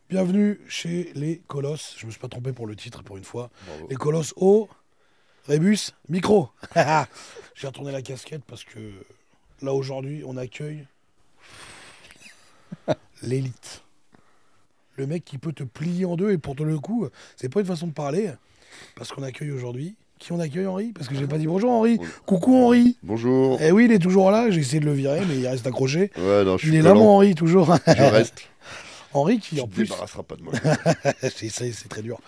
Bienvenue chez les Colosses. Je me suis pas trompé pour le titre pour une fois. Bravo. Les Colosses au Rébus micro. J'ai retourné la casquette parce que là aujourd'hui on accueille l'élite. Le mec qui peut te plier en deux et pour le coup, c'est pas une façon de parler parce qu'on accueille aujourd'hui. Qui on accueille, Henri? Parce que j'ai pas dit bonjour Henri. Coucou Henri. Bonjour. Eh oui, il est toujours là. J'ai essayé de le virer, mais il reste accroché. Ouais, non, je suis Il est là, collant. mon Henri, toujours. Je reste. Henri qui Tu en te plus. débarrasseras pas de moi. C'est très dur.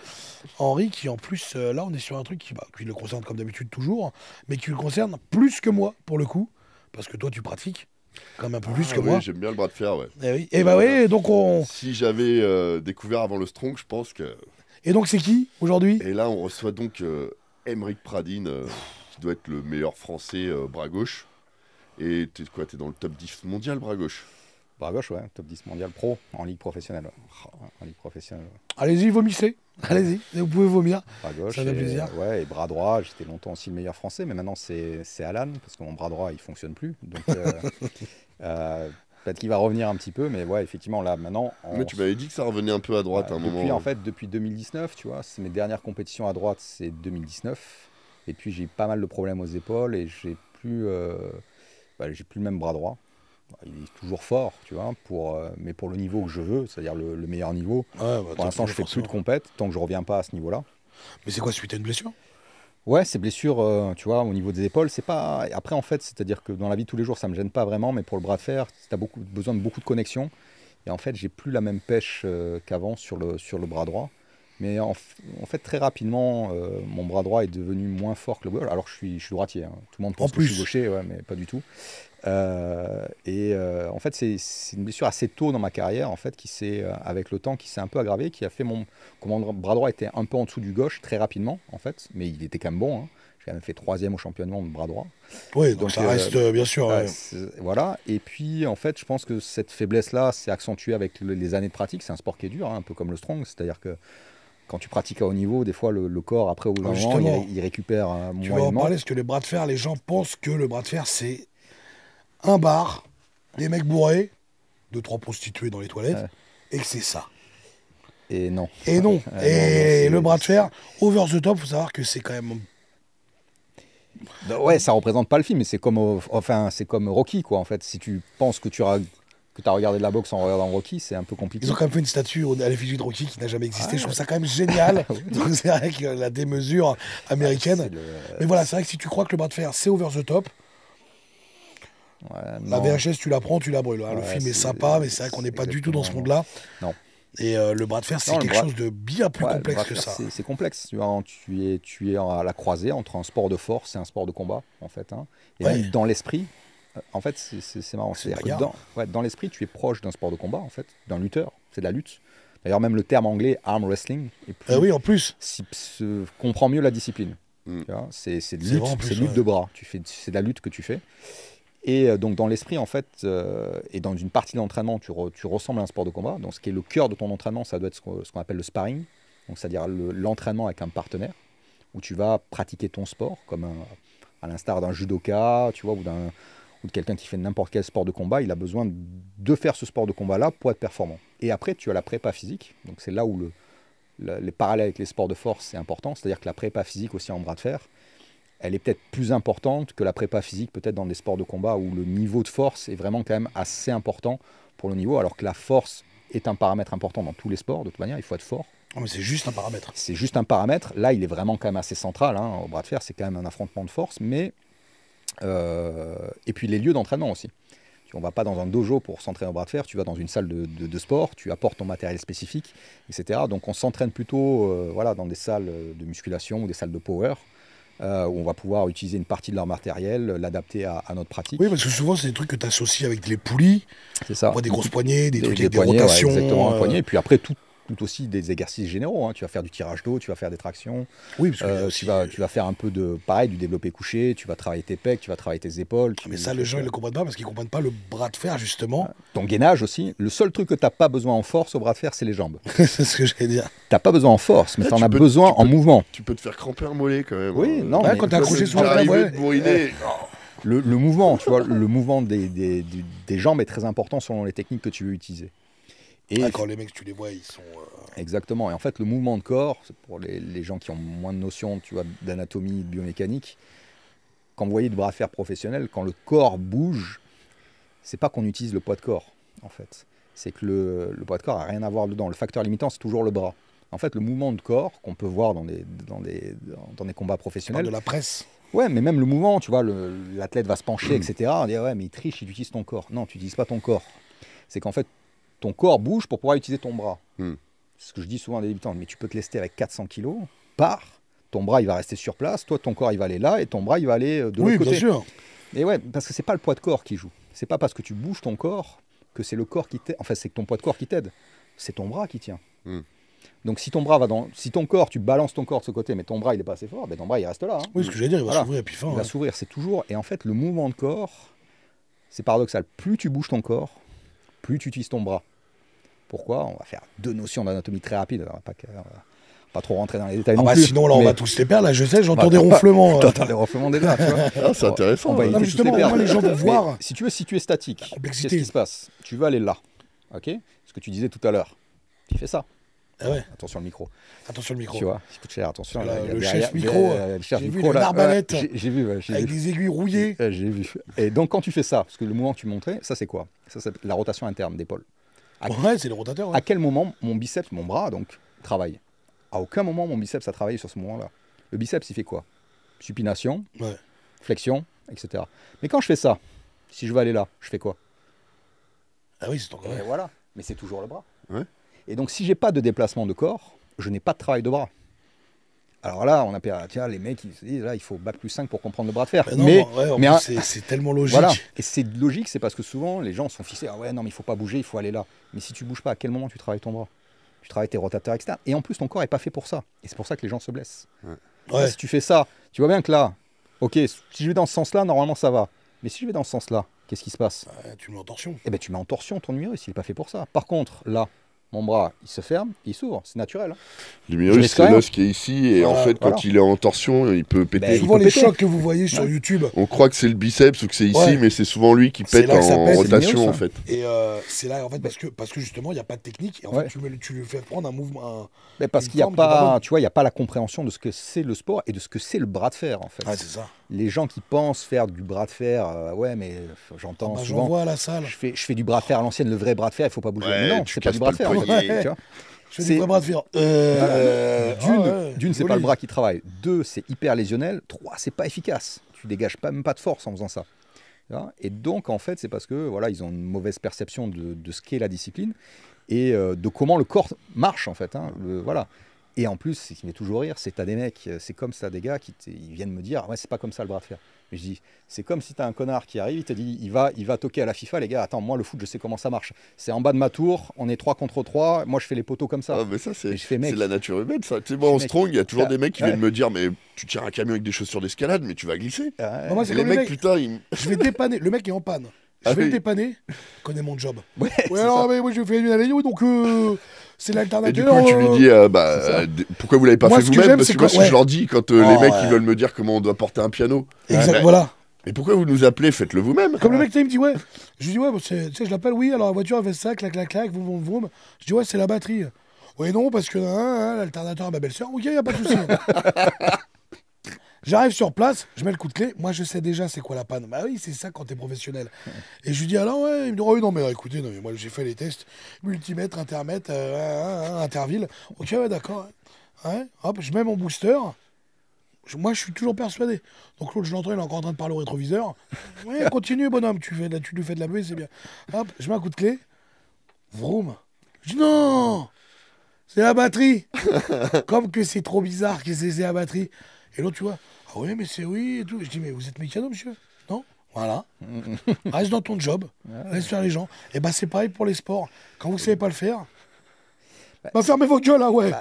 Henri qui en plus, là on est sur un truc qui le concerne comme d'habitude toujours, mais qui le concerne plus que moi pour le coup, parce que toi tu pratiques comme un peu plus que oui, moi. j'aime bien le bras de fer, ouais. Et oui. Et bah oui, donc on. Si j'avais découvert avant le Strong, je pense que... Et donc c'est qui aujourd'hui? Et là, on reçoit donc Aymeric Pradine, qui doit être le meilleur français bras gauche. Et t'es quoi? T'es dans le top 10 mondial bras gauche? Bras gauche, ouais, top 10 mondial pro en ligue professionnelle. Ouais. En ligue professionnelle. Allez-y, vomissez. Allez-y, vous pouvez vomir. Bras gauche. Ça fait plaisir. Ouais, et bras droit, j'étais longtemps aussi le meilleur français, mais maintenant c'est Alan, parce que mon bras droit il fonctionne plus. Donc peut-être qu'il va revenir un petit peu, mais ouais, effectivement, là maintenant. Mais tu m'avais dit que ça revenait un peu à droite à un moment. En fait, depuis 2019, tu vois, c'est mes dernières compétitions à droite, c'est 2019. Et puis j'ai eu pas mal de problèmes aux épaules et j'ai plus le même bras droit. Il est toujours fort, tu vois, mais pour le niveau que je veux, c'est-à-dire le meilleur niveau. Ouais, bah, Pour l'instant, je fais plus de compète tant que je reviens pas à ce niveau-là. Mais c'est quoi, suite à une blessure? Ouais, ces blessures, tu vois, au niveau des épaules, c'est pas. Après, en fait, c'est-à-dire que dans la vie de tous les jours, ça me gêne pas vraiment, mais pour le bras de fer, tu as besoin de beaucoup de connexion. Et en fait, j'ai plus la même pêche qu'avant sur le bras droit. Mais en fait, très rapidement, mon bras droit est devenu moins fort que le gauche. Alors, je suis droitier. Hein. Tout le monde pense que je suis gaucher, ouais, mais pas du tout. En fait, c'est une blessure assez tôt dans ma carrière, en fait, avec le temps, qui s'est un peu aggravée, qui a fait que mon bras droit était un peu en dessous du gauche très rapidement, en fait. Mais il était quand même bon. Hein. J'ai quand même fait 3e au championnat de bras droit. Oui, donc ça reste, bien sûr. Ouais. Voilà. Et puis, en fait, je pense que cette faiblesse-là s'est accentuée avec les années de pratique. C'est un sport qui est dur, hein, un peu comme le strong. C'est-à-dire que quand tu pratiques à haut niveau, des fois, le corps, après, au bout d'un moment, il récupère moyennement. Tu vas en parler, parce que les bras de fer, les gens pensent que le bras de fer, c'est un bar, des mecs bourrés, 2-3 prostituées dans les toilettes, et que c'est ça. Et non. Et non. Et le bras de fer, over the top, il faut savoir que c'est quand même... Ouais, ça représente pas le film, mais c'est comme Rocky, quoi, en fait. Si tu penses que tu as regardé de la boxe en regardant Rocky, c'est un peu compliqué. Ils ont quand même fait une statue à l'effigie de Rocky qui n'a jamais existé. Je trouve ça quand même génial. Donc c'est vrai que la démesure américaine. Mais voilà, c'est vrai que si tu crois que le bras de fer, c'est over the top, la VHS, tu la prends, tu la brûles. Hein. Le film est sympa, mais c'est vrai qu'on n'est pas du tout dans ce monde-là. Non. Et le bras de fer, c'est quelque chose de bien plus complexe que ça. C'est complexe. Tu es à la croisée entre un sport de force et un sport de combat, en fait. Hein. Et même dans l'esprit, en fait, c'est marrant. Dans l'esprit, tu es proche d'un sport de combat, en fait, d'un lutteur. C'est de la lutte. D'ailleurs, même le terme anglais, arm wrestling, oui, en plus, comprend mieux la discipline. C'est lutte de bras. C'est de la lutte que tu fais. Et donc dans l'esprit, en fait, et dans une partie de l'entraînement, tu ressembles à un sport de combat. Donc ce qui est le cœur de ton entraînement, ça doit être ce qu'on appelle le sparring. Donc c'est-à-dire l'entraînement avec un partenaire, où tu vas pratiquer ton sport, à l'instar d'un judoka, tu vois, ou de quelqu'un qui fait n'importe quel sport de combat. Il a besoin de faire ce sport de combat-là pour être performant. Et après, tu as la prépa physique. Donc c'est là où les parallèles avec les sports de force, c'est important. C'est-à-dire que la prépa physique aussi en bras de fer, elle est peut-être plus importante que la prépa physique, peut-être dans des sports de combat où le niveau de force est vraiment quand même assez important pour le niveau, alors que la force est un paramètre important dans tous les sports. De toute manière, il faut être fort. Non, mais c'est juste un paramètre. C'est juste un paramètre. Là, il est vraiment quand même assez central. Hein. Au bras de fer, c'est quand même un affrontement de force. Mais et puis les lieux d'entraînement aussi. On ne va pas dans un dojo pour s'entraîner au bras de fer, tu vas dans une salle de sport, tu apportes ton matériel spécifique, etc. Donc on s'entraîne plutôt dans des salles de musculation ou des salles de power, où on va pouvoir utiliser une partie de leur matériel, l'adapter à notre pratique. Oui, parce que souvent, c'est des trucs que tu associes avec les poulies. C'est ça. Des grosses poignées, des trucs avec des rotations. Ouais, exactement, un poignet. Et puis après, tout aussi des exercices généraux. Hein. Tu vas faire du tirage d'eau, tu vas faire des tractions. Oui, parce que tu vas faire un peu du développé couché, tu vas travailler tes pecs, tu vas faire tes épaules. Mais ça, les gens, ils ne le comprennent pas parce qu'ils ne comprennent pas le bras de fer, justement. Ton gainage aussi. Le seul truc que tu n'as pas besoin en force au bras de fer, c'est les jambes. C'est ce que j'allais dire. Tu n'as pas besoin en force, mais tu en as besoin en mouvement. Tu peux te faire cramper un mollet quand même. Oui, non. Quand tu es accroché sur la table, le mouvement, tu vois, le mouvement des jambes est très important selon les techniques que tu veux utiliser. Et quand les mecs, tu les vois, ils sont... Exactement. Et en fait, le mouvement de corps, c'est pour les gens qui ont moins de notions, tu vois, d'anatomie, de biomécanique, quand vous voyez de bras de fer professionnels, quand le corps bouge, c'est pas qu'on utilise le poids de corps, en fait. C'est que le poids de corps n'a rien à voir dedans. Le facteur limitant, c'est toujours le bras. En fait, le mouvement de corps qu'on peut voir dans des combats professionnels... de la presse. Ouais, mais même le mouvement, tu vois, l'athlète va se pencher, etc. On dit, ouais, mais il triche, il utilise ton corps. Non, tu n'utilises pas ton corps. C'est qu'en fait, ton corps bouge pour pouvoir utiliser ton bras. C'est ce que je dis souvent à des débutants. Mais tu peux te lester avec 400 kilos, ton bras, il va rester sur place, toi, ton corps, il va aller là, et ton bras, il va aller de l'autre côté. Oui, bien sûr. Et ouais, parce que c'est pas le poids de corps qui joue. C'est pas parce que tu bouges ton corps que c'est le corps qui t'aide. Enfin, c'est que ton poids de corps qui t'aide. C'est ton bras qui tient. Donc si ton corps, tu balances ton corps de ce côté, mais ton bras il est pas assez fort, ben ton bras il reste là. Hein. Oui, ce que j'allais dire, il va s'ouvrir et puis fin. Il va s'ouvrir, c'est toujours. Et en fait, le mouvement de corps, c'est paradoxal. Plus tu bouges ton corps, plus tu utilises ton bras. Pourquoi? On va faire 2 notions d'anatomie très rapides. On va pas trop rentrer dans les détails non plus. Sinon là, on va tous les perdre. Là, je sais, j'entends des ronflements. T'entends des ronflements des nerfs, tu vois. C'est intéressant. On va éviter justement, tous les gens vont voir. Si tu veux situer statique, complexité. qu'est-ce qui se passe? Tu veux aller là, ok? Ce que tu disais tout à l'heure. Tu fais ça. Ah ouais. Attention le micro. Attention le micro. Tu vois, il coûte cher, attention. Le chef micro. J'ai vu une arbalète. J'ai vu. Avec des aiguilles rouillées. J'ai vu. Et donc quand tu fais ça, parce que le mouvement que tu montrais, ça c'est quoi? Ça c'est la rotation interne d'épaule. Ouais, c'est le rotateur. Ouais. À quel moment mon biceps, mon bras donc, travaille? À aucun moment mon biceps a travaillé sur ce moment-là. Le biceps il fait quoi? Supination, flexion, etc. Mais quand je fais ça, si je veux aller là, je fais quoi? Ah oui, c'est encore. Voilà. Mais c'est toujours le bras. Ouais. Et donc, si j'ai pas de déplacement de corps, je n'ai pas de travail de bras. Alors là, on appelle, tiens, les mecs, ils se disent, là, il faut bac plus 5 pour comprendre le bras de fer. Mais c'est tellement logique. Voilà. Et c'est logique, c'est parce que souvent, les gens sont fixés, ah ouais, non, mais il faut pas bouger, il faut aller là. Mais si tu bouges pas, à quel moment tu travailles ton bras? Tu travailles tes rotateurs externes. Et en plus, ton corps est pas fait pour ça. Et c'est pour ça que les gens se blessent. Là, si tu fais ça, tu vois bien que là, ok, si je vais dans ce sens-là, normalement, ça va. Mais si je vais dans ce sens-là, qu'est-ce qui se passe? Tu mets en torsion. Eh ben, tu mets en torsion ton numérus, il n'est pas fait pour ça. Par contre, là, mon bras, il se ferme, il s'ouvre, c'est naturel. L'humérus, c'est l'os qui est ici, et en fait, quand il est en torsion, il peut péter. Souvent, les chocs que vous voyez sur YouTube. On croit que c'est le biceps ou que c'est ici, mais c'est souvent lui qui pète en rotation, en fait. Et c'est là, en fait, parce que justement, il n'y a pas de technique, et en fait, tu lui fais prendre un mouvement. Parce qu'il n'y a pas, tu vois, il n'y a pas la compréhension de ce que c'est le sport et de ce que c'est le bras de fer, en fait. Ouais, c'est ça. Les gens qui pensent faire du bras de fer, ouais, mais j'entends souvent. J'en vois à la salle. Je fais du bras de fer à l'ancienne, le vrai bras de fer, il ne faut pas bouger. Ouais, non, c'est pas du bras de fer. Je fais du vrai bras de fer. D'une, c'est pas le bras qui travaille. 2, c'est hyper lésionnel. 3, c'est pas efficace. Tu dégages même pas de force en faisant ça. Et donc, en fait, c'est parce que voilà, ils ont une mauvaise perception de ce qu'est la discipline et de comment le corps marche, en fait. Voilà. Et en plus, ce qui me fait toujours rire, c'est que t'as des mecs, c'est comme ça, des gars qui ils viennent me dire, ouais, c'est pas comme ça le bras de fer. Mais je dis, c'est comme si t'as un connard qui arrive, il te dit, il va toquer à la FIFA, les gars, attends, moi le foot, je sais comment ça marche. C'est en bas de ma tour, on est 3 contre 3, moi je fais les poteaux comme ça. Ah, mais ça, c'est la nature humaine, ça. Tu sais, moi, en strong, il y a toujours des mecs qui viennent me dire, mais tu tires un camion avec des chaussures d'escalade, mais tu vas glisser. Moi, c'est les mecs, putain, je vais dépanner. Le mec est en panne. Je vais le dépanner, je connais mon job. Ouais, alors, mais moi je fais une analyse, donc c'est l'alternative. Et du coup, tu lui dis, pourquoi vous l'avez pas fait vous-même? Parce que moi, ce que je leur dis quand les mecs ils veulent me dire comment on doit porter un piano. Exact, voilà. Mais pourquoi vous nous appelez? Faites-le vous-même. Comme le mec, il me dit, ouais. Je lui dis, ouais, tu sais, je l'appelle, oui, alors la voiture, elle fait ça, clac, clac, clac, vroom, vroom, vroom. Je dis, ouais, c'est la batterie. Oui, non, parce que l'alternateur à ma belle-sœur, ok, y a pas de souci. J'arrive sur place, je mets le coup de clé. Moi, je sais déjà c'est quoi la panne. Bah oui, c'est ça quand t'es professionnel. Et je lui dis, alors, ouais, il me dit, oh, non, mais écoutez, non, mais moi, j'ai fait les tests multimètre, intermètre, interville. Ok, ouais, d'accord. Ouais, hop, je mets mon booster. Moi, je suis toujours persuadé. Donc, l'autre, je l'entends, il est encore en train de parler au rétroviseur. Oui, continue, bonhomme, tu lui fais de la buée, c'est bien. Hop, je mets un coup de clé. Vroom. Je dis, non, c'est la batterie. Comme que c'est trop bizarre que c'est la batterie. Et l'autre, tu vois, ah oui, mais c'est oui et tout. Je dis, mais vous êtes mécano, monsieur? Non? Voilà. Reste dans ton job. Laisse faire les gens. Et bah, c'est pareil pour les sports. Quand vous ne savez pas le faire, fermez votre gueule, là, ouais.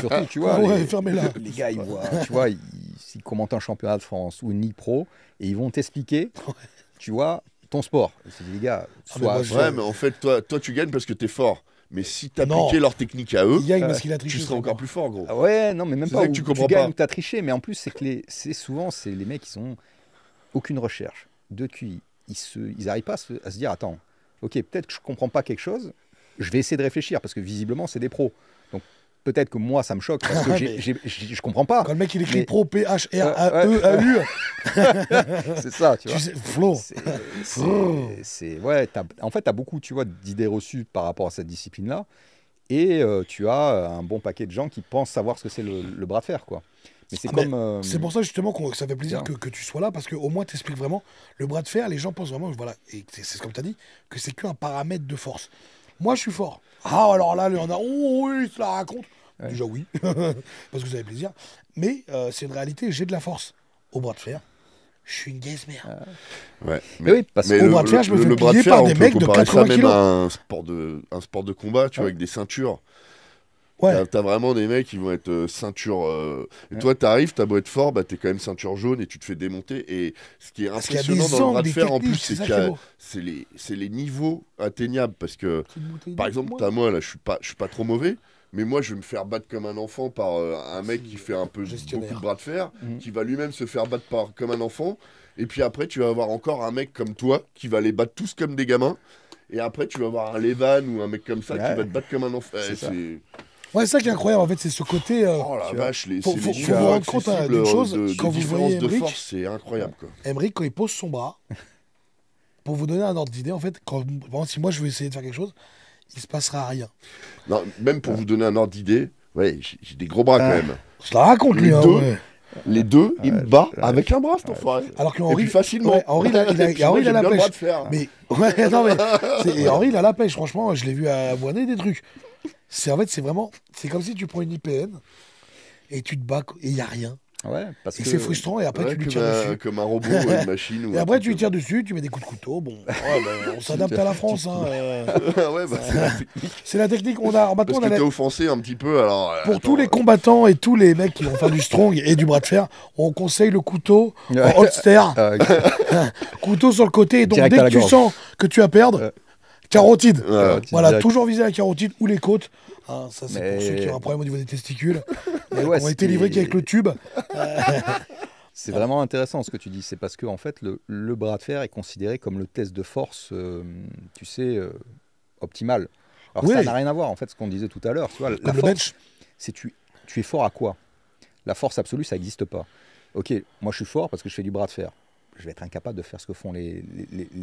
Surtout, tu vois, fermez-la. Les gars, ils voient, tu vois, ils commentent un championnat de France ou une Ligue Pro et ils vont t'expliquer, tu vois, ton sport. C'est les gars, ouais, mais en fait, toi, tu gagnes parce que t'es fort. Mais si t'appliquais leur technique à eux, tu serais encore plus fort, gros. Ouais, non, mais même pas. Que tu comprends gagnes ou t'as triché. Mais en plus, c'est que souvent, c'est les mecs qui ont aucune recherche de QI. Ils n'arrivent pas à se dire, attends, ok, peut-être que je comprends pas quelque chose, je vais essayer de réfléchir parce que visiblement, c'est des pros. Donc peut-être que moi, ça me choque parce que je comprends pas. Quand le mec il écrit pro, P-H-R-A-E-A-U. C'est ça, tu vois. Flo. Ouais, en fait, tu as beaucoup, tu vois, d'idées reçues par rapport à cette discipline-là. Et tu as un bon paquet de gens qui pensent savoir ce que c'est le bras de fer, quoi. Mais c'est comme. C'est pour ça justement que ça fait plaisir que tu sois là, parce qu'au moins tu expliques vraiment le bras de fer. Les gens pensent vraiment, voilà, et c'est comme tu as dit, que c'est qu'un paramètre de force. Moi je suis fort. Ah alors là, il y en a, oh oui, il se la raconte. Ouais. Déjà oui, parce que vous avez plaisir. Mais c'est une réalité, j'ai de la force au bras de fer. Je suis une gaze merde. Ouais, mais oui, parce qu'au bras de fer, je me fais plier par des mecs de 80 kilos. Même un sport de combat, tu vois, avec des ceintures. Ouais. T'as vraiment des mecs qui vont être ceinture. Et toi, t'arrives, t'as beau être fort, bah, t'es quand même ceinture jaune et tu te fais démonter. Et ce qui est impressionnant dans le bras de fer, en plus, c'est que c'est les niveaux atteignables. Parce que, par exemple, moi, là, je suis pas trop mauvais. Mais moi, je vais me faire battre comme un enfant par un mec qui fait beaucoup de bras de fer, qui va lui-même se faire battre comme un enfant. Et puis après, tu vas avoir encore un mec comme toi qui va les battre tous comme des gamins. Et après, tu vas avoir un Levan ou un mec comme ça qui va te battre comme un enfant. Ouais, c'est ça qui est incroyable, en fait, c'est ce côté. Oh la vache, faut vous rendre compte d'une chose, quand vous voyez Emric, c'est incroyable, quoi. Emric, quand il pose son bras, pour vous donner un ordre d'idée, en fait, si moi je veux essayer de faire quelque chose, il se passera rien. Non, même pour vous donner un ordre d'idée, ouais, j'ai des gros bras quand même. Je la raconte, lui, les deux, il me bat avec un bras, cet enfoiré. Alors que Henri, facilement. Ouais, Henri, il a la pêche. Mais Henri, il a la pêche. Franchement, je l'ai vu avoiner des trucs. C'est vraiment, c'est comme si tu prends une IPN et tu te bats et il y a rien. Ouais, parce que c'est frustrant et après tu lui tires dessus. Comme un robot ou une machine. Et après tu lui tires dessus, tu mets des coups de couteau. Bon, on s'adapte à la France. C'est la technique. Parce que t'es offensé un petit peu. Alors, pour tous les combattants et tous les mecs qui vont faire du strong et du bras de fer, on conseille le couteau en holster. Couteau sur le côté. Et donc dès que tu sens que tu vas perdre, carotide. Voilà, toujours viser la carotide ou les côtes. Ça, c'est pour ceux qui ont un problème au niveau des testicules. On a été livrés qu'avec le tube. C'est vraiment intéressant ce que tu dis. C'est parce que en fait, le bras de fer est considéré comme le test de force, tu sais, optimal. Alors ça n'a rien à voir, en fait, ce qu'on disait tout à l'heure. Tu vois, la force, c'est tu es fort à quoi? La force absolue, ça n'existe pas. Ok, moi je suis fort parce que je fais du bras de fer. Je vais être incapable de faire ce que font les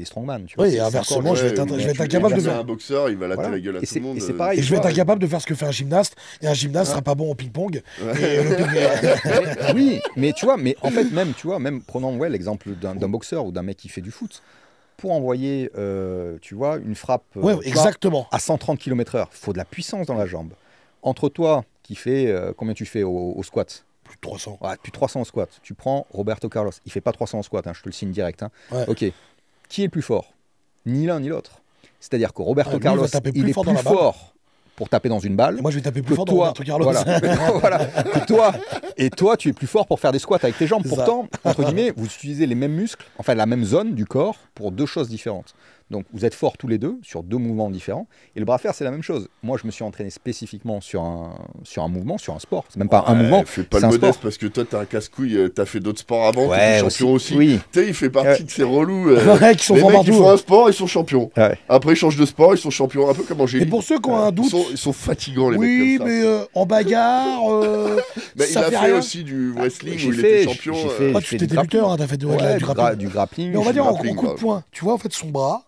strongman. Tu vois, oui, et inversement, je vais être incapable de faire. Un boxeur, il va latter la gueule à tout le monde. Et c'est pareil. Et je vais être incapable de faire ce que fait un gymnaste. Et un gymnaste sera pas bon au ping-pong. Oui, mais tu vois, mais en fait, même prenons l'exemple d'un boxeur ou d'un mec qui fait du foot. Pour envoyer, tu vois, une frappe exactement. À 130 km/h, il faut de la puissance dans la jambe. Entre toi, qui fait combien tu fais au squat? Plus de 300. Ouais, plus de 300 au squat. Tu prends Roberto Carlos. Il fait pas 300 au squat, je te le signe direct. Ok. Qui est le plus fort? Ni l'un ni l'autre. C'est-à-dire que Roberto Carlos, il est plus fort pour taper dans une balle. Et moi, je vais taper plus fort dans Roberto Carlos. Voilà. Et toi, tu es plus fort pour faire des squats avec tes jambes. Pourtant, entre guillemets, vous utilisez les mêmes muscles, enfin la même zone du corps pour deux choses différentes. Donc, vous êtes forts tous les deux sur deux mouvements différents. Et le bras de fer, c'est la même chose. Moi, je me suis entraîné spécifiquement sur un mouvement, sur un sport. C'est même pas un mouvement. Fais pas le modeste parce que toi, t'as un casse-couille, t'as fait d'autres sports avant, t'es champion aussi. Oui. Tu sais, il fait partie de ces relous. Qui sont les mecs qui font un sport, ils sont champions. Ouais. Après, ils changent de sport, ils sont champions. Un peu comme Angélique. Et pour ceux qui ont un doute. Ils sont fatigants, les Oui, mecs comme ça. mais en bagarre. Mais il a fait aussi du wrestling où il était champion. Tu t'es débuteur, t'as fait du grappling. Mais on va dire en coup de poing. Tu vois, en fait, son bras.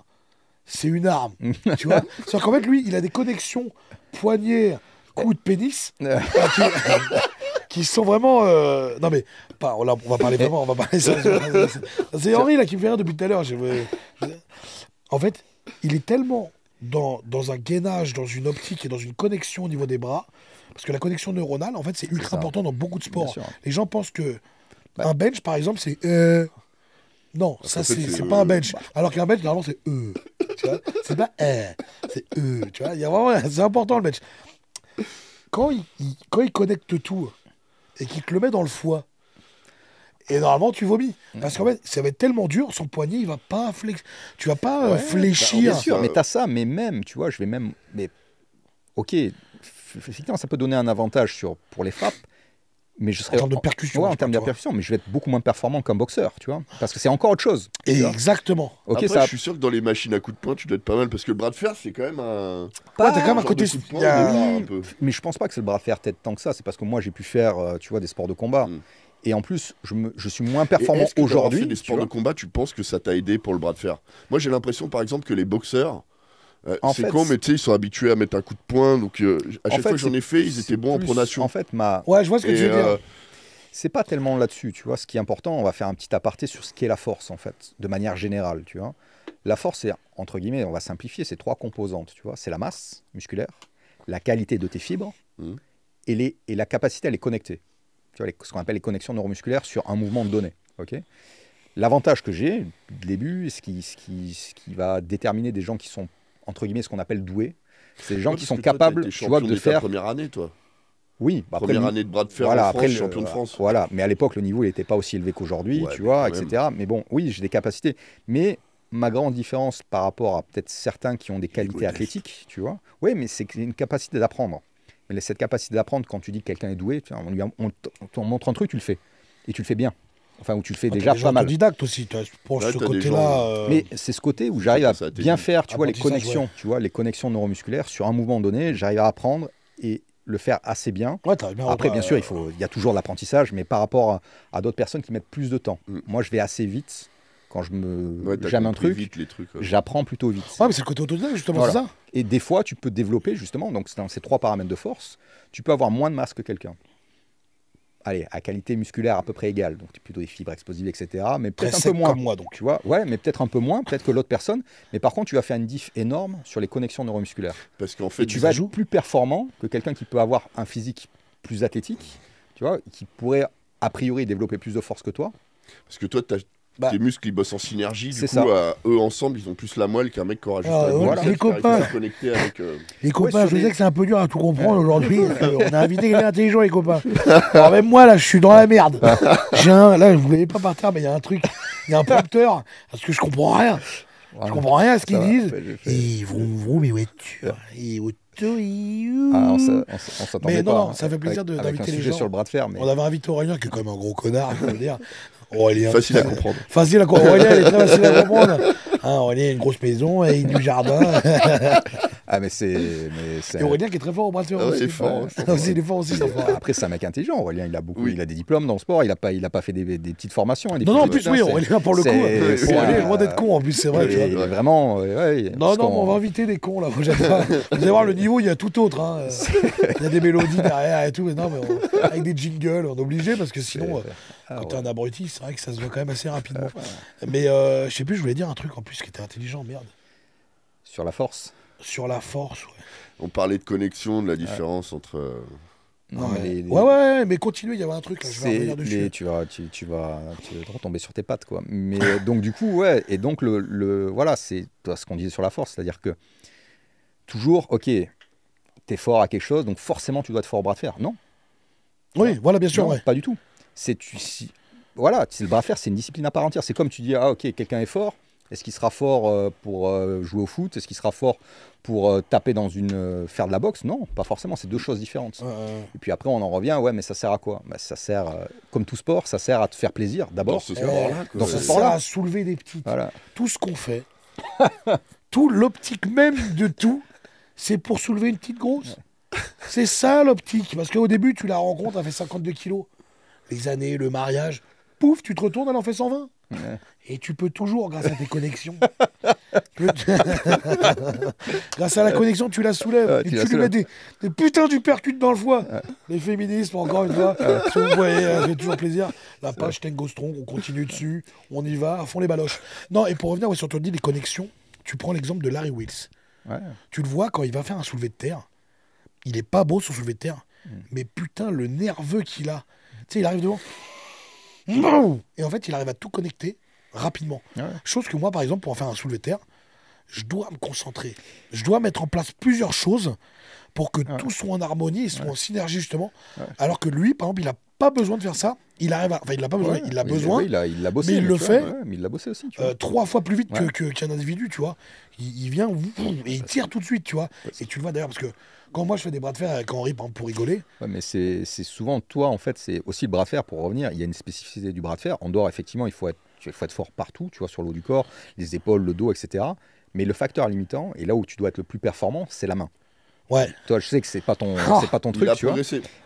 C'est une arme, tu vois. C'est-à-dire qu'en fait, lui, il a des connexions poignet, coup de pénis, qui sont vraiment... Non mais, on va parler vraiment, on va parler ça. C'est Henri là qui me fait rire depuis tout à l'heure. En fait, il est tellement dans un gainage, dans une optique et dans une connexion au niveau des bras, parce que la connexion neuronale, en fait, c'est ultra important dans beaucoup de sports. Les gens pensent que un bench, par exemple, c'est... Non, ça c'est pas un bench. Alors qu'un bench, normalement, c'est tu vois, c'est pas c'est tu vois. Il y a vraiment, c'est important le bench. Quand il connecte tout et qu'il te le met dans le foie, et normalement tu vomis. Parce qu'en fait, ça va être tellement dur, son poignet, il va pas tu vas pas fléchir. Bien sûr, mais t'as ça, mais même, tu vois, mais ok, effectivement, ça peut donner un avantage pour les frappes. Mais je serais en termes de percussion. Ouais, en termes de percussion, mais je vais être beaucoup moins performant qu'un boxeur, tu vois. Parce que c'est encore autre chose. Exactement. Okay, après, je suis sûr que dans les machines à coups de poing, tu dois être pas mal, parce que le bras de fer, c'est quand même un... Ouais, t'as quand même un côté... Mais je pense pas que c'est le bras de fer peut-être tant que ça, c'est parce que moi, j'ai pu faire, tu vois, des sports de combat. Et en plus, je suis moins performant aujourd'hui. Des sports de combat, tu penses que ça t'a aidé pour le bras de fer? Moi, j'ai l'impression, par exemple, que les boxeurs... c'est con, mais tu sais, ils sont habitués à mettre un coup de poing, donc à chaque fois que j'en ai fait, ils étaient bons en pronation. En fait, ouais, je vois ce que tu veux dire. C'est pas tellement là-dessus, tu vois. Ce qui est important, on va faire un petit aparté sur ce qu'est la force, en fait, de manière générale, tu vois. La force, c'est, entre guillemets, on va simplifier, c'est 3 composantes, tu vois. C'est la masse musculaire, la qualité de tes fibres et la capacité à les connecter. Tu vois, ce qu'on appelle les connexions neuromusculaires sur un mouvement donné, ok. L'avantage que j'ai, au début, ce qui va déterminer des gens qui sont, entre guillemets, ce qu'on appelle doués, c'est les gens qui sont capables, tu vois, de faire... ta première année, toi. Oui, première année de bras de fer en France, champion de France. Voilà, mais à l'époque, le niveau n'était pas aussi élevé qu'aujourd'hui, tu vois, etc. Mais bon, oui, j'ai des capacités. Mais ma grande différence par rapport à peut-être certains qui ont des qualités athlétiques, tu vois, oui, mais c'est une capacité d'apprendre. Mais cette capacité d'apprendre, quand tu dis que quelqu'un est doué, on montre un truc, tu le fais. Et tu le fais bien. Enfin, où tu le fais déjà pas mal. Autodidacte aussi, pour ce côté-là. Mais c'est ce côté où j'arrive à bien faire, tu vois, les connexions, tu vois, les connexions neuromusculaires sur un mouvement donné, j'arrive à apprendre et le faire assez bien. Après, bien sûr, il y a toujours de l'apprentissage, mais par rapport à d'autres personnes qui mettent plus de temps. Moi, je vais assez vite. Quand j'aime un truc, j'apprends plutôt vite. Ouais, mais c'est le côté autodidacte, justement, c'est ça. Et des fois, tu peux développer, justement, donc dans ces 3 paramètres de force, tu peux avoir moins de masse que quelqu'un. Allez, à qualité musculaire à peu près égale, donc plutôt des fibres explosives, etc. Mais peut-être un peu moins. Comme moi, donc. Tu vois, ouais, mais peut-être un peu moins, peut-être que l'autre personne. Mais par contre, tu vas faire une diff énorme sur les connexions neuromusculaires. Parce qu'en fait, et tu vas être plus performant que quelqu'un qui peut avoir un physique plus athlétique, tu vois, qui pourrait a priori développer plus de force que toi. Parce que toi, tes muscles ils bossent en synergie, du coup, eux ensemble, ils ont plus la moelle qu'un mec qui aura juste les copains, les copains, je sais que c'est un peu dur à tout comprendre aujourd'hui. On a invité quelqu'un intelligent, les copains. Alors même moi, là, je suis dans la merde. Là, vous ne voyez pas par terre, mais il y a un truc, il y a un prompteur, parce que je comprends rien. Je comprends rien à ce qu'ils disent. Et vroom, mais voiture, on s'attendait mais pas. Non, ça fait plaisir d'inviter les gens. Sur le bras de fer, mais... On avait invité Aurélien, qui est quand même un gros connard, je veux dire. Aurélien, facile à comprendre. Aurélien, il est très facile à comprendre. Aurélien a une grosse maison et du jardin. Et Aurélien qui est très fort au bras de fer aussi. C'est fort. Il est fort aussi. Après, c'est un mec intelligent. Aurélien, il a des diplômes dans le sport. Il a pas fait des petites formations. Non, en plus, oui, Aurélien, pour le coup. Aurélien est loin d'être con, en plus, c'est vrai. Il est vraiment. Non, on va inviter des cons, là. Vous allez voir le niveau, il y a tout autre. Il y a des mélodies derrière et tout. Mais non, avec des jingles, on est obligé parce que sinon. Quand t'es un abruti, c'est vrai que ça se voit quand même assez rapidement. Mais je sais plus, je voulais dire un truc en plus qui était intelligent, merde. Sur la force. Sur la force, ouais. On parlait de connexion, de la différence entre... Ouais, mais continue, il y avait un truc, là, je vais revenir dessus. Tu vas retomber sur tes pattes, quoi. Mais donc, du coup, ouais, et donc, voilà, c'est ce qu'on disait sur la force, c'est-à-dire que toujours, ok, t'es fort à quelque chose, donc forcément, tu dois être fort au bras de fer. Non. Oui, voilà, bien sûr, non, pas du tout. Voilà, le bras de fer, c'est une discipline à part entière. C'est comme tu dis, ok, quelqu'un est fort. Est-ce qu'il sera fort pour jouer au foot? Est-ce qu'il sera fort pour taper faire de la boxe? Non, pas forcément. C'est 2 choses différentes. Et puis après, on en revient. Ouais, mais ça sert à quoi? Ça sert, comme tout sport, ça sert à te faire plaisir d'abord. Dans ce sport-là, à soulever des petites. Voilà. Tout ce qu'on fait, tout l'optique même de tout, c'est pour soulever une petite grosse. C'est ça l'optique. Parce qu'au début, tu la rencontres, elle fait 52 kilos. Les années, le mariage, pouf, tu te retournes, elle en fait 120. Et tu peux toujours, grâce à tes connexions, grâce à la connexion, tu la soulèves. Et tu lui mets des putains d'uppercuts dans le foie. Les féminismes, encore une fois, si vous voyez, ça fait toujours plaisir. La page Tango Strong, on continue dessus, on y va, à fond les baloches. Non, et pour revenir, sur ton dit les connexions, tu prends l'exemple de Larry Wills. Tu le vois quand il va faire un soulevé de terre. Il est pas beau son soulevé de terre, mais putain, le nerveux qu'il a. Tu sais, il arrive devant. Et en fait, il arrive à tout connecter rapidement. Chose que moi, par exemple, pour en faire un soulevé de terre, je dois me concentrer. Je dois mettre en place plusieurs choses pour que tout soit en harmonie et soit en synergie, justement. Alors que lui, par exemple, il n'a pas besoin de faire ça. Il arrive à... Enfin, il n'a pas besoin. Il a besoin. Il l'a bossé. Mais il le fait. Mais il l'a bossé aussi. 3 fois plus vite qu'un individu, tu vois. Il vient et il tire tout de suite, tu vois. Et tu le vois d'ailleurs, parce que quand moi je fais des bras de fer avec Henri, par exemple, pour rigoler. Ouais, mais c'est souvent toi, en fait, c'est aussi le bras de fer. Pour revenir, il y a une spécificité du bras de fer. En dehors, effectivement, il faut être fort partout, tu vois, sur le haut du corps, les épaules, le dos, etc. Mais le facteur limitant, et là où tu dois être le plus performant, c'est la main. Ouais. Toi, je sais que c'est pas ton truc, tu vois.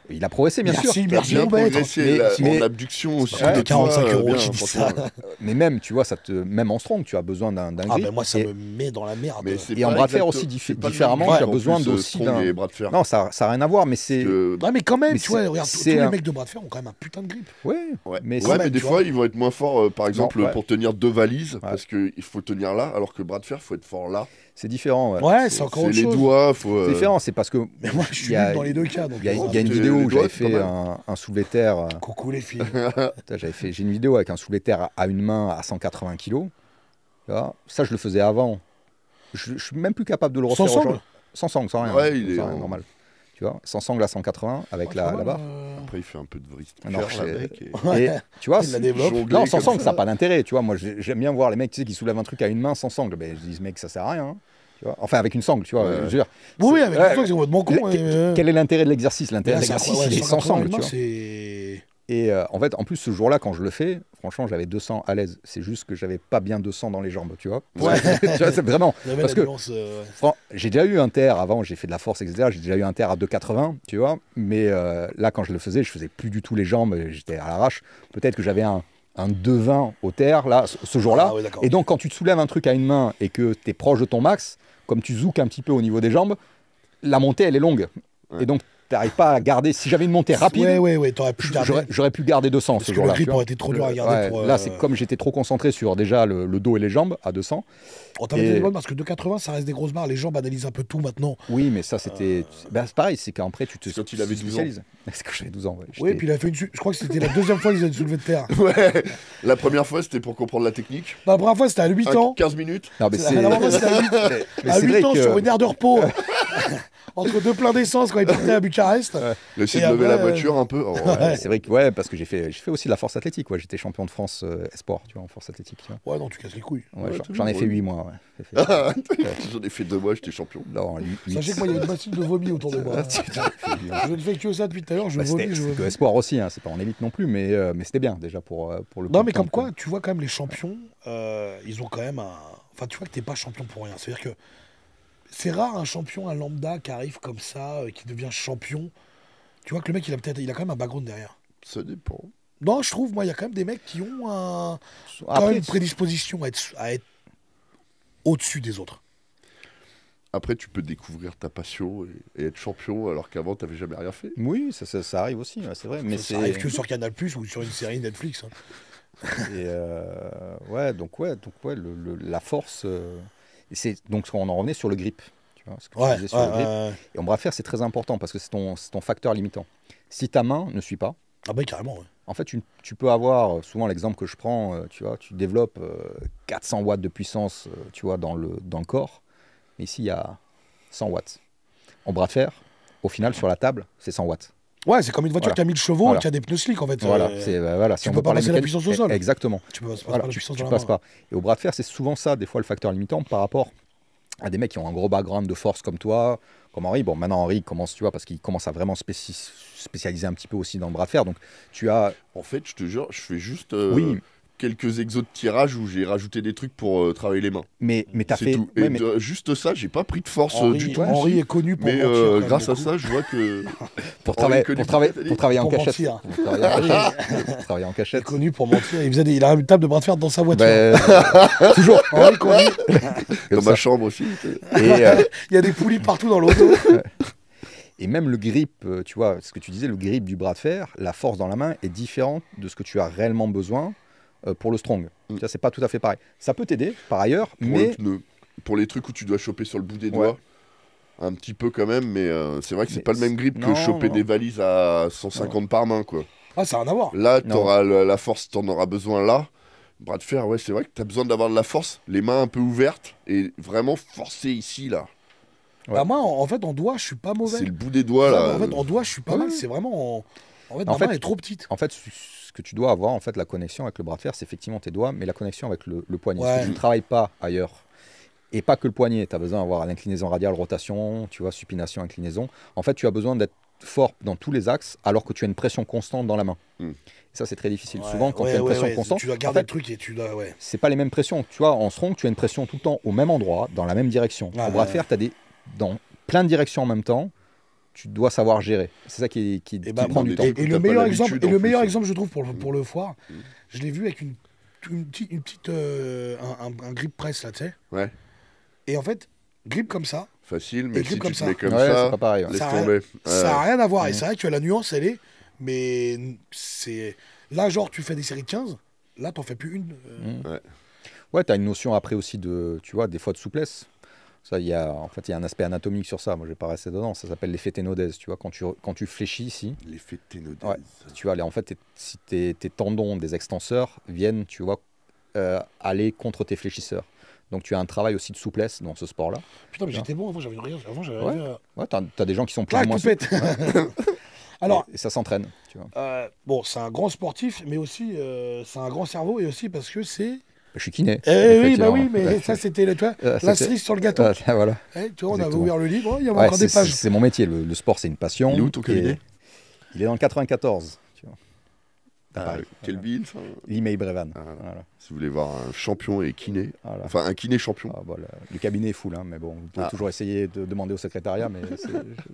Il a progressé, bien sûr. Merci, bien progressé en abduction aussi. 45 € qui dit ça. Mais même, tu vois, même en strong, tu as besoin d'un grip. Ah ben moi, ça me met dans la merde. Et en bras de fer aussi, différemment, tu as besoin aussi d'un... Non, ça n'a rien à voir, mais c'est... Ouais, mais quand même, tu vois, regarde, tous les mecs de bras de fer ont quand même un putain de grip. Ouais, mais des fois, ils vont être moins forts, par exemple, pour tenir 2 valises, parce qu'il faut tenir là, alors que le bras de fer, il faut être fort là. C'est différent. Ouais, c'est encore autre chose. C'est les doigts, faut... C'est différent, c'est parce que... Mais moi, je suis nul dans les deux cas. Il y a une vidéo où j'avais fait un soulevé terre. Coucou les filles. J'ai une vidéo avec un soulevé terre à une main à 180 kg. Ça, je le faisais avant. Je suis même plus capable de le refaire. Sans sangle, sans rien. Ouais, il est normal. Tu vois, sans sangle à 180 avec la barre. Après, il fait un peu de vriste. Et tu vois, non, sans sangle, ça n'a pas d'intérêt. Tu vois, moi, j'aime bien voir les mecs qui soulèvent un truc à une main sans sangle. Ben, je dis, mec, ça sert à rien. Tu vois, enfin, avec une sangle, tu vois. Je veux dire, oui, avec une sangle, c'est complètement con. Quel est l'intérêt de l'exercice? L'intérêt de l'exercice, il est sans sangle. Et en fait, en plus, ce jour-là, quand je le fais, franchement, j'avais 200 à l'aise. C'est juste que j'avais pas bien 200 dans les jambes, tu vois. Ouais. Tu vois, c'est vraiment. Parce que j'ai déjà eu un terre avant, j'ai fait de la force, etc. J'ai déjà eu un terre à 2,80, tu vois. Mais là, quand je le faisais, je faisais plus du tout les jambes. J'étais à l'arrache. Peut-être que j'avais un 2,20 au terre, là, ce jour-là. Ah, ouais, et donc, quand tu te soulèves un truc à une main et que tu es proche de ton max, comme tu zoukes un petit peu au niveau des jambes, la montée, elle est longue. Ouais. Et donc, tu n'arrives pas à garder. Si j'avais une montée rapide, j'aurais pu garder 200 ce jour-là. Le grip aurait été trop dur à garder. Là, c'est comme j'étais trop concentré sur déjà le dos et les jambes à 200. On t'a mis parce que 2,80, ça reste des grosses barres. Les jambes analysent un peu tout maintenant. Oui, mais ça, c'était. C'est pareil, c'est qu'après, tu te. Quand il avait 12 ans. C'est quand j'avais 12 ans. Oui, et puis il a fait une. Je crois que c'était la deuxième fois qu'ils avaient soulevé de terre. Ouais. La première fois, c'était pour comprendre la technique. La première fois, c'était à 8 ans. 15 minutes. Non, mais c'est. La première fois, c'était à 8 ans sur une aire de repos. Entre deux pleins d'essence quand il partait à Bucarest. Il essaie de lever la voiture un peu. C'est vrai que parce que j'ai fait aussi de la force athlétique. J'étais champion de France espoir, tu vois, en force athlétique. Tu vois. Ouais, non, tu casses les couilles. J'en ai fait 8 mois. J'en ai fait 2 mois, j'étais champion. Sachez que moi, il y a une machine de vomi autour de moi. Je ne fais que ça depuis tout à l'heure. Je vomis. C'était espoir aussi, c'est pas en élite non plus, mais c'était bien déjà pour le. Non, mais comme quoi, tu vois quand même les champions, ils ont quand même un. Enfin, tu vois que t'es pas champion pour rien. C'est-à-dire que c'est rare un champion, un lambda qui arrive comme ça, qui devient champion. Tu vois que le mec, il a quand même un background derrière. Ça dépend. Non, je trouve, moi, il y a quand même des mecs qui ont quand même une prédisposition à être au-dessus des autres. Après, tu peux découvrir ta passion et être champion alors qu'avant, tu n'avais jamais rien fait. Oui, ça arrive aussi, c'est vrai. Mais ça arrive que sur Canal+ ou sur une série Netflix. Et la force... donc on en revenait sur le grip. Tu vois, ce que tu disais sur le grip. Et en bras de fer, c'est très important parce que c'est ton facteur limitant. Si ta main ne suit pas... Ah bah carrément, ouais. En fait, tu peux avoir, souvent l'exemple que je prends, tu vois, tu développes 400 watts de puissance, tu vois, dans le corps. Mais ici, il y a 100 watts. En bras de fer, au final, sur la table, c'est 100 watts. Ouais, c'est comme une voiture qui a 1000 chevaux et qui a des pneus slick, en fait. Voilà, si on peut pas passer la puissance au sol. Exactement. Tu peux pas la puissance dans la main. Pas. Et au bras de fer, c'est souvent ça, des fois, le facteur limitant par rapport à des mecs qui ont un gros background de force comme toi, comme Henri. Bon, maintenant, Henri commence, tu vois, parce qu'il commence à vraiment spécialiser un petit peu aussi dans le bras de fer. Donc, tu as... En fait, je te jure, je fais juste... quelques exos de tirage où j'ai rajouté des trucs pour travailler les mains. Mais t'as fait... Tout. Et juste ça, j'ai pas pris de force du tout. Henri est connu pour mentir. Mais grâce à ça, je vois que... pour travailler en cachette. Pour travailler en cachette. Il est connu pour mentir. Il a une table de bras de fer dans sa voiture. Toujours. Henri connu. Dans ma chambre aussi. Il y a des poulies partout dans l'auto. Et même le grip, tu vois, ce que tu disais, le grip du bras de fer, la force dans la main est différente de ce que tu as réellement besoin pour le strong. Ça, c'est pas tout à fait pareil. Ça peut t'aider, par ailleurs, mais... Pour les trucs où tu dois choper sur le bout des doigts, un petit peu quand même, mais c'est vrai que c'est pas le même grip que choper des valises à 150 par main, quoi. Ah, ça n'a rien à voir. Là, t'auras la force, t'en auras besoin là, Bras de fer, ouais, c'est vrai que t'as besoin d'avoir de la force, les mains un peu ouvertes et vraiment forcer ici, là. Ouais. Bah moi, en fait, en doigt, je suis pas mauvais. C'est le bout des doigts, là. En fait, en doigt, je suis pas mal. C'est vraiment... En fait, ma main est trop petite. En fait, ce que tu dois avoir, en fait, la connexion avec le bras de fer, c'est effectivement tes doigts, mais la connexion avec le poignet. Parce que tu ne travailles pas ailleurs. Et pas que le poignet. Tu as besoin d'avoir l'inclinaison radiale, rotation, tu vois, supination, inclinaison. En fait, tu as besoin d'être fort dans tous les axes, alors que tu as une pression constante dans la main. Et ça, c'est très difficile. Souvent, quand tu as une pression constante, tu dois garder le truc et tu dois... c'est pas les mêmes pressions. Tu vois, en strong, tu as une pression tout le temps au même endroit, dans la même direction. Au bras de fer, tu as dans plein de directions en même temps. Tu dois savoir gérer. C'est ça qui prend du temps. Et le meilleur exemple, je trouve, pour le foire, je l'ai vu avec un grip press, là, tu sais. Ouais. Et en fait, grip comme ça. Facile, mais si tu te mets comme ça, c'est pas pareil. Laisse tomber. Ça n'a rien à voir. Et c'est vrai que la nuance, elle est... Mais c'est... Là, genre, tu fais des séries de 15. Là, t'en fais plus une. Ouais, t'as une notion après aussi de... Tu vois, des fois de souplesse. Ça, en fait, il y a un aspect anatomique sur ça. Moi, je vais pas rester dedans. Ça s'appelle l'effet ténodèse. Tu vois, quand tu fléchis ici. L'effet ténodèse. Ouais, tu vois, en fait, si tes tendons des extenseurs viennent, tu vois, aller contre tes fléchisseurs. Donc, tu as un travail aussi de souplesse dans ce sport-là. Putain, mais j'étais bon avant, j'avais une rire. Avant, j'avais. Ouais, t'as des gens qui sont plus ou moins souples. Alors, et ça s'entraîne, tu vois. Bon, c'est un grand sportif, mais aussi, c'est un grand cerveau, et aussi parce que c'est. Je suis kiné. Oui, mais ça, c'était la cerise sur le gâteau. Voilà. Tu vois, on avait ouvert le livre, il y avait encore des pages. C'est mon métier, le sport, c'est une passion. Il est où ton cabinet? Il est dans le 94. Tu vois. Quelle ville ça? Limay-Brévannes. Voilà. Si vous voulez voir un champion et kiné, enfin un kiné champion. Le cabinet est full, hein, mais bon, vous pouvez toujours essayer de demander au secrétariat, mais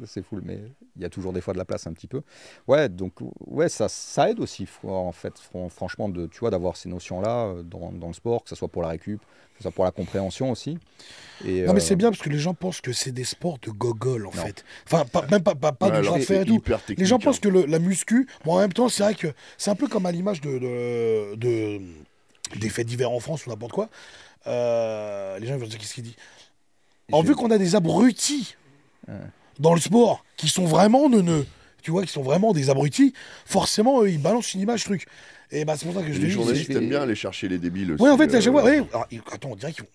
c'est full. Mais il y a toujours des fois de la place un petit peu. Ouais, donc ouais, ça aide aussi, en fait, franchement, tu vois, d'avoir ces notions-là dans le sport, que ce soit pour la récup, que ce soit pour la compréhension aussi. Et, non, mais c'est bien parce que les gens pensent que c'est des sports de gogol, en fait. Enfin, même pas du bras de fer et tout. Les gens pensent que la muscu, bon, en même temps, c'est vrai que c'est un peu comme à l'image des faits divers en France ou n'importe quoi. Les gens vont dire qu'est-ce qu'il dit. Vu qu'on a des abrutis dans le sport qui sont vraiment neuneux, tu vois, qui sont vraiment des abrutis, forcément, ils balancent une image truc. Et bah, c'est pour ça que je les journalistes aiment bien aller chercher les débiles aussi. Ouais, en fait, à chaque fois. Attends, on dirait qu'ils vont.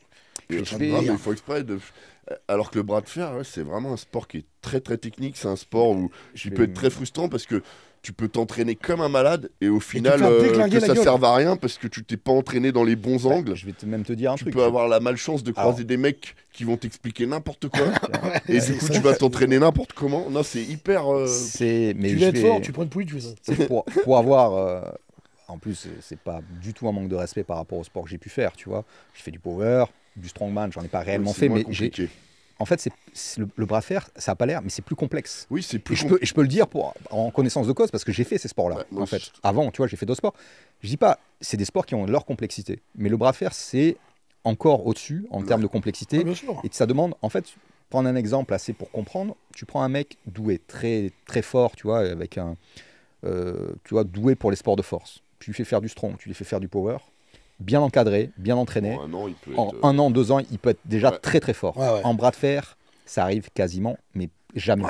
Il faut exprès de. Alors que le bras de fer, c'est vraiment un sport qui est très très technique. C'est un sport où il peut être très frustrant parce que tu peux t'entraîner comme un malade et au final que ça serve à rien parce que tu t'es pas entraîné dans les bons angles. Je vais même te dire un truc. Tu peux avoir la malchance de croiser des mecs qui vont t'expliquer n'importe quoi et du coup tu vas t'entraîner n'importe comment. Non, c'est hyper. Tu veux être fort, tu prends une poulie, tu fais ça. Pour avoir. En plus, c'est pas du tout un manque de respect par rapport au sport que j'ai pu faire, tu vois. J'ai fait du power, du strongman, j'en ai pas réellement fait, mais en fait, le bras de fer, ça a pas l'air, mais c'est plus complexe. Oui, c'est plus. Je peux le dire en connaissance de cause parce que j'ai fait ces sports-là. En fait, avant, tu vois, j'ai fait d'autres sports. Je dis pas, c'est des sports qui ont leur complexité, mais le bras de fer, c'est encore au-dessus en termes de complexité. Et ça demande, en fait, prendre un exemple assez pour comprendre. Tu prends un mec doué, très très fort, tu vois, avec tu vois, doué pour les sports de force. Tu lui fais faire du strong, tu lui fais faire du power. Bien encadré, bien entraîné. En 1 an, 2 ans, il peut être déjà très très fort. En bras de fer, ça arrive quasiment, mais jamais.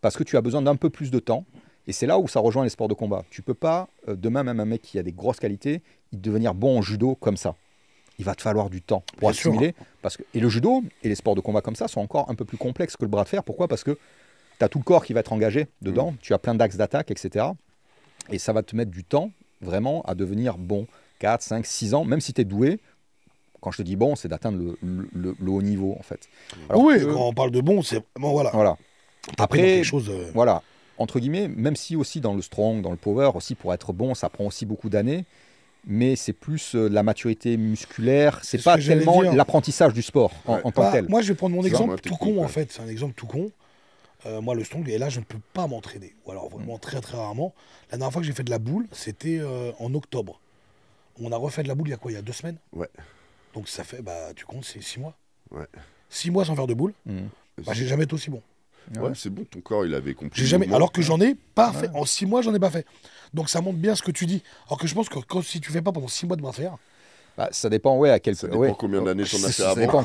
Parce que tu as besoin d'un peu plus de temps. Et c'est là où ça rejoint les sports de combat. Tu peux pas, demain, même un mec qui a des grosses qualités, il devenir bon en judo comme ça. Il va te falloir du temps pour assimiler. Et le judo et les sports de combat comme ça sont encore un peu plus complexes que le bras de fer. Pourquoi? Parce que tu as tout le corps qui va être engagé dedans. Tu as plein d'axes d'attaque, etc. Et ça va te mettre du temps, vraiment, à devenir bon. 4, 5, 6 ans, même si tu es doué, quand je te dis bon, c'est d'atteindre le haut niveau, en fait. Alors quand on parle de bon, c'est... Bon, voilà. Après, voilà, entre guillemets, même si aussi dans le strong, dans le power, aussi pour être bon, ça prend aussi beaucoup d'années, mais c'est plus la maturité musculaire, c'est pas tellement l'apprentissage du sport en tant que tel. Moi, je vais prendre mon exemple tout con, en fait. C'est un exemple tout con. Moi, le strong, et là, je ne peux pas m'entraîner. Ou alors, vraiment, très, très rarement. La dernière fois que j'ai fait de la boule, c'était en octobre. On a refait de la boule il y a quoi? Il y a 2 semaines? Ouais. Donc ça fait, tu comptes, c'est 6 mois. Ouais. 6 mois sans faire de boule. J'ai jamais été aussi bon. Ouais, c'est bon, ton corps, il avait compris. J'ai jamais, alors que j'en ai pas fait. En 6 mois, j'en ai pas fait. Donc ça montre bien ce que tu dis. Alors que je pense que si tu fais pas pendant 6 mois de bras de fer. Ça dépend, à quel point. Ça dépend combien d'années t'en as fait avant. Ça dépend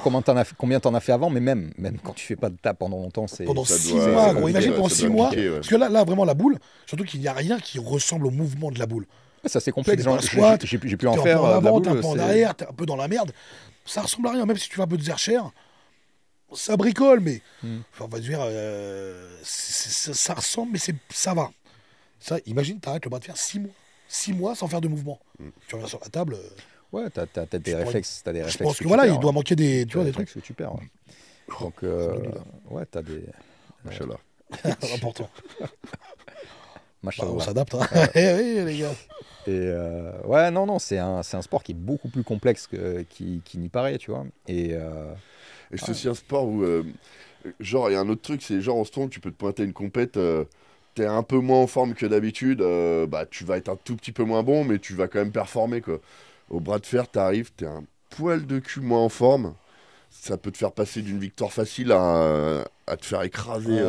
combien t'en as fait avant, mais même quand tu fais pas de tap pendant longtemps, c'est. Pendant 6 mois, gros. Imagine pendant 6 mois. Parce que là, vraiment, la boule, surtout qu'il n'y a rien qui ressemble au mouvement de la boule. Ça c'est complexe. J'ai pu en faire. T'es un peu en avant, t'es un peu en arrière, t'es un peu dans la merde. Ça ressemble à rien, même si tu fais un peu de Zercher. Ça bricole, mais on va dire, ça ressemble, mais ça va. Ça, imagine, t'arrêtes le bras de fer 6 mois. 6 mois sans faire de mouvement. Tu reviens sur la table. Ouais, t'as des réflexes. Je pense que voilà, il doit manquer des trucs. Que tu perds. Donc, ouais, t'as des. Machallah. C'est important. Machallah. On s'adapte, hein. Oui, les gars. Et ouais, non, c'est un sport qui est beaucoup plus complexe qui n'y paraît, tu vois. Et c'est aussi un sport où, genre, il y a un autre truc, c'est genre, en strong, tu peux te pointer à une compète, t'es un peu moins en forme que d'habitude, tu vas être un tout petit peu moins bon, mais tu vas quand même performer, quoi. Au bras de fer, t'arrives, t'es un poil de cul moins en forme. Ça peut te faire passer d'une victoire facile à te faire écraser.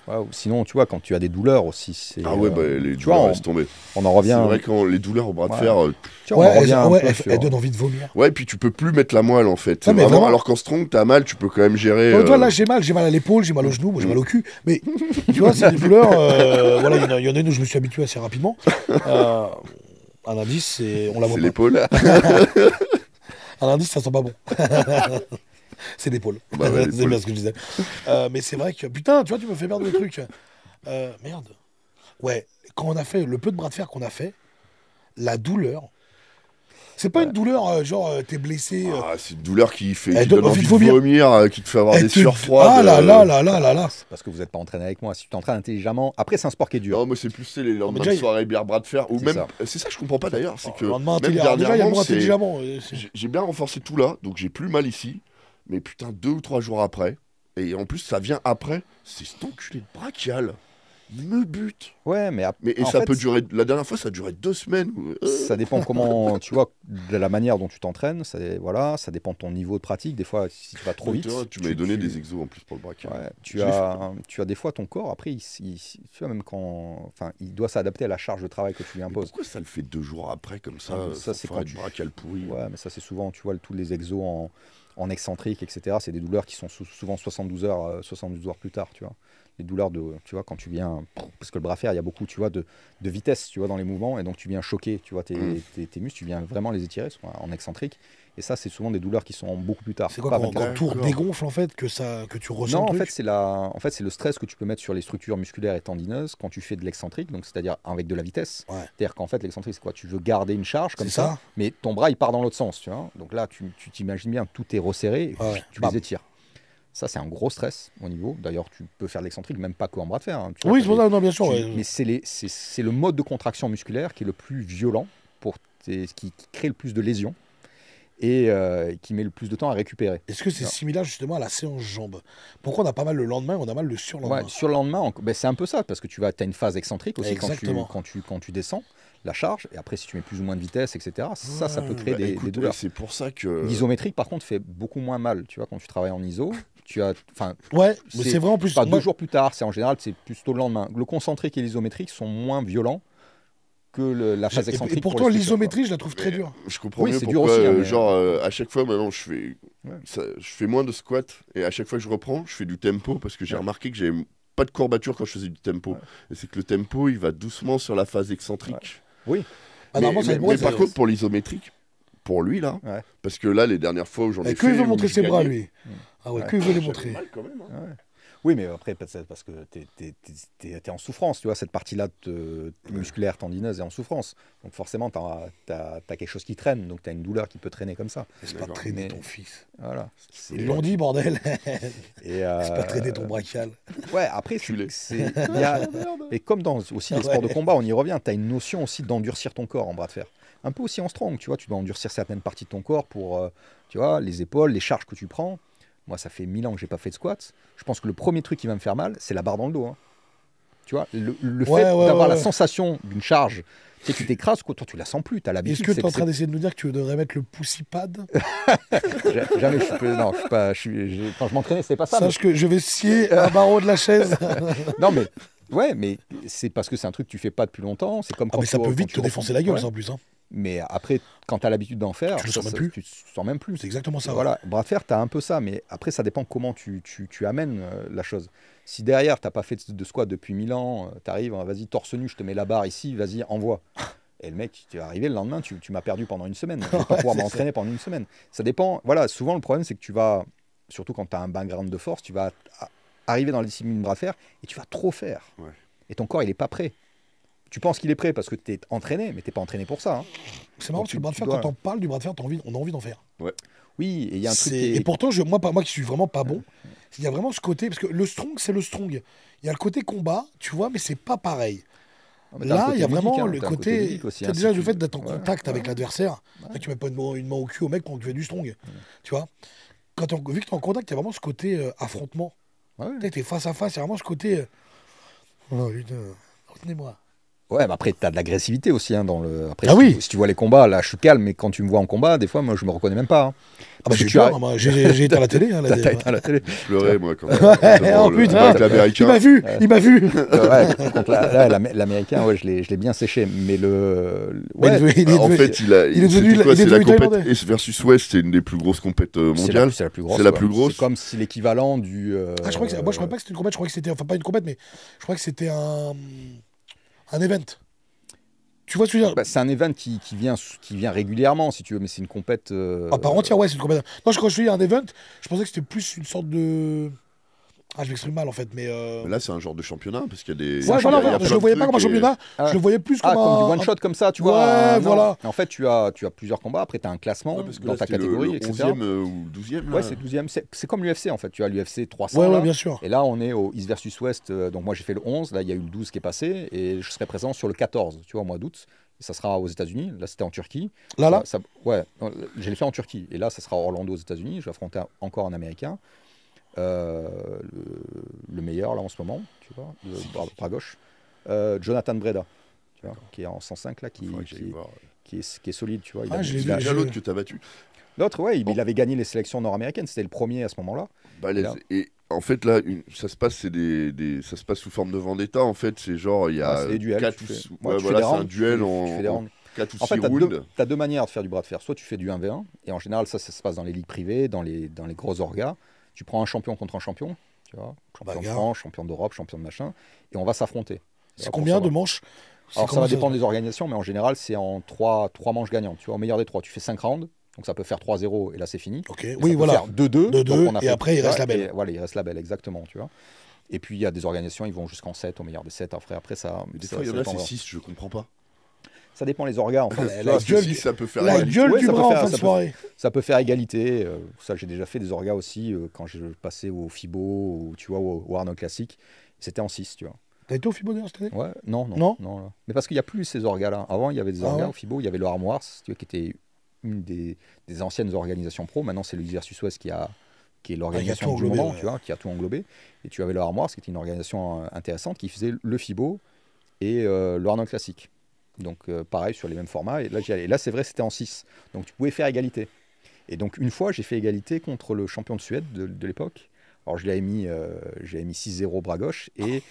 Ouais, sinon, tu vois, quand tu as des douleurs aussi, ah ouais, les douleurs, laisse tomber. On en revient. C'est vrai, quand les douleurs au bras de fer. Elles donnent envie de vomir. Ouais, puis tu peux plus mettre la moelle en fait. Non, vraiment, alors qu'en strong, t'as mal, tu peux quand même gérer. Toi, là, j'ai mal à l'épaule, j'ai mal au genou, moi, j'ai mal au cul. Mais tu vois, c'est des douleurs. Voilà, il y en a une où je me suis habitué assez rapidement. Un indice, c'est. On la voit c'est pas. l'épaule. Un indice, ça sent pas bon. C'est l'épaule. Bah ouais, c'est bien ce que je disais. Mais c'est vrai que, putain, tu vois, tu me fais perdre le truc. Merde. Ouais, quand on a fait le peu de bras de fer qu'on a fait, la douleur. C'est pas une douleur, genre, t'es blessé. C'est une douleur qui donne envie de vomir, qui te fait avoir des sueurs froides. Ah là. C'est parce que vous n'êtes pas entraîné avec moi. Si tu t'entraînes intelligemment. Après, c'est un sport qui est dur. Non, moi, c'est plus les lendemains de soirée bière bras de fer. Ou même. C'est ça que je comprends pas d'ailleurs. C'est que. Lendemain, même dernièrement, intelligemment. J'ai bien renforcé tout là, donc j'ai plus mal ici. Mais putain, 2 ou 3 jours après. Et en plus, ça vient après. C'est cet enculé de brachial. Il me bute. Ouais, mais ça peut durer. La dernière fois, ça a duré 2 semaines. Ça dépend comment, tu vois, de la manière dont tu t'entraînes. Ça dépend de ton niveau de pratique. Des fois, si tu vas trop vite. Tu m'avais donné des exos en plus pour le brachial. Ouais, tu as des fois ton corps. Après, tu vois, même il doit s'adapter à la charge de travail que tu lui imposes. Pourquoi ça le fait 2 jours après comme ça? Ça c'est quand du brachial pourri. Ouais, mais ça c'est souvent, tu vois, tous les exos en excentrique, etc. C'est des douleurs qui sont souvent 72 heures plus tard, tu vois. Les douleurs tu vois, quand tu viens, parce que le bras fer, il y a beaucoup, tu vois, de vitesse, tu vois, dans les mouvements, et donc tu viens choquer, tu vois, tes muscles, tu viens vraiment les étirer en excentrique, et ça, c'est souvent des douleurs qui sont beaucoup plus tard. C'est quoi, quand tout dégonfle, en fait, que tu ressens? Non, en fait, c'est le stress que tu peux mettre sur les structures musculaires et tendineuses quand tu fais de l'excentrique, donc c'est-à-dire avec de la vitesse. Ouais. C'est-à-dire qu'en fait, l'excentrique, c'est quoi? Tu veux garder une charge comme ça, mais ton bras, il part dans l'autre sens, tu vois. Donc là, tu t'imagines bien, tout est resserré, et tu les étires. Ça, c'est un gros stress au niveau. D'ailleurs, tu peux faire de l'excentrique, même pas qu'en bras de fer. Hein. Oui, c'est pour ça, non, bien sûr. Mais c'est le mode de contraction musculaire qui est le plus violent, qui crée le plus de lésions et qui met le plus de temps à récupérer. Est-ce que c'est similaire justement à la séance jambes? Pourquoi on a pas mal le lendemain, on a mal le surlendemain? Ouais, surlendemain, c'est un peu ça, parce que tu as une phase excentrique aussi quand tu descends la charge, et après si tu mets plus ou moins de vitesse, etc., ça peut créer des douleurs. C'est pour ça que... L'isométrique, par contre, fait beaucoup moins mal, tu vois, quand tu travailles en iso. Mais c'est vrai en plus. 2 jours plus tard, en général, c'est plutôt le lendemain. Le concentrique et l'isométrique sont moins violents que la phase excentrique. Et pourtant, l'isométrie, je la trouve très dure. Je comprends mieux pourquoi, à chaque fois, maintenant, je fais moins de squats, et à chaque fois que je reprends, je fais du tempo, parce que j'ai remarqué que j'avais pas de courbature quand je faisais du tempo. Ouais. Et c'est que le tempo, il va doucement sur la phase excentrique. Ouais. Oui. Mais par contre, pour l'isométrique, pour lui, là, parce que là, les dernières fois où j'en ai fait... Que il veut montrer ses bras, lui. Ah ouais, que il veut les montrer. Mal quand même, hein. Ouais. Oui, mais après, parce que t'es en souffrance, tu vois, cette partie-là musculaire, tendineuse est en souffrance. Donc forcément, t'as quelque chose qui traîne, donc t'as une douleur qui peut traîner comme ça. C'est pas traîner ton fils. Voilà. Ils l'ont dit, bordel. C'est pas traîner ton brachial. Ouais, après, et comme dans aussi les sports de combat, on y revient, t'as une notion aussi d'endurcir ton corps en bras de fer. Un peu aussi en strong, tu vois, tu dois endurcir certaines parties de ton corps pour, tu vois, les épaules, les charges que tu prends. Moi, ça fait 1000 ans que j'ai pas fait de squat. Je pense que le premier truc qui va me faire mal, c'est la barre dans le dos. Hein. Tu vois, le fait d'avoir la sensation d'une charge, tu sais, qui t'écrase, toi, tu la sens plus, tu as l'habitude. Est-ce que tu es en train d'essayer de nous dire que tu devrais mettre le pussy pad? Jamais, quand je m'entraînais, c'était pas ça. Sache que je vais scier un barreau de la chaise. Non, mais ouais, mais c'est parce que c'est un truc que tu fais pas depuis longtemps. C'est comme quand mais ça peut vite te défoncer la gueule, ça, en plus. Hein. Mais après, quand tu as l'habitude d'en faire, tu le sens même plus. Tu sens même plus. C'est exactement ça. Voilà, bras de fer, tu as un peu ça, mais après, ça dépend comment tu amènes la chose. Si derrière, tu n'as pas fait de squat depuis 1000 ans, tu arrives, vas-y, torse nu, je te mets la barre ici, vas-y, envoie. Et le mec, tu es arrivé le lendemain, tu m'as perdu pendant une semaine. Je vais pas pouvoir m'entraîner pendant une semaine. Ça dépend. Voilà, souvent le problème, c'est que tu vas, surtout quand tu as un background de force, tu vas arriver dans la discipline de bras de fer et tu vas trop faire. Ouais. Et ton corps, il n'est pas prêt. Tu penses qu'il est prêt parce que tu es entraîné, mais tu n'es pas entraîné pour ça. Hein. C'est marrant parce que le bras de fer, quand on parle du bras de fer, on a envie d'en faire. Ouais. Oui, et il y a un truc. Et pourtant, moi qui suis vraiment pas bon, il y a vraiment ce côté, parce que le strong, c'est le strong. Il y a le côté combat, tu vois, mais c'est pas pareil. Là, il y a vraiment le côté. C'est déjà le fait d'être en contact avec l'adversaire. Là, tu mets pas une main au cul au mec quand tu fais du strong. Tu vois, vu que tu es en contact, il y a vraiment ce côté affrontement. Tu es face à face, il y a vraiment ce côté. Oh putain, retenez-moi. Ouais, mais après, tu as de l'agressivité aussi. Hein, après, si tu vois les combats, là, je suis calme, mais quand tu me vois en combat, des fois, moi, je me reconnais même pas. Hein. Ah bah j'ai été à la télé. Hein, T'as été à la télé. Je pleurais, moi, quand même. Oh putain, il m'a vu. L'américain, je l'ai bien séché. Mais en fait, il est devenu la compète Est versus Ouest, c'est une des plus grosses compètes mondiales. C'est la plus grosse. C'est la plus grosse. C'est comme si l'équivalent du. Moi, je crois pas que c'était une compète. Je crois que c'était, enfin pas une compète, mais je crois que c'était un event. Tu vois ce que je veux dire ? C'est un event qui vient régulièrement, si tu veux, mais c'est une compète. Par entière, ouais, c'est une compète. Non, quand je dis un event, je pensais que c'était plus une sorte de. Je m'exprime mal en fait, mais. Là, c'est un genre de championnat parce qu'il y a des. Ouais, voilà, je le voyais pas comme un championnat, je le voyais plus comme comme du one shot comme ça, tu vois. Ouais, voilà. En fait, tu as plusieurs combats, après tu as un classement dans ta catégorie, etc. 11e ou 12e. Ouais, c'est 12e. C'est comme l'UFC en fait, tu as l'UFC 300. Ouais, bien sûr. Et là, on est au East versus West, donc moi j'ai fait le 11, là il y a eu le 12 qui est passé, et je serai présent sur le 14, tu vois, au mois d'août. Ça sera aux États-Unis. Là, c'était en Turquie. Ouais, je l'ai fait en Turquie. Et là, ça sera à Orlando, aux États-Unis. Je vais affronter encore un Américain. Le meilleur, là, en ce moment, tu vois, bras gauche. Jonathan Breda, tu vois, qui est en 105, là, qui est solide, tu vois. J'ai vu l'autre que tu as battu. L'autre, ouais, il avait gagné les sélections nord-américaines. C'était le premier à ce moment-là. Et en fait, là, ça se passe sous forme de vendetta. En fait, c'est genre, il y a 4 ou 6 c'est un duel en 4 ou 6 rounds. Tu as deux manières de faire du bras de fer. Soit tu fais du 1v1, et en général, ça se passe dans les ligues privées, dans les gros orgas. Tu prends un champion contre un champion, tu vois, champion de France, champion d'Europe, champion de machin, et on va s'affronter. C'est combien de manches ? Alors ça va dépendre des organisations, mais en général, c'est en 3 manches gagnantes. Tu vois, au meilleur des 3, tu fais 5 rounds. Donc ça peut faire 3-0 et là c'est fini. Okay. Oui, voilà. Ça peut faire 2-2 et après il reste la belle. Voilà, il reste la belle, exactement, tu vois. Et puis il y a des organisations, ils vont jusqu'en 7, au meilleur des 7. Après ça. Mais des fois, il y en a, c'est 6, je comprends pas. Ça dépend les orgas. En fait. La gueule du bras en fin de soirée. Ça peut faire égalité. Ça, j'ai déjà fait des orgas aussi quand je passais au FIBO ou tu vois, au Arnold Classic. C'était en 6, tu vois. T'as été au FIBO d'ailleurs cette année ? Ouais, non. Mais parce qu'il n'y a plus ces orgas-là. Avant, il y avait des orgas au FIBO, il y avait le Armoires, tu vois, qui était une des anciennes organisations pro. Maintenant, c'est le versus West qui est l'organisation du moment, tu vois, qui a tout englobé. Et tu avais le Armoires, qui était une organisation intéressante, qui faisait le FIBO et le Arnold Classic. Donc, pareil, sur les mêmes formats. Et là, j'y allais. Et là, c'est vrai, c'était en 6. Donc, tu pouvais faire égalité. Et donc, une fois, j'ai fait égalité contre le champion de Suède de l'époque. Alors, je l'avais mis 6-0 bras gauche. Et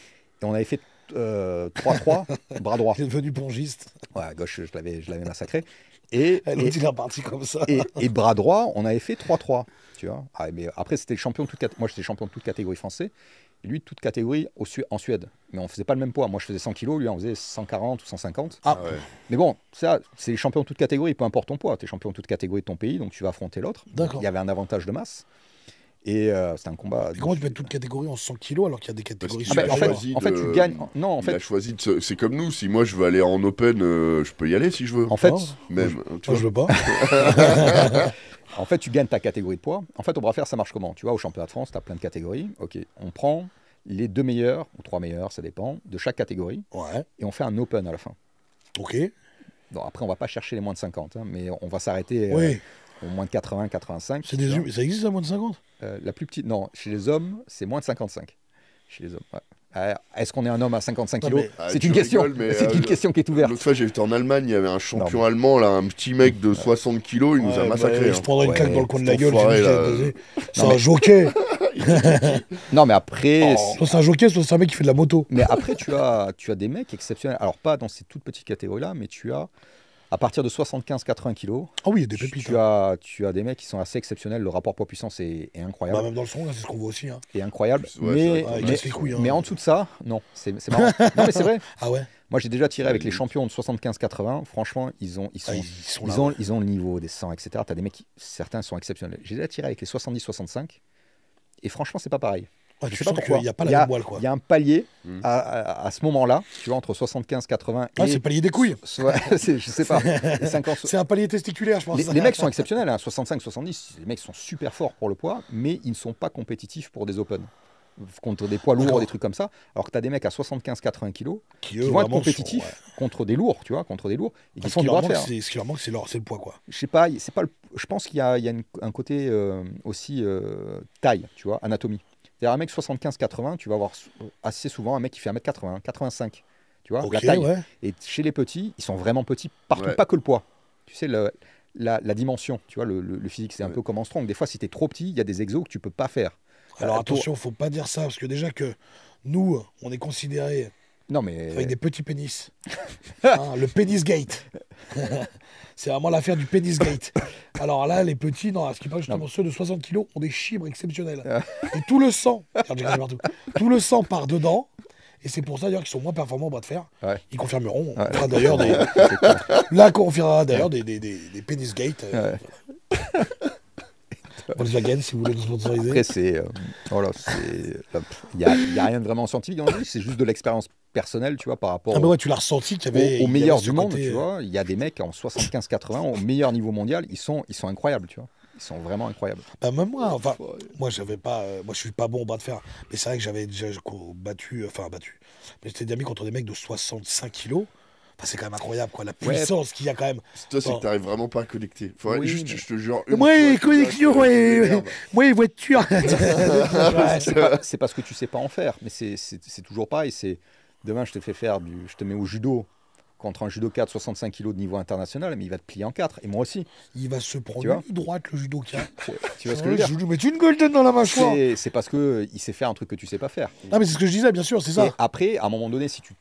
on avait fait 3-3 bras droit. Il est devenu pongiste. Ouais, à gauche, je l'avais massacré. Il est reparti comme ça. Et bras droit, on avait fait 3-3. Tu vois. Mais après, c'était le champion de toute catégorie. Moi, j'étais champion de toute catégorie français. Et lui, toute catégorie en Suède. Mais on ne faisait pas le même poids. Moi, je faisais 100 kg, lui, on faisait 140 ou 150. Ah ouais. Mais bon, ça, c'est les champions de toute catégorie, peu importe ton poids. Tu es champion de toute catégorie de ton pays, donc tu vas affronter l'autre. D'accord. Il y avait un avantage de masse. Et c'était un combat. Mais comment tu peux être toute catégorie en 100 kg alors qu'il y a des catégories en fait, tu gagnes. Non, en fait. Il a choisi c'est comme nous. Si moi je veux aller en Open, je peux y aller si je veux. En fait, même. Moi, je veux pas. En fait, tu gagnes ta catégorie de poids. En fait, au bras fer, ça marche comment ? Tu vois, au championnat de France, tu as plein de catégories. Ok, on prend les 2 meilleurs, ou 3 meilleurs, ça dépend, de chaque catégorie. Ouais. Et on fait un Open à la fin. Ok. Bon, après, on va pas chercher les moins de 50, hein, mais on va s'arrêter au moins de 80, 85. Ça existe à moins de 50 ? La plus petite, non. Chez les hommes, c'est moins de 55. Chez les hommes, ouais. Est-ce qu'on est un homme à 55 kilos ? C'est une question. C'est une question qui est ouverte. L'autre fois, j'ai été en Allemagne, il y avait un champion allemand, là, un petit mec de 60 kilos, il nous a massacré. Je prendrais une claque dans le coin de la gueule. C'est un jockey. Non, mais après. Soit c'est un jockey, soit c'est un mec qui fait de la moto. Mais après, tu as des mecs exceptionnels. Alors, pas dans ces toutes petites catégories-là, mais tu as. À partir de 75-80 kilos, ah oui, il y a des pépites. Tu as des mecs qui sont assez exceptionnels. Le rapport poids-puissance est incroyable. Même dans le son, c'est ce qu'on voit aussi. Est incroyable. Ouais, mais en dessous de ça, non. C'est marrant. Non, mais c'est vrai. Ah ouais. Moi, j'ai déjà tiré avec les champions de 75-80. Franchement, ils ont le niveau des 100, etc. Tu as des mecs, certains sont exceptionnels. J'ai déjà tiré avec les 70-65. Et franchement, c'est pas pareil. Je sais pas pourquoi. Il n'y a pas la même moelle, quoi. Il y a un palier à ce moment-là, tu vois, entre 75-80 et... c'est le palier des couilles. Je sais pas. C'est un palier testiculaire, je pense. Les mecs sont exceptionnels, hein. 65-70, les mecs sont super forts pour le poids, mais ils ne sont pas compétitifs pour des Open. Contre des poids lourds, des trucs comme ça. Alors que tu as des mecs à 75-80 kg qui vont être compétitifs contre des lourds, tu vois, et qui font du bras de fer. Ce qui leur manque, c'est le poids, quoi. Je sais pas, je pense qu'il y a un côté aussi taille, tu vois, anatomie. C'est-à-dire un mec 75-80, tu vas avoir assez souvent un mec qui fait 1m80, 85, tu vois, la taille. Ouais. Et chez les petits, ils sont vraiment petits partout, pas que le poids. Tu sais, la dimension, tu vois, le physique, c'est un peu comme en strong. Des fois, si tu es trop petit, il y a des exos que tu peux pas faire. Alors attention, faut pas dire ça, parce que déjà que nous, on est considérés avec des petits pénis. Le pénis gate. C'est vraiment l'affaire du pénis gate. Alors là, les petits, ce qui paraît justement, ceux de 60 kilos ont des chibres exceptionnels. Et tout le sang, tout le sang part dedans. Et c'est pour ça d'ailleurs qu'ils sont moins performants au bras de fer. Ouais. Ils confirmeront. On fera d'ailleurs des pénis gate. Volkswagen, si vous voulez nous sponsoriser. Après, il n'y a rien de vraiment scientifique dans le jeu, c'est juste de l'expérience personnelle, tu vois, par rapport tu l'as ressenti qu'il y avait au meilleur du monde, tu vois. Il y a des mecs en 75-80 au meilleur niveau mondial, ils sont incroyables, tu vois. Ils sont vraiment incroyables. Même moi, moi j'avais pas, moi je suis pas bon au bras de fer, mais c'est vrai que j'avais déjà battu, mais j'étais déjà mis contre des mecs de 65 kilos. C'est quand même incroyable, quoi, la puissance qu'il y a quand même. Toi, c'est que t'arrives vraiment pas à connecter. Faudrait juste, je te jure. Connexion, voiture. C'est parce que tu sais pas en faire, mais c'est toujours pareil. Demain, je te mets au judo contre un judoka de 65 kg de niveau international, mais il va te plier en 4, et moi aussi. Il va se prendre une droite, le judoka. Tu vois ce que je veux dire? Je lui mets une golden dans la mâchoire. C'est parce qu'il sait faire un truc que tu sais pas faire. Ah, mais c'est ce que je disais, bien sûr, c'est ça. Et après, à un moment donné, si tu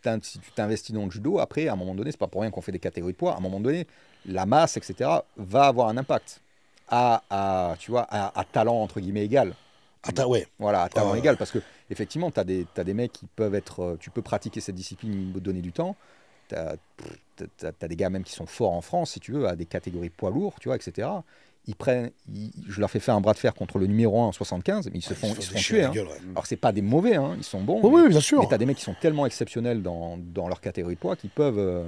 t'investis dans le judo, après, à un moment donné, c'est pas pour rien qu'on fait des catégories de poids, à un moment donné, la masse, etc., va avoir un impact à talent, entre guillemets, égal. Voilà, à talent égal, parce que effectivement, t'as des mecs qui peuvent être... tu peux pratiquer cette discipline, il faut donner du temps. T'as des gars même qui sont forts en France, si tu veux, à des catégories poids lourds, tu vois, etc. Je leur fais faire un bras de fer contre le numéro 1 en 75, mais ils se font tuer. Gueule, Alors c'est pas des mauvais, ils sont bons. Oui, bien sûr. Mais t'as des mecs qui sont tellement exceptionnels dans leur catégorie de poids qu'ils peuvent...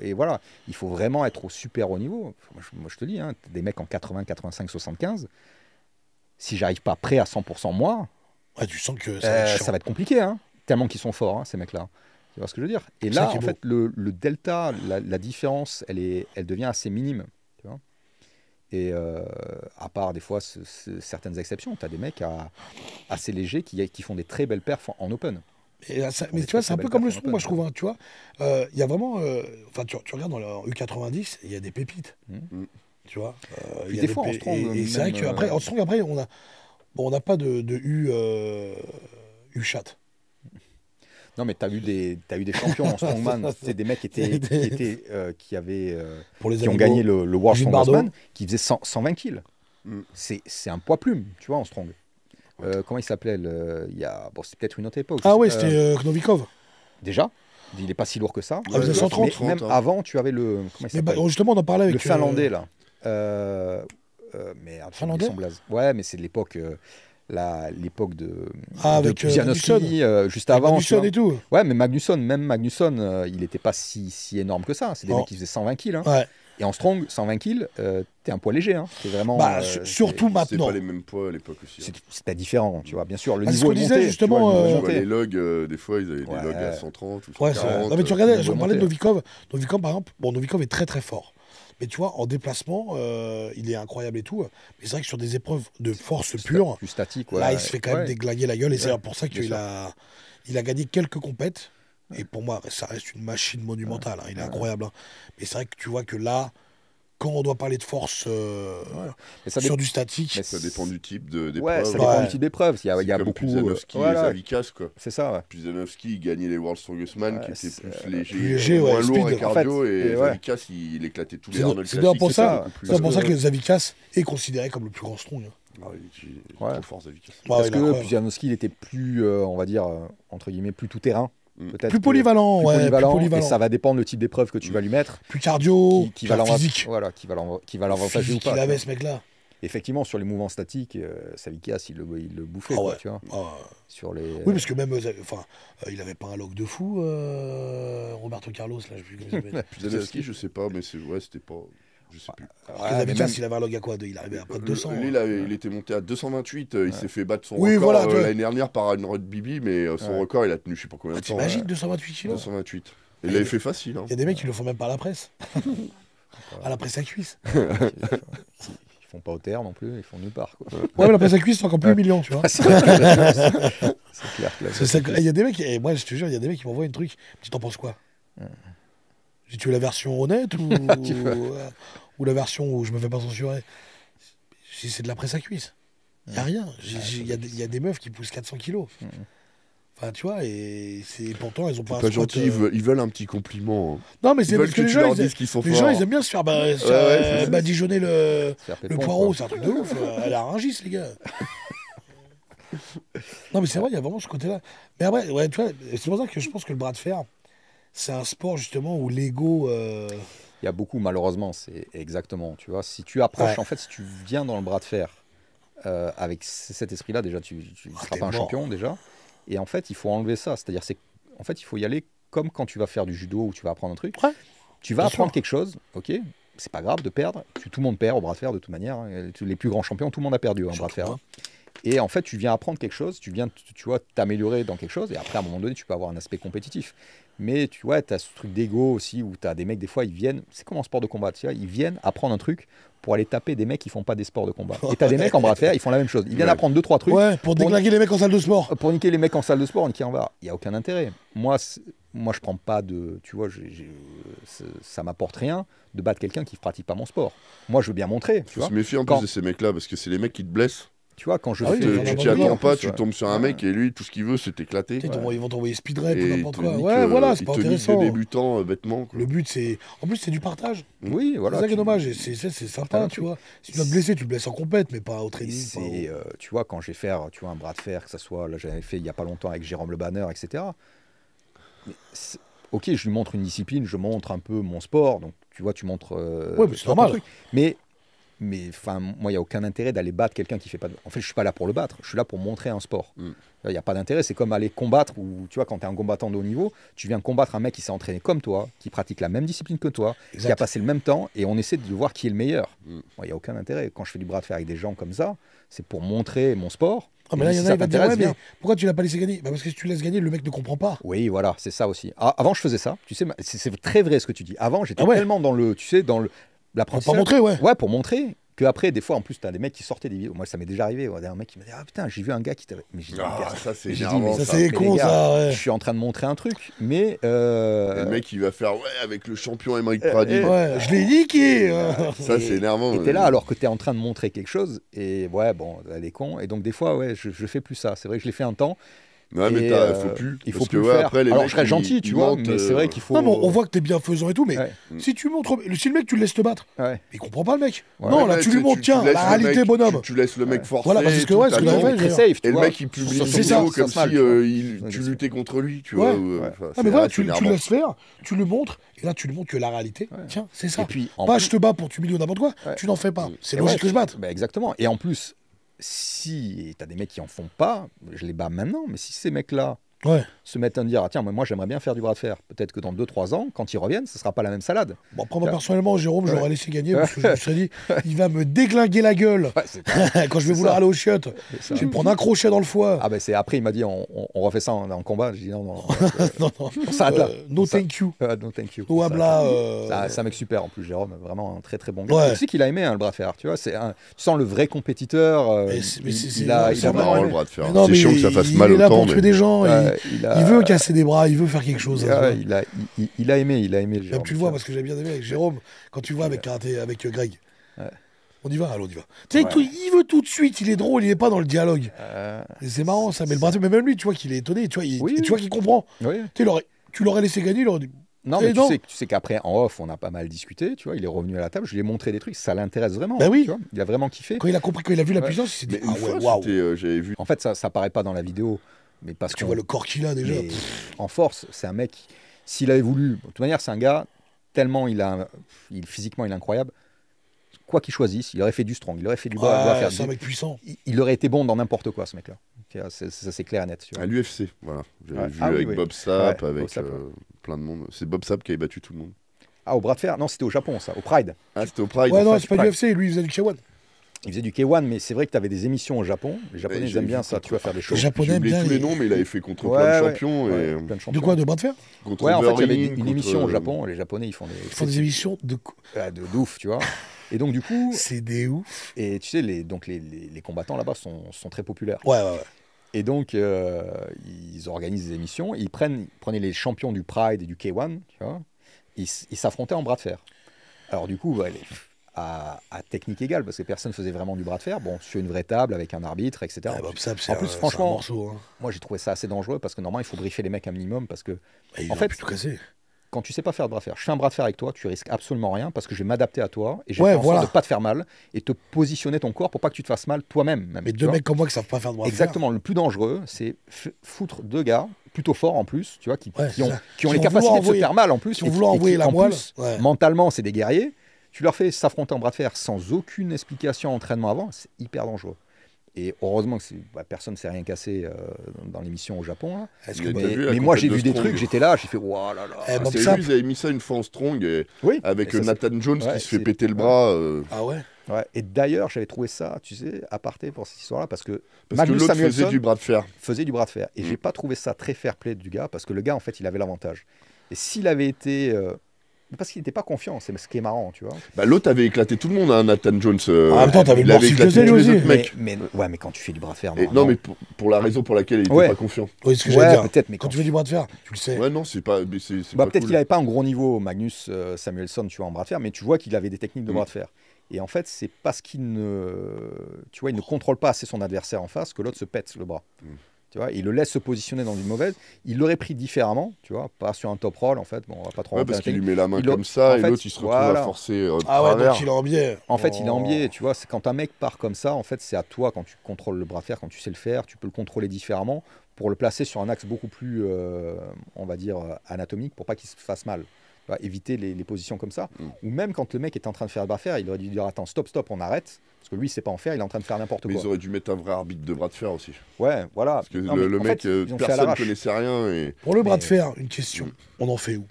et voilà, il faut vraiment être au super haut niveau. Moi je te dis, t'as des mecs en 80, 85, 75. Si j'arrive pas prêt à 100% moi, tu sens que ça va être compliqué, tellement qu'ils sont forts, ces mecs-là. Tu vois ce que je veux dire? Et là, en fait, le delta, la différence, elle devient assez minime. Tu vois, et à part des fois certaines exceptions, tu as des mecs assez légers qui font des très belles perfs en open. Mais tu vois, c'est un peu comme le strong, moi je trouve. Tu vois, il y a vraiment. Tu regardes dans le U90, il y a des pépites. Tu vois, il y a des fois en strong. Et c'est vrai qu'après, en strong, on n'a pas de U-chat. Non, mais t'as eu des champions en strongman, c'est des mecs qui ont gagné le World Strongman, qui faisaient 120 kills. C'est un poids plume, tu vois, en strong. Comment il s'appelait c'est peut-être une autre époque. Ah ouais, c'était Novikov. Déjà, il n'est pas si lourd que ça. Ah, 130. Même avant, tu avais le... Comment il s'appelle ? Justement, on en parlait avec... Le Finlandais, là. Mais Finlandais ? Ouais, mais c'est de l'époque... l'époque de Pudzianowski, juste avant. Magnusson et tout. Ouais, mais Magnusson, il n'était pas si énorme que ça. C'est des mecs qui faisaient 120 kills. Ouais. Et en strong, 120 kills, t'es un poids léger. C'est vraiment. Surtout maintenant. C'était pas les mêmes poids à l'époque aussi. C'était différent, tu vois. Bien sûr, le niveau. Ce qu'on disait justement. Les logs, des fois, ils avaient des logs à 130 ou 140. Non, mais tu regardais, je parlais de Novikov. Novikov, par exemple, Novikov est très très fort. Mais tu vois, en déplacement, il est incroyable et tout. Mais c'est vrai que sur des épreuves de force pure, plus statique, là, il se fait quand même déglinguer la gueule. Et c'est pour ça qu'il a gagné quelques compètes. Et pour moi, ça reste une machine monumentale. Il est incroyable. Mais c'est vrai que tu vois que là, quand on doit parler de force sur du statique... Mais ça dépend du type d'épreuve. Ouais, ça dépend du type d'épreuve. Il y a beaucoup... Pudzianowski et Zavikas, quoi. C'est ça, ouais. Pudzianowski, il gagnait les World Strongest Man, qui étaient plus légers, moins lourds et cardio, et Zavikas, il éclatait tous les Arnold classiques. C'est pour ça que Zavikas est considéré comme le plus grand strong. Il est trop fort, Zavikas. Parce que Pudzianowski, il était plus, on va dire, entre guillemets, plus tout-terrain. Peut-être plus polyvalent, plus ouais, polyvalent, plus polyvalent. et ça va dépendre le type d'épreuve que tu vas lui mettre. Plus cardio, qui va physique. Voilà, qui va l'avantager ou pas. Il avait ce mec-là. Effectivement, sur les mouvements statiques, Savikas, il le bouffait, Ah ouais. Tu vois. Sur les... Oui, parce que même, il avait pas un log de fou, Roberto Carlos, là, je sais plus comment il s'appelle. Zalewski, je sais pas, mais c'était pas... Je sais plus. Savikas, il avait un log à quoi? Il arrivait à près de 200. Lui, il était monté à 228. Il s'est fait battre son record voilà, l'année dernière par Aaron Bibi, mais son record, il a tenu je sais pas combien de temps. T'imagines 228 kilos? 228. Il l'avait fait facile. Il y a des mecs qui le font même pas à la presse. À la presse à cuisse. Ils font pas au terre non plus, ils font nulle part. Quoi. Ouais, mais la presse à cuisse, c'est encore plus humiliant, tu vois. C'est clair. Il y a des mecs, et moi, je te jure, il y a des mecs qui m'envoient un truc. Tu t'en penses quoi? J'ai tué la version honnête ou la version où je me fais pas censurer? Si c'est de la presse à cuisse, il n'y a rien. Il y a des meufs qui poussent 400 kilos. Enfin, tu vois, et pourtant, ils ont pas un pas gentil, ils veulent un petit compliment. Non, mais c'est parce que les gens, ils aiment bien se faire badigeonner le poireau. C'est un truc de ouf. Elle a Rungis, les gars. Non, mais c'est vrai, il y a vraiment ce côté-là. Mais après, ouais, tu vois, c'est pour ça que je pense que le bras de fer, c'est un sport, justement, où l'ego... Il y a beaucoup, malheureusement, c'est exactement, tu vois. Si tu approches, en fait, si tu viens dans le bras de fer avec cet esprit-là, déjà, tu ne seras pas un champion, déjà. Et en fait, il faut enlever ça. C'est-à-dire, en fait, il faut y aller comme quand tu vas faire du judo ou tu vas apprendre un truc. Ouais. Tu vas apprendre quelque chose, ok. C'est pas grave de perdre. Tout le monde perd au bras de fer de toute manière. Les plus grands champions, tout le monde a perdu au bras de fer. Et en fait, tu viens apprendre quelque chose, tu viens, tu vois, t'améliorer dans quelque chose. Et après, à un moment donné, tu peux avoir un aspect compétitif. Mais tu vois, tu as ce truc d'ego aussi où tu as des mecs, des fois, ils viennent. C'est comme en sport de combat, tu vois, ils viennent apprendre un truc pour aller taper des mecs qui font pas des sports de combat. Et tu as des mecs en bras de fer, ils font la même chose. Ils viennent apprendre 2-3 trucs. Ouais, pour déglinguer les mecs en salle de sport. Pour niquer les mecs en salle de sport, niquer en bas. Il n'y a aucun intérêt. Moi, je prends pas de. Tu vois, ça m'apporte rien de battre quelqu'un qui ne pratique pas mon sport. Moi, je veux bien montrer. Tu se méfier en plus de ces mecs-là parce que c'est les mecs qui te blessent. Tu vois, quand je tu t'y attends pas, tu tombes sur un mec et lui, tout ce qu'il veut, c'est t'éclater. Ils vont t'envoyer speed rep ou n'importe quoi. Ouais, voilà, c'est pas intéressant. Des débutants bêtement. Le but, c'est. En plus, c'est du partage. Oui, voilà. C'est ça qui est dommage. C'est sympa, tu vois. Si tu dois te blesser, tu te blesses en compète, mais pas au training. Tu vois, quand je vais faire un bras de fer, que ça soit. Là, j'avais fait il y a pas longtemps avec Jérôme Le Banner, etc. Ok, je lui montre une discipline, je montre un peu mon sport. Donc, tu vois, tu montres. Ouais, mais c'est normal. Mais enfin, moi, il n'y a aucun intérêt d'aller battre quelqu'un qui fait pas de... En fait, je suis pas là pour le battre, je suis là pour montrer un sport. Il n'y a pas d'intérêt, c'est comme aller combattre, ou tu vois, quand tu es un combattant de haut niveau, tu viens combattre un mec qui s'est entraîné comme toi, qui pratique la même discipline que toi, qui a passé le même temps, et on essaie de voir qui est le meilleur. Il n'y a aucun intérêt. Quand je fais du bras de fer avec des gens comme ça, c'est pour montrer mon sport. Ah, mais là, il y en a qui vont dire, ouais, mais pourquoi tu l'as pas laissé gagner? Parce que si tu laisses gagner, le mec ne comprend pas. Oui, voilà, c'est ça aussi. Avant, je faisais ça, tu sais, c'est très vrai ce que tu dis. Avant, j'étais tellement dans le, tu sais, dans l'apprentissage. Pour montrer, ouais. Ouais, pour montrer. Que après, des fois, en plus, tu as des mecs qui sortaient des vidéos. Moi, ça m'est déjà arrivé. Un mec qui m'a dit, ah putain, j'ai vu un gars qui t'avait. Mais j'ai dit, ça c'est énervant. Ça c'est con, ça. Ouais. Je suis en train de montrer un truc, mais. Le mec, il va faire, avec le champion Émeric Pradi. Ouais, je l'ai niqué. Ça c'est énervant. Et t'es là alors que t'es en train de montrer quelque chose. Et ouais, bon, elle est con. Et donc, des fois, ouais, je fais plus ça. C'est vrai que je l'ai fait un temps. Ouais, mais faut plus. Il faut plus le faire. Après, les alors, mecs, je serais gentil, tu vois, mais c'est vrai qu'il faut. Non, mais on voit que t'es bienfaisant et tout, mais si tu montres. Si le mec, tu le laisses te battre, il comprend pas le mec. Non, là, tu lui montres, tiens, la réalité, bonhomme. Tu laisses le mec forcer. Voilà, parce que ce que j'avais fait, safe. Et le mec, il publie une vidéo comme si tu luttais contre lui, tu vois. Ah, mais voilà, tu le laisses faire, tu le montres, et là, tu lui montres que la réalité, tiens, c'est ça. Pas je te bats pour t'humilier ou n'importe quoi, tu n'en fais pas. C'est logique que je batte. Exactement. Et en plus, si t'as des mecs qui en font pas, je les bats maintenant, mais si ces mecs-là se mettent à me dire, ah, tiens, moi j'aimerais bien faire du bras de fer, peut-être que dans 2-3 ans, quand ils reviennent, ce sera pas la même salade. Bon, après, moi personnellement, Jérôme, j'aurais laissé gagner parce que je me serais dit, il va me déglinguer la gueule quand je vais vouloir aller aux chiottes. Je vais me prendre un crochet dans le foie. Ah, ben c'est après, il m'a dit, on refait ça en combat. J'ai dit, non, non. Ça là. No thank you. No thank you. No habla. C'est un mec super en plus, Jérôme, vraiment un très très bon gars. Tu sais qu'il a aimé le bras de fer, tu vois, tu sens le vrai compétiteur. Il a vraiment le bras de fer. C'est chiant que ça fasse mal au temps. Il est là pour tuer des gens. Il veut casser des bras, il veut faire quelque chose. Il a aimé Jérôme. Tu le vois, parce que j'ai bien aimé avec Jérôme, quand tu vois avec Karaté, avec Greg. On y va, allons, on y va. Tu sais, il veut tout de suite, il est drôle, il est pas dans le dialogue. Et c'est marrant ça, mais le bras, mais même lui, tu vois qu'il est étonné, tu vois qu'il comprend. Tu l'aurais laissé gagner, il aurait dit. Non, mais tu sais qu'après, en off, on a pas mal discuté, tu vois, il est revenu à la table, je lui ai montré des trucs, ça l'intéresse vraiment. Ben oui. Tu vois, il a vraiment kiffé. Quand il a compris, quand il a vu la puissance, il s'est dit, j'avais vu. En fait, ça paraît pas dans la vidéo, Mais parce tu vois le corps qu'il a déjà. En force, c'est un mec, s'il avait voulu... De toute manière, c'est un gars, tellement physiquement, il est incroyable. Quoi qu'il choisisse, il aurait fait du strong, il aurait fait du bras. C'est un mec puissant. Il aurait été bon dans n'importe quoi, ce mec-là. Ça, c'est clair et net. Tu vois. À l'UFC, voilà. J'ai vu avec Bob Sapp, avec plein de monde. C'est Bob Sapp qui avait battu tout le monde. Ah, au bras de fer? Non, c'était au Japon, ça, au Pride. Ah, c'était au Pride. Ouais, non, c'est pas l'UFC, lui, il faisait du K1. Il faisait du K1, mais c'est vrai que tu avais des émissions au Japon. Les Japonais, ils aiment bien ça, tu vas faire des choses. Les Japonais aiment bien. Tous les noms, mais il avait fait contre plein de champions. De quoi, de bras de fer? Ouais, en fait, il y avait une émission au Japon. Les Japonais, ils font des émissions de ouf, tu vois. Et donc, du coup. C'est des ouf. Et tu sais, les combattants là-bas sont très populaires. Ouais. Et donc, ils organisent des émissions. Ils prenaient les champions du Pride et du K1, tu vois. Ils s'affrontaient en bras de fer. Alors, du coup, à technique égale, parce que personne faisait vraiment du bras de fer. Bon, sur une vraie table, avec un arbitre, etc. En plus, franchement, morceau, hein. Moi, j'ai trouvé ça assez dangereux, parce que normalement, il faut briefer les mecs un minimum, parce que, en fait, tout casser. Quand tu sais pas faire de bras de fer, je fais un bras de fer avec toi, tu risques absolument rien parce que je vais m'adapter à toi et je vais faire en sorte de pas te faire mal et te positionner ton corps pour pas que tu te fasses mal toi-même. Mais deux mecs comme moi qui savent pas faire de bras de fer. Exactement, le plus dangereux, c'est foutre deux gars plutôt forts en plus, tu vois, qui ont les capacités de se faire mal en plus. Qui vont vouloir envoyer la moelle. Mentalement, c'est des guerriers. Tu leur fais s'affronter en bras de fer sans aucune explication entraînement avant, c'est hyper dangereux. Et heureusement que personne ne s'est rien cassé dans l'émission au Japon. Là. Mais moi, j'ai vu des trucs, j'étais là, j'ai fait waouh là là. C'est lui, ils avaient mis ça une fois en strong avec Nathan Jones qui se fait péter le bras. Ah ouais. Et d'ailleurs, j'avais trouvé ça, tu sais, aparté pour cette histoire-là, parce que l'autre faisait du bras de fer. Et j'ai pas trouvé ça très fair-play du gars, parce que le gars, en fait, il avait l'avantage. Et s'il avait été... Parce qu'il n'était pas confiant, c'est ce qui est marrant, tu vois. L'autre avait éclété tout le monde, hein, Nathan Jones. En même temps, t'avais le morceau que lui aussi. Mais quand tu fais du bras de fer. Non, mais pour la raison pour laquelle il n'était pas confiant. Oui, c'est ce que j'allais dire. Peut-être, mais quand tu fais du bras de fer, tu le sais. Ouais, non, c'est pas. Peut-être qu'il n'avait pas un gros niveau, Magnus Samuelsson, tu vois, en bras de fer, mais tu vois qu'il avait des techniques de bras de fer. Et en fait, c'est parce qu'il ne contrôle pas assez son adversaire en face que l'autre se pète le bras. Tu vois, il le laisse se positionner dans une mauvaise. Il l'aurait pris différemment, tu vois, pas sur un top roll en fait. Bon, on va pas trop. Parce qu'il lui met la main comme ça et l'autre il se retrouve à forcer. Donc il est en biais. En fait, il est en biais, tu vois. C'est quand un mec part comme ça, en fait, c'est à toi quand tu contrôles le bras de fer, quand tu sais le faire, tu peux le contrôler différemment pour le placer sur un axe beaucoup plus, on va dire, anatomique, pour pas qu'il se fasse mal. Tu vois, éviter les positions comme ça. Ou même quand le mec est en train de faire le bras de fer, il aurait dû dire attends, stop, on arrête. Parce que lui, il sait pas en faire, il est en train de faire n'importe quoi. Mais ils auraient dû mettre un vrai arbitre de bras de fer aussi. Ouais, voilà. Parce que le mec, personne ne connaissait rien. Pour le bras de fer, une question. On en fait où?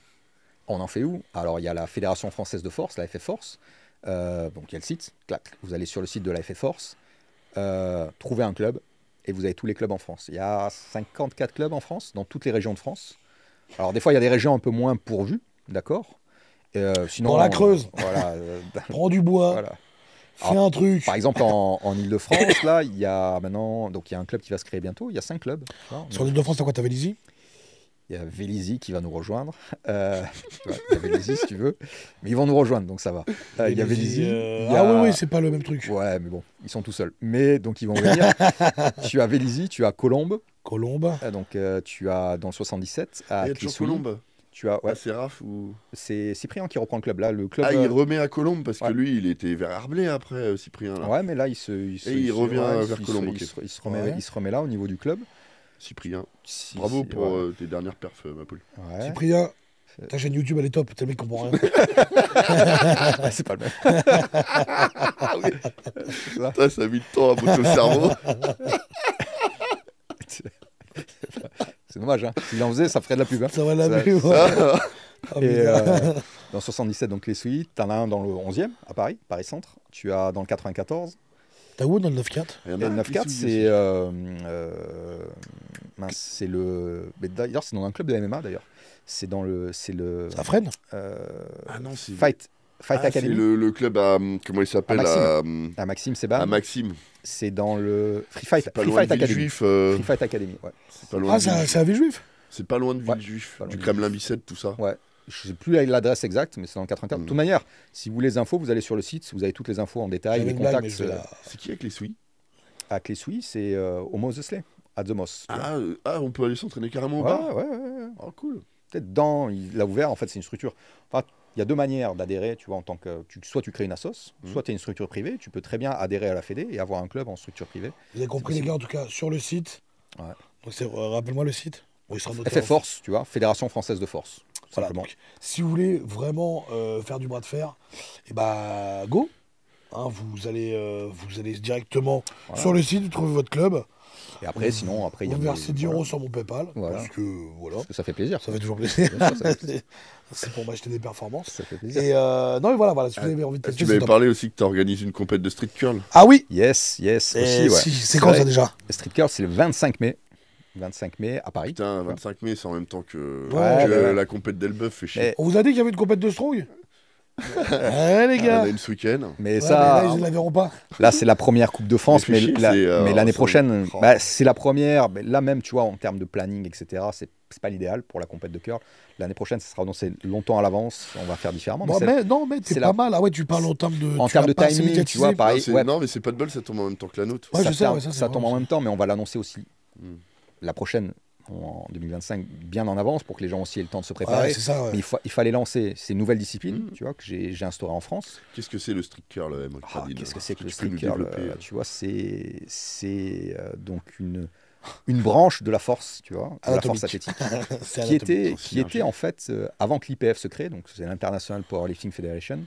On en fait où? Alors, il y a la Fédération Française de Force, la FF Force. Donc, il y a le site. Clac, vous allez sur le site de la FF Force. Trouvez un club. Et vous avez tous les clubs en France. Il y a 54 clubs en France, dans toutes les régions de France. Alors, des fois, il y a des régions un peu moins pourvues. D'accord. Sinon, dans la Creuse. Voilà. Prends du bois. Voilà. Fais un truc. Par exemple, en Ile-de-France, là, il y a maintenant, donc il y a un club qui va se créer bientôt. Il y a 5 clubs. Sur l'Ile-de-France, t'as quoi? T'as Vélizy? Il y a Vélizy qui va nous rejoindre. Il y a Vélizy si tu veux, mais ils vont nous rejoindre, donc ça va. Il y a Vélizy. Oui, c'est pas le même truc. Ouais, mais bon, ils sont tout seuls. Mais donc ils vont venir. Tu as Vélizy, tu as Colombes. Donc tu as dans le 77 à Colombes. Tu as, c'est Raph ou... C'est Cyprien qui reprend le club. Là, le club, il remet à Colombes parce que lui, il était vers Arblay après, Cyprien. Là. Ouais, mais là, il revient vers Colombes. Il se remet là au niveau du club. Cyprien. Bravo pour tes dernières perfs, ma poule. Ouais. Cyprien, ta chaîne YouTube, elle est top. T'as le mec comprend rien. C'est pas le même. Ça a mis le temps à bouger le cerveau. C'est dommage, hein. S'il en faisait, ça ferait de la pub. Hein. Ça va la pub, Et dans 77, donc les suites, t'en as un dans le 11e, à Paris, Paris Centre. Tu as dans le 94. T'as où dans le 9-4? Le 9-4, c'est le... D'ailleurs, c'est dans un club de MMA, d'ailleurs. C'est à Fresnes? Ah non, c'est... Fight Academy. C'est le club à... Comment il s'appelle? À Maxime, c'est bas. À Maxime. C'est dans le Free Fight Academy. Free Fight Academy, ouais. C'est à Villejuif? C'est pas loin de Villejuif, du Kremlin-Bicêtre, tout ça. Ouais. Je ne sais plus l'adresse exacte, mais c'est dans le 84. De toute manière, si vous voulez les infos, vous allez sur le site, vous avez toutes les infos en détail, les contacts. C'est qui avec les Suisses? Avec les Suisses, c'est au Mosesley, à The Moss. On peut aller s'entraîner carrément au bar? Ouais. Oh, cool. Peut-être il a ouvert, en fait, c'est une structure. Enfin, il y a deux manières d'adhérer, tu vois, en tant que... Soit tu crées une assos, soit tu es une structure privée, tu peux très bien adhérer à la Fédé et avoir un club en structure privée. Vous avez compris, les gars, en tout cas, sur le site. Ouais. Rappelle-moi le site. Bon, FF Force, tu vois, Fédération Française de Force. Voilà, donc, si vous voulez vraiment faire du bras de fer, et go. Hein, vous allez directement sur le site, vous trouvez votre club. Et après, sinon, il y a. Vous versez 10 € sur mon PayPal. Voilà. Parce que ça fait plaisir. Ça fait toujours plaisir. C'est pour m'acheter des performances. Ça fait plaisir. Et voilà, si vous avez envie de tester. Tu m'avais parlé aussi que tu organises une compète de street curl. Ah oui. Yes. Aussi, ouais. C'est quand ça déjà? Le street curl, c'est le 25 mai. 25 mai à Paris. Putain, 25 mai, c'est en même temps que la compète d'Elbeuf fait chier. On vous a dit qu'il y avait une compète de strong? Ouais, les gars. On a une ce week-end. Mais ça, là, ils ne la verront pas. Là, c'est la première Coupe de France, mais l'année prochaine, c'est la première. Mais là même, tu vois, en termes de planning, etc., c'est pas l'idéal pour la compète de curl. L'année prochaine, ça sera annoncé longtemps à l'avance. On va faire différemment. Mais t'es pas mal. Ah ouais, tu parles en termes de. En termes de timing, tu vois, pareil. Non, mais c'est pas de bol, ça tombe en même temps que la nôtre. Ouais, je sais, ça tombe en même temps, mais on va l'annoncer aussi. La prochaine, en 2025, bien en avance pour que les gens aussi aient le temps de se préparer. Mais il fallait lancer ces nouvelles disciplines, tu vois, que j'ai instaurées en France. Qu'est-ce que c'est le street curl, qu'est-ce que c'est que le street curl? Tu vois, c'est donc une branche de la force, tu vois, de la force athlétique, qui était en fait, avant que l'IPF se crée, donc c'est l'International Powerlifting Federation.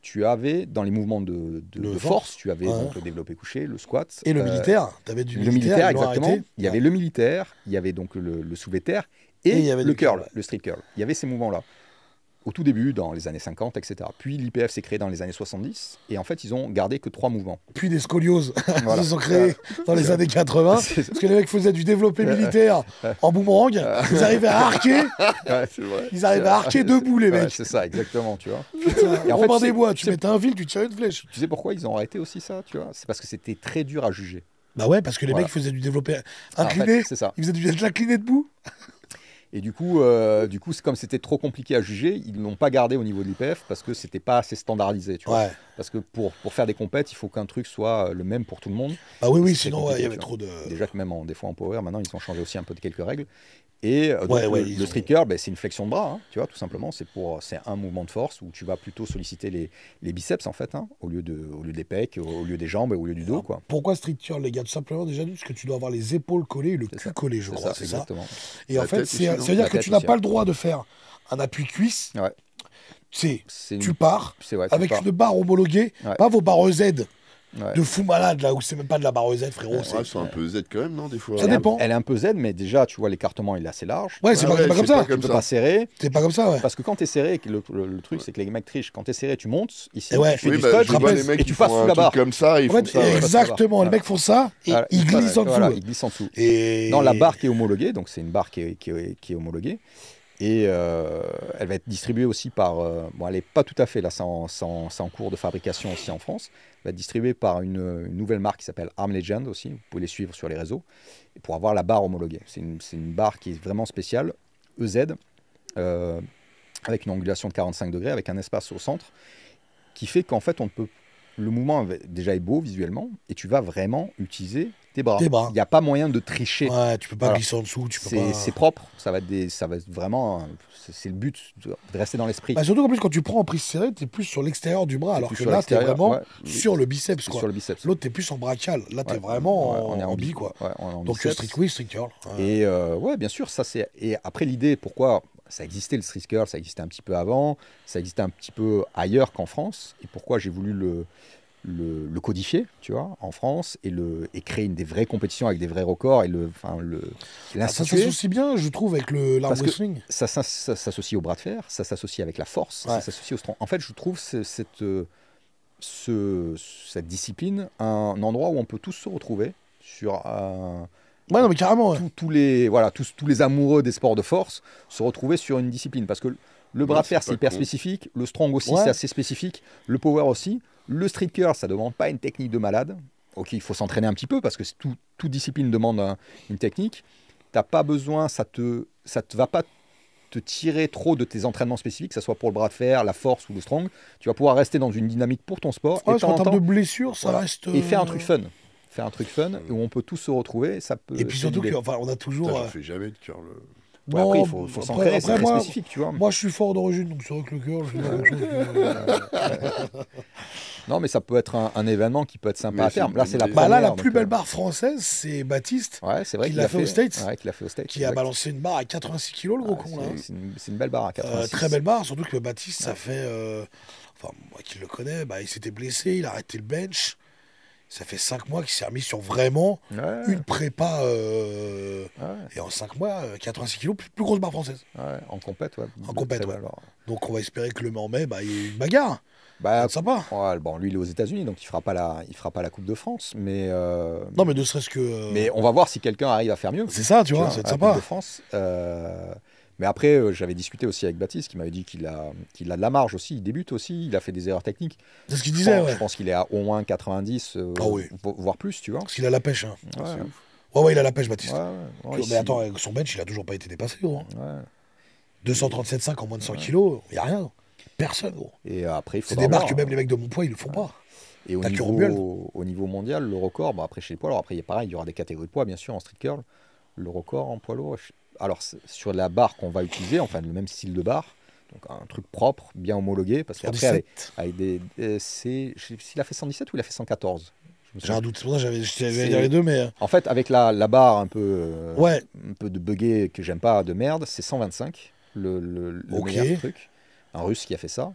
Tu avais, dans les mouvements de force, tu avais donc le développé couché, le squat. Et le militaire. Tu avais le militaire, exactement. Il y avait le militaire, il y avait donc le soulevé de terre et le curl, le street curl. Il y avait ces mouvements-là. Au tout début, dans les années 50, etc. Puis l'IPF s'est créé dans les années 70, et en fait, ils ont gardé que 3 mouvements. Puis des scolioses, ils se sont créés dans les années 80, parce que les mecs faisaient du développé militaire en boomerang, ils arrivaient à arquer, ils arrivaient à arquer debout, les mecs. C'est ça, exactement, tu vois. Et en fait, des bois, tu mettais un fil, tu tirais une flèche. Tu sais pourquoi ils ont arrêté aussi ça, tu vois? C'est parce que c'était très dur à juger. Bah ouais, parce que les mecs faisaient du développé incliné, c'est ça. Ils faisaient de l'incliné debout. Et du coup, comme c'était trop compliqué à juger, ils ne l'ont pas gardé au niveau de l'IPF parce que c'était pas assez standardisé. Tu vois. Parce que pour faire des compètes, il faut qu'un truc soit le même pour tout le monde. Ah oui, sinon il y avait trop de. Déjà que même des fois en power, maintenant ils ont changé aussi un peu de quelques règles. Et le street curl, c'est une flexion de bras, tu vois, tout simplement. C'est un mouvement de force où tu vas plutôt solliciter les biceps en fait, au lieu des pecs, au lieu des jambes et au lieu du dos, quoi. Pourquoi street curl, les gars? Tout simplement déjà parce que tu dois avoir les épaules collées et le cul collé, je crois. C'est ça. Et en fait, ça veut dire que tu n'as pas le droit de faire un appui cuisse. Tu pars avec une barre homologuée, pas vos barres Z. De fou malade là où c'est même pas de la barre Z, frérot. C'est un peu Z quand même, non, des fois. Ça dépend. Elle est un peu Z, mais déjà tu vois l'écartement il est assez large. Ouais, c'est pas comme ça. Tu peux pas serrer. C'est pas comme ça, ouais. Parce que quand t'es serré, le truc c'est que les mecs trichent. Quand t'es serré, tu montes ici, tu fais du scotch et tu passes sous la barre. Comme ça, ils font ça. Exactement. Les mecs font ça et ils glissent en dessous. Ils glissent en dessous. Non, la barre qui est homologuée, donc c'est une barre qui est homologuée. Et elle va être distribuée aussi par... elle n'est pas tout à fait, là, c'est en cours de fabrication aussi en France. Elle va être distribuée par une nouvelle marque qui s'appelle Arm Legend aussi. Vous pouvez les suivre sur les réseaux. Et pour avoir la barre homologuée. C'est une barre qui est vraiment spéciale, EZ, avec une angulation de 45 degrés, avec un espace au centre, qui fait qu'en fait, le mouvement déjà est beau visuellement, et tu vas vraiment utiliser tes bras. Il n'y a pas moyen de tricher. Ouais, tu peux pas glisser en dessous. C'est propre, ça va être vraiment... C'est le but de rester dans l'esprit. Surtout qu'en plus, quand tu prends en prise serrée, tu es plus sur l'extérieur du bras, alors que là, tu es vraiment sur le biceps. Sur le biceps. L'autre, tu es plus en brachial. Là, tu es vraiment en bi, quoi. Donc, street curl. Et bien sûr, ça c'est... Et après, l'idée, pourquoi... Ça existait le street curl, ça existait un petit peu avant, ça existait un petit peu ailleurs qu'en France. Et pourquoi j'ai voulu le codifier, tu vois, en France, et créer des vraies compétitions avec des vrais records, et ça s'associe bien, je trouve, avec l'arm wrestling. Ça s'associe au bras de fer, ça s'associe avec la force, ça s'associe au strong. En fait, je trouve cette discipline un endroit où on peut tous se retrouver sur un... Ouais, non, mais carrément. Tous les amoureux des sports de force se retrouver sur une discipline. Parce que le bras de fer, c'est hyper spécifique. Le strong aussi, c'est assez spécifique. Le power aussi. Le street curl, ça ne demande pas une technique de malade. Ok, il faut s'entraîner un petit peu parce que toute discipline demande une technique. Tu n'as pas besoin, ça te va pas te tirer trop de tes entraînements spécifiques, que ce soit pour le bras de fer, la force ou le strong. Tu vas pouvoir rester dans une dynamique pour ton sport. Et en termes de blessures, ça reste... Et faire un truc fun. Faire un truc fun où on peut tous se retrouver, ça peut... Et puis surtout on a toujours... Je fais jamais de curl. Après, il faut s'entraîner, c'est très spécifique, tu vois. Moi, je suis fort d'origine, donc c'est vrai que le curl, je fais la même chose. Non, mais ça peut être un événement qui peut être sympa à terme. Là, c'est la la plus belle barre française, c'est Baptiste. Ouais, c'est vrai qu'il l'a fait aux States. Ouais, qu'il l'a fait aux States. Qui a balancé une barre à 86 kg, le gros con. C'est une belle barre à 86. Très belle barre, surtout que Baptiste, ça fait. Enfin, moi qui le connais, il s'était blessé, il a arrêté le bench. Ça fait 5 mois qu'il s'est remis sur vraiment une prépa. Et en 5 mois, 86 kg, plus grosse barre française. Ouais, en compète, ouais. En compète, ouais. Donc on va espérer que le mai en mai, il y ait une bagarre. C'est sympa. Ouais, bon, lui, il est aux États-Unis, donc il fera pas la Coupe de France. Mais, non, mais ne serait-ce que. Mais on va voir si quelqu'un arrive à faire mieux. C'est ça, tu vois, c'est sympa. Coupe de France. Mais après, j'avais discuté aussi avec Baptiste, qui m'avait dit qu'il a de la marge aussi. Il débute aussi, il a fait des erreurs techniques. C'est ce qu'il disait, Je pense qu'il est à au moins 90, voire plus, tu vois. Parce qu'il a la pêche. Hein. Ouais, il a la pêche, Baptiste. Mais attends, avec son bench, il a toujours pas été dépassé, gros. 237,5 en moins de 100 kilos, il n'y a rien. Personne, gros. Et après, c'est des barres que même les mecs de mon poids, ils le font pas. Et au niveau mondial, le record, après chez les poids lourds, après, pareil, il y aura des catégories de poids, bien sûr, en street curl. Le record en poids lourd, alors sur la barre qu'on va utiliser, enfin le même style de barre, donc un truc propre, bien homologué, parce qu'après avec des s'il a fait 117 ou il a fait 114. J'ai un doute, c'est pour ça que j'allais dire les deux, mais en fait avec la barre un peu de buggé que j'aime pas, de merde, c'est 125 le meilleur truc, un russe qui a fait ça.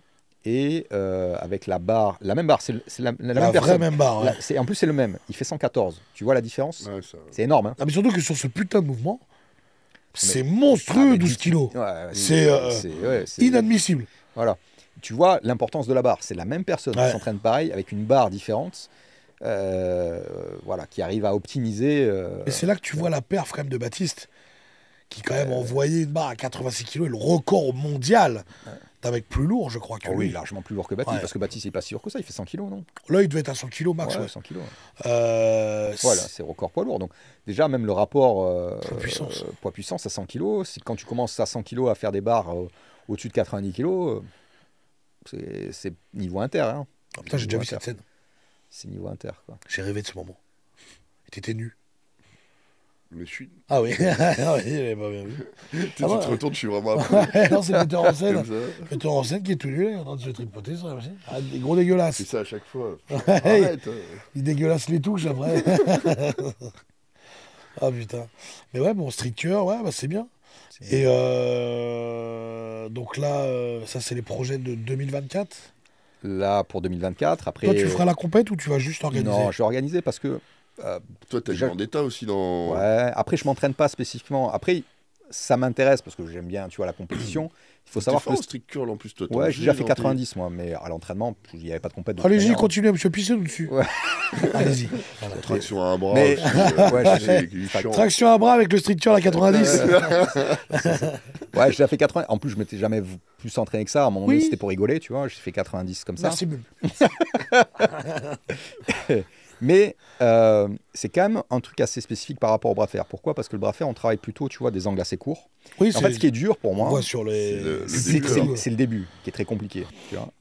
Et avec la même barre, c'est la même personne. Même barre, en plus c'est le même, il fait 114. Tu vois la différence? C'est énorme, hein. Mais surtout que sur ce putain de mouvement, c'est monstrueux, 12 kilos. C'est inadmissible. Voilà. Tu vois l'importance de la barre. C'est la même personne qui s'entraîne pareil, avec une barre différente, qui arrive à optimiser. Et c'est là que tu vois la perf quand même de Baptiste, qui quand même envoyé une barre à 86 kilos et le record mondial. D'un mec plus lourd, je crois que lui. Oui, largement plus lourd que Baptiste, parce que Baptiste, il est pas si lourd que ça, il fait 100 kilos, non? Là, il devait être à 100 kilos max. 100 kilos. Voilà, c'est record poids lourd. Donc, déjà, même le rapport poids-puissance à 100 kilos, quand tu commences à 100 kilos à faire des barres au-dessus de 90 kilos, c'est niveau inter. Hein. Putain, j'ai déjà vu cette scène. C'est niveau inter, quoi. J'ai rêvé de ce moment. Et t'étais nu. Mais je suis. Ah oui, j'avais pas bien vu. Tu te retournes, je suis vraiment après. Non, c'est le metteur en scène. Le metteur en scène qui est tout nu, en train de se tripoter sur la machine. Ah, des gros dégueulasses. C'est ça à chaque fois. Arrête. Il dégueulasse les touches après. Ah putain. Mais ouais, bon, street curl, c'est bien. Et donc là, ça c'est les projets de 2024. Là, pour 2024, après. Toi, tu feras la compète ou tu vas juste organiser? Non, je vais organiser parce que. Toi, t'as déjà en d'état aussi dans. Ouais, après, je m'entraîne pas spécifiquement. Après, ça m'intéresse parce que j'aime bien, tu vois, la compétition. Il faut savoir que le street curl en plus, toi. Ouais, j'ai déjà fait 90 moi, mais à l'entraînement, il n'y avait pas de compétition. Allez-y, continuez, monsieur Pisser dessus. Ouais. Allez-y. Traction à un bras. Mais... Traction à un bras avec le street curl à 90. Ouais, j'ai déjà fait 80. En plus, je m'étais jamais plus entraîné que ça. À un moment donné, c'était pour rigoler, tu vois. J'ai fait 90 comme ça. Merci, Mais c'est quand même un truc assez spécifique par rapport au bras de fer. Pourquoi? Parce que le bras de fer, on travaille plutôt, tu vois, des angles assez courts. Oui, en fait, ce qui est dur pour moi, c'est le début qui est très compliqué.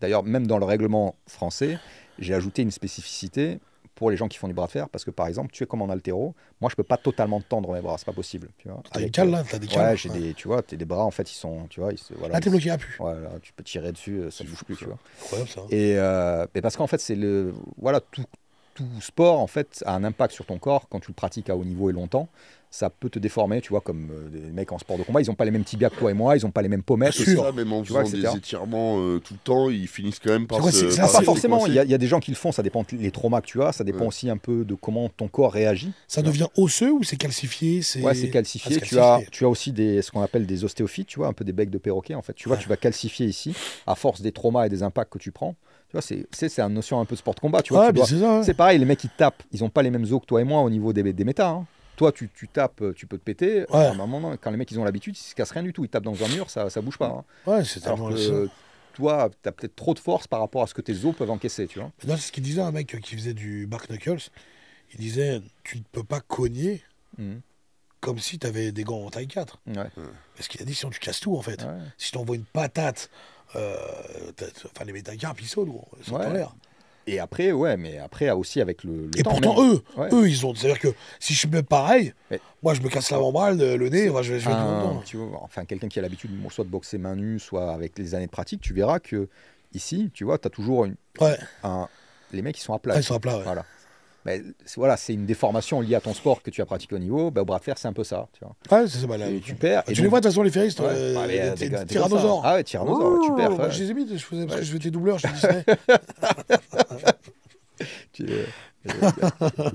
D'ailleurs, même dans le règlement français, j'ai ajouté une spécificité pour les gens qui font du bras de fer. Parce que, par exemple, tu es comme en haltéro. Moi, je peux pas totalement tendre mes bras. C'est pas possible. T'as des cales, là? T'as des cales. Ouais, j'ai des, tu vois, des bras, en fait, ils sont, tu vois, là, t'es bloqué à pu. Voilà, tu peux tirer dessus, ça ne bouge plus, tu vois. Incroyable, ça. Et parce qu'en fait, c'est le, voilà, tout sport en fait a un impact sur ton corps quand tu le pratiques à haut niveau et longtemps. Ça peut te déformer, tu vois, comme des mecs en sport de combat, ils n'ont pas les mêmes tibias que toi et moi, ils n'ont pas les mêmes pommettes. Ça, même en faisant des étirements tout le temps, ils finissent quand même par pas forcément, il y a des gens qui le font, ça dépend des traumas que tu as, ça dépend aussi un peu de comment ton corps réagit. Ça devient osseux ou c'est calcifié? Ouais, c'est calcifié. Tu as aussi ce qu'on appelle des ostéophytes, tu vois, un peu des becs de perroquet en fait. Tu vois, tu vas calcifier ici, à force des traumas et des impacts que tu prends. Tu vois, c'est une notion un peu sport de combat. Tu vois, c'est pareil, les mecs ils tapent, ils n'ont pas les mêmes os que toi et moi au niveau des méta. Hein. Toi, tu tapes, tu peux te péter. À un moment, quand les mecs ils ont l'habitude, ils se cassent rien du tout. Ils tapent dans un mur, ça bouge pas. Hein. Ouais, c'est alors que toi, tu as peut-être trop de force par rapport à ce que tes os peuvent encaisser. Tu vois. C'est ce qu'il disait un mec qui faisait du Mark Knuckles. Il disait tu ne peux pas cogner comme si tu avais des gants en taille 4. Ouais. Parce qu'il a dit sinon tu casses tout en fait. Ouais. Si tu t'envoies une patate. Enfin, les métacarpes, ils sautent, ils sont en l'air. Et après, mais après aussi avec le et temps. Et pourtant, eux, ils ont. C'est-à-dire que si je mets pareil, moi, je me casse l'avant-bras, le nez, je vais tout longtemps. Tu vois, enfin, quelqu'un qui a l'habitude soit de boxer main nue, soit avec les années de pratique, tu verras que ici, tu vois, tu as toujours les mecs, ils sont à plat. Ils sont à plat, ouais. Voilà. Mais voilà, c'est une déformation liée à ton sport que tu as pratiqué au niveau. Au bras de fer, c'est un peu ça. Tu vois. Ouais, c'est ça. Et tu perds. Tu les vois de toute façon, les ferristes, tyrannosaures. Ah ouais, tyrannosaures, tu perds. Moi, je les ai mis, je faisais tes doubleurs chez Disney.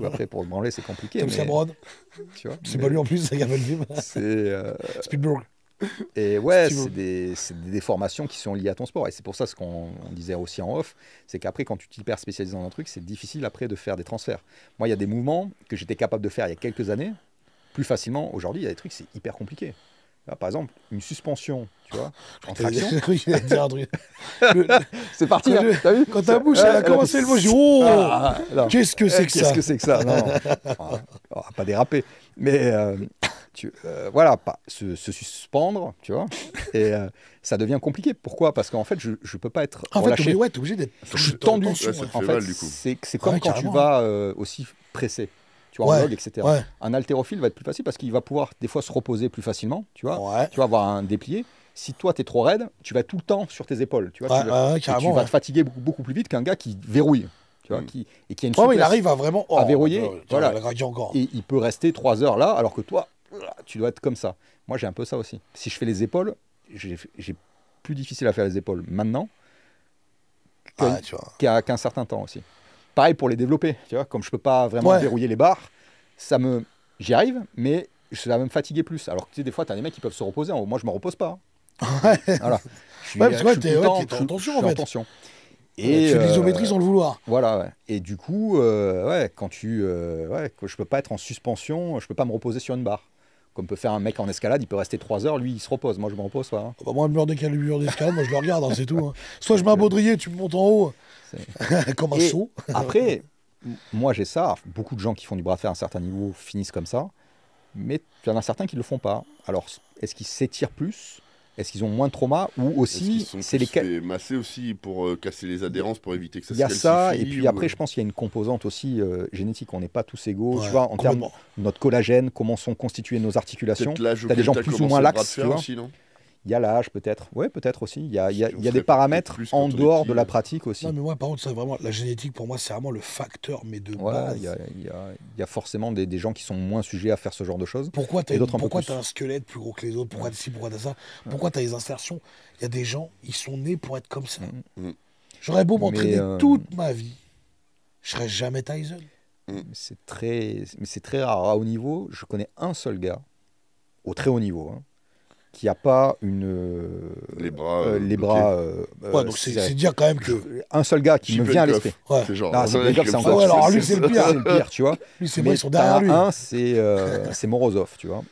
Après, pour te branler, c'est compliqué. Comme Cameron. C'est pas lui en plus, c'est Gamel Vim. C'est Spielberg. Et ouais, c'est des déformations qui sont liées à ton sport. Et c'est pour ça ce qu'on disait aussi en off, c'est qu'après, quand tu t'hyper spécialises dans un truc, c'est difficile après de faire des transferts. Moi, il y a des mouvements que j'étais capable de faire il y a quelques années, plus facilement. Aujourd'hui, il y a des trucs, c'est hyper compliqué. Là, par exemple, une suspension, tu vois, en traction. C'est parti, hein, t'as vu? Quand ta bouche elle a commencé le mot, j'ai dit oh, qu'est-ce que c'est que ça? Qu'est-ce que c'est que ça? Non, on va pas déraper. Mais voilà, se suspendre, tu vois, et ça devient compliqué. Pourquoi? Parce qu'en fait, je peux pas être relâché. En fait, t'es obligé d'être tendu. En fait, c'est comme quand tu vas aussi pressé. Tu vois, en log, etc. Ouais. Un haltérophile va être plus facile parce qu'il va pouvoir des fois se reposer plus facilement, tu vois. Ouais. Tu vas avoir un déplié. Si toi, tu es trop raide, tu vas tout le temps sur tes épaules. Tu vois, tu vas te fatiguer beaucoup plus vite qu'un gars qui verrouille. Tu vois, qui a une souplesse il arrive à vraiment à verrouiller. Voilà. Encore. Et il peut rester 3 heures là, alors que toi, tu dois être comme ça. Moi, j'ai un peu ça aussi. Si je fais les épaules, j'ai plus difficile à faire les épaules maintenant qu'à un certain temps aussi. Pareil pour les développer, tu vois, comme je peux pas vraiment verrouiller les barres, j'y arrive, mais ça va me fatiguer plus. Alors que tu sais, des fois, tu as des mecs qui peuvent se reposer. Moi, je me repose pas. Voilà. Parce que t'es en tension, en fait. Et tu fais de l'isométrie sans le vouloir. Voilà, ouais. Et du coup, quand je peux pas être en suspension, je peux pas me reposer sur une barre. Comme peut faire un mec en escalade, il peut rester 3 heures, lui il se repose. Moi je me repose pas. Hein. Moi, le mur d'escalade, moi je le regarde, hein, c'est tout. Hein. Soit je mets un baudrier, tu me montes en haut, comme un saut. Après, moi j'ai ça. Beaucoup de gens qui font du bras de fer à un certain niveau finissent comme ça. Mais il y en a certains qui le font pas. Alors, est-ce qu'ils s'étirent plus? Est-ce qu'ils ont moins de trauma? Ou aussi, c'est les masser aussi pour casser les adhérences, pour éviter que ça se calcifie. Il y a ça, et puis après, je pense qu'il y a une composante aussi génétique. On n'est pas tous égaux. Tu vois, en termes de notre collagène, comment sont constituées nos articulations. Tu as des gens plus ou moins laxes. Tu vois. Aussi, non? Il y a l'âge peut-être, peut-être aussi. Il y a des paramètres en dehors de la pratique aussi. Non, mais moi, par contre, ça, vraiment, la génétique, pour moi, c'est vraiment le facteur, mais de base. Il y a forcément des gens qui sont moins sujets à faire ce genre de choses. Pourquoi tu as un squelette plus gros que les autres? Pourquoi tu as ça? Pourquoi tu as les insertions? Il y a des gens, ils sont nés pour être comme ça. J'aurais beau m'entraîner toute ma vie, je serais jamais Tyson. C'est très rare. À haut niveau, je connais un seul gars, au très haut niveau, qui n'a pas les bras donc c'est dire quand même que un seul gars qui me vient à l'esprit. C'est genre c'est encore alors lui c'est le pire, tu vois. Lui c'est moi, ils sont derrière lui. Un c'est Morozov, tu vois,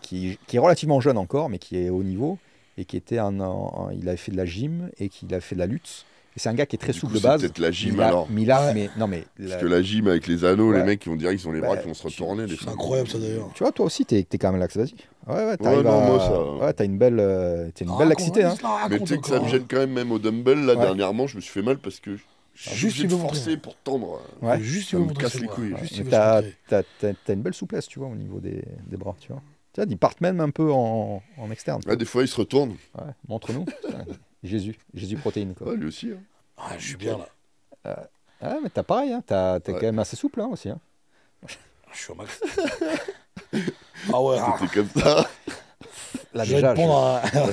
qui est relativement jeune encore, mais qui est haut niveau et qui était il avait fait de la gym et qu'il a fait de la lutte. Et c'est un gars qui est très souple de base. C'est peut-être la gym alors. Parce que la gym avec les anneaux, les mecs qui vont dire qu'ils ont les bras qui vont se retourner. C'est incroyable ça d'ailleurs. Tu vois, toi aussi t'es quand même lax, vas-y. T'as une belle laxité. Mais tu sais que ça me gêne quand même au dumbbell. Là dernièrement, je me suis fait mal parce que je suis forcé pour tendre. Juste ça me casse les couilles. T'as une belle souplesse, tu vois, au niveau des bras, tu vois. Tu vois, ils partent même un peu en externe. Des fois ils se retournent. Montre-nous. Jésus protéine quoi. Lui aussi. Je suis bien là. Mais t'as pareil, t'es quand même assez souple aussi. Je suis au max. T'es comme ça. Là déjà,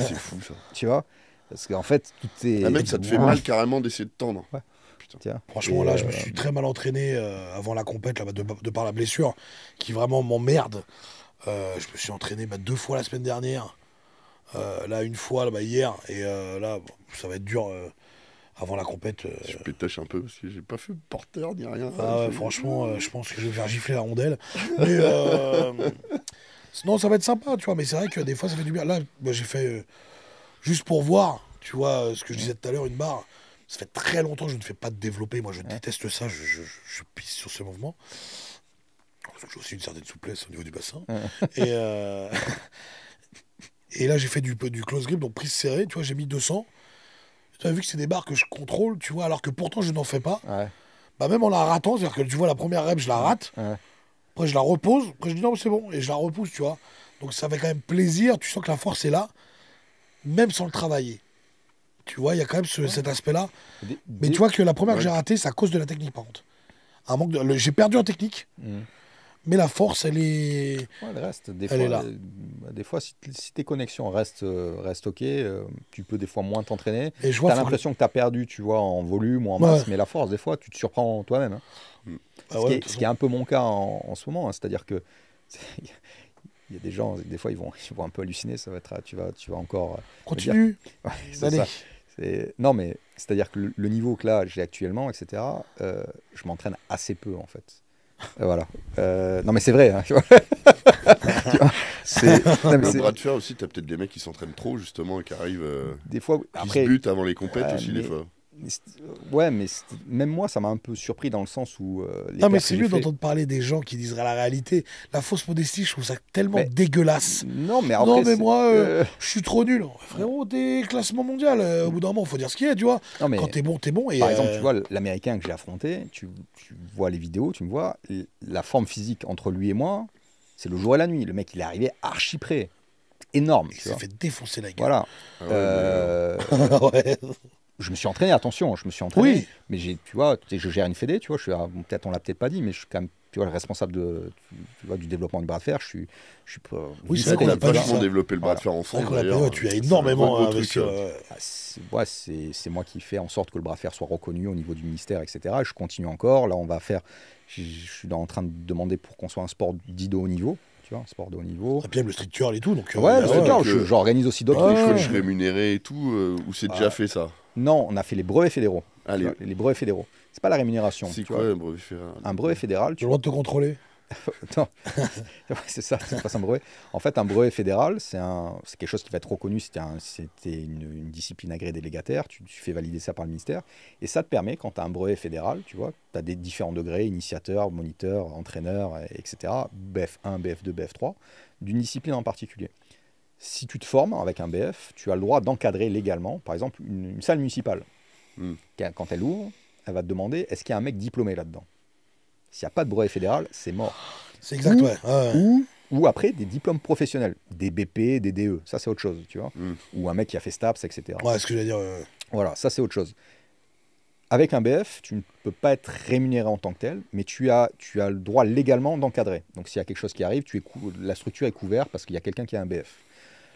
c'est fou ça. Tu vois, parce qu'en fait tout est. Mec, ça te fait mal carrément d'essayer de tendre. Putain. Franchement, là, je me suis très mal entraîné avant la compète, là, de par la blessure, qui vraiment m'emmerde. Je me suis entraîné 2 fois la semaine dernière. Là, une fois hier, et là, ça va être dur avant la compète. Je pétache un peu parce que j'ai pas fait porter ni rien. Franchement, je pense que je vais faire gifler la rondelle. Mais sinon, ça va être sympa, tu vois. Mais c'est vrai que des fois, ça fait du bien. Là, j'ai fait juste pour voir, tu vois, ce que je disais tout à l'heure, une barre. Ça fait très longtemps que je ne fais pas de développé. Moi, je déteste ça. Je pisse sur ce mouvement. Parce que j'ai aussi une certaine souplesse au niveau du bassin. Et là, j'ai fait du close grip, donc prise serrée, tu vois, j'ai mis 200. Tu as vu que c'est des barres que je contrôle, tu vois, alors que pourtant je n'en fais pas. Même en la ratant, c'est-à-dire que tu vois, la première rep, je la rate. Après, je la repose. Après, je dis non, c'est bon. Et je la repousse, tu vois. Donc, ça fait quand même plaisir. Tu sens que la force est là, même sans le travailler. Tu Tu vois, il y a quand même cet aspect-là. Mais tu vois que la première que j'ai ratée, c'est à cause de la technique, par contre. J'ai perdu en technique. Mais la force, elle est. Ouais, elle reste. Elle est là. Des fois, si tes connexions restent OK, tu peux des fois moins t'entraîner. Tu as l'impression que tu as perdu, tu vois, en volume ou en masse, mais la force, des fois, tu te surprends toi-même. Hein. Ce qui est un peu mon cas en ce moment. Hein. C'est-à-dire que il y a des gens, des fois, ils vont un peu halluciner. Ça va être, tu vas encore. Continue. Ouais, c'est ça. Non, mais c'est-à-dire que le niveau que là j'ai actuellement, etc., je m'entraîne assez peu en fait. Voilà. Non, mais c'est vrai. Hein, le bras de fer aussi, tu as peut-être des mecs qui s'entraînent trop justement et qui arrivent. Des fois, qui se butent avant les compètes aussi, des fois. Mais même moi, ça m'a un peu surpris dans le sens où. Non, mais c'est mieux d'entendre parler des gens qui disent la réalité. La fausse modestie, je trouve ça tellement dégueulasse. Non, mais après, moi, je suis trop nul. Frérot, t'es classement mondial. Au bout d'un moment, il faut dire ce qu'il y a, tu vois. Non, mais quand t'es bon, t'es bon. Et par exemple, tu vois, l'Américain que j'ai affronté, tu vois les vidéos, tu me vois, la forme physique entre lui et moi, c'est le jour et la nuit. Le mec, il est arrivé archi près. Énorme. Il s'est fait défoncer la gueule. Voilà. Ouais. Je me suis entraîné, attention, oui. Mais tu vois, je gère une fédé, tu vois, on l'a peut-être pas dit, mais je suis quand même, tu vois, le responsable du développement du bras de fer. Je suis oui, c'est vrai qu'on a vachement développé le bras de fer en France. Tu as énormément investi. C'est moi qui fais en sorte que le bras de fer soit reconnu au niveau du ministère, etc. Je continue encore. Là, je suis en train de demander pour qu'on soit un sport dit de haut niveau. Tu vois, un sport de haut niveau. Et puis le street curl et tout. Donc, le street curl, j'organise aussi d'autres choses. Les coachs rémunérés et tout, ou c'est déjà fait ça? Non, on a fait les brevets fédéraux. Les brevets fédéraux. C'est pas la rémunération. C'est quoi un brevet fédéral? Un brevet fédéral. Tu as le droit de te contrôler? Non, c'est ça, c'est pas un brevet. En fait, un brevet fédéral, c'est quelque chose qui va être reconnu. C'était une discipline agréée délégataire. Tu fais valider ça par le ministère. Et ça te permet, quand tu as un brevet fédéral, tu vois, tu as des différents degrés, initiateur, moniteur, entraîneur, etc. BF1, BF2, BF3, d'une discipline en particulier. Si tu te formes avec un BF, tu as le droit d'encadrer légalement, par exemple, une salle municipale. Quand elle ouvre, elle va te demander, est-ce qu'il y a un mec diplômé là-dedans? S'il n'y a pas de brevet fédéral, c'est mort. C'est exact, ou après, des diplômes professionnels, des BP, des DE, ça c'est autre chose, tu vois. Ou un mec qui a fait STAPS, etc. Ouais, ce que j'allais dire. Voilà, ça c'est autre chose. Avec un BF, tu ne peux pas être rémunéré en tant que tel, mais tu as le droit légalement d'encadrer. Donc s'il y a quelque chose qui arrive, la structure est couverte parce qu'il y a quelqu'un qui a un BF.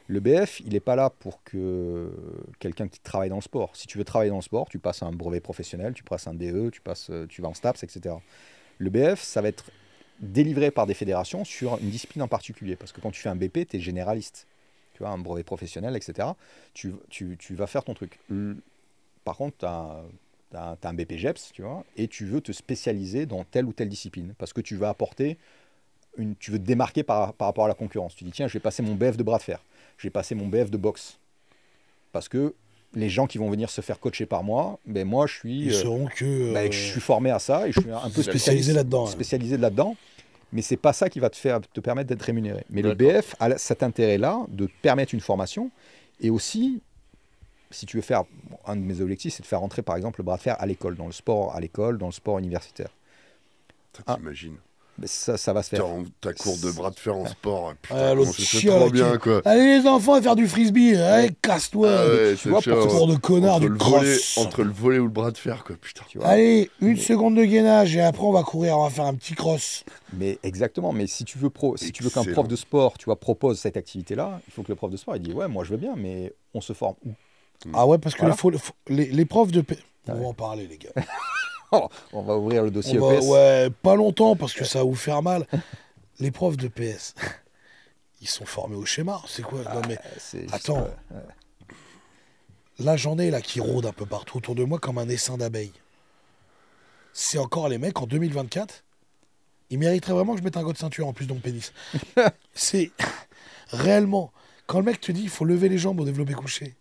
Le BF, il n'est pas là pour que quelqu'un qui travaille dans le sport. Si tu veux travailler dans le sport, tu passes un brevet professionnel, tu passes un DE, tu vas en STAPS, etc. Le BF, ça va être délivré par des fédérations sur une discipline en particulier. Parce que quand tu fais un BP, tu es généraliste. Tu vois, un brevet professionnel, etc. Tu vas faire ton truc. Par contre, tu as un BP GEPS, tu vois, et tu veux te spécialiser dans telle ou telle discipline. Parce que tu vas apporter... tu veux te démarquer par rapport à la concurrence. Tu dis, tiens, je vais passer mon BF de bras de fer. Je vais passer mon BF de boxe. Parce que les gens qui vont venir se faire coacher par moi, ben moi, je suis... Ils sauront que... je suis formé à ça et je suis un peu spécialisé là-dedans. Mais ce n'est pas ça qui va te permettre d'être rémunéré. Mais le BF a cet intérêt-là de te permettre une formation. Et aussi, si tu veux faire... un de mes objectifs, c'est de faire rentrer, par exemple, le bras de fer à l'école, dans le sport universitaire. T'imagines? Ça va se faire. Ta cours de bras de fer en sport, putain, c'est trop bien, quoi. Allez les enfants, faire du frisbee, allez, casse-toi. Tu vois, pour cours de connard, du cross. Entre le volley ou le bras de fer, quoi, putain. Allez, une seconde de gainage et après on va courir, on va faire un petit cross. Mais exactement, mais si tu veux qu'un prof de sport, tu vois, propose cette activité-là, il faut que le prof de sport il dit ouais, moi je veux bien, mais on se forme où? Ah ouais, parce que les profs de on va en parler, les gars. On va ouvrir le dossier EPS. Ouais, pas longtemps parce que ça va vous faire mal. Les profs de PS, ils sont formés au schéma. C'est quoi? Non mais attends. Là j'en ai là qui rôdent un peu partout autour de moi comme un essaim d'abeilles. C'est encore les mecs en 2024. Ils mériteraient vraiment que je mette un god de ceinture en plus dans mon pénis. C'est réellement quand le mec te dit il faut lever les jambes au développé couché.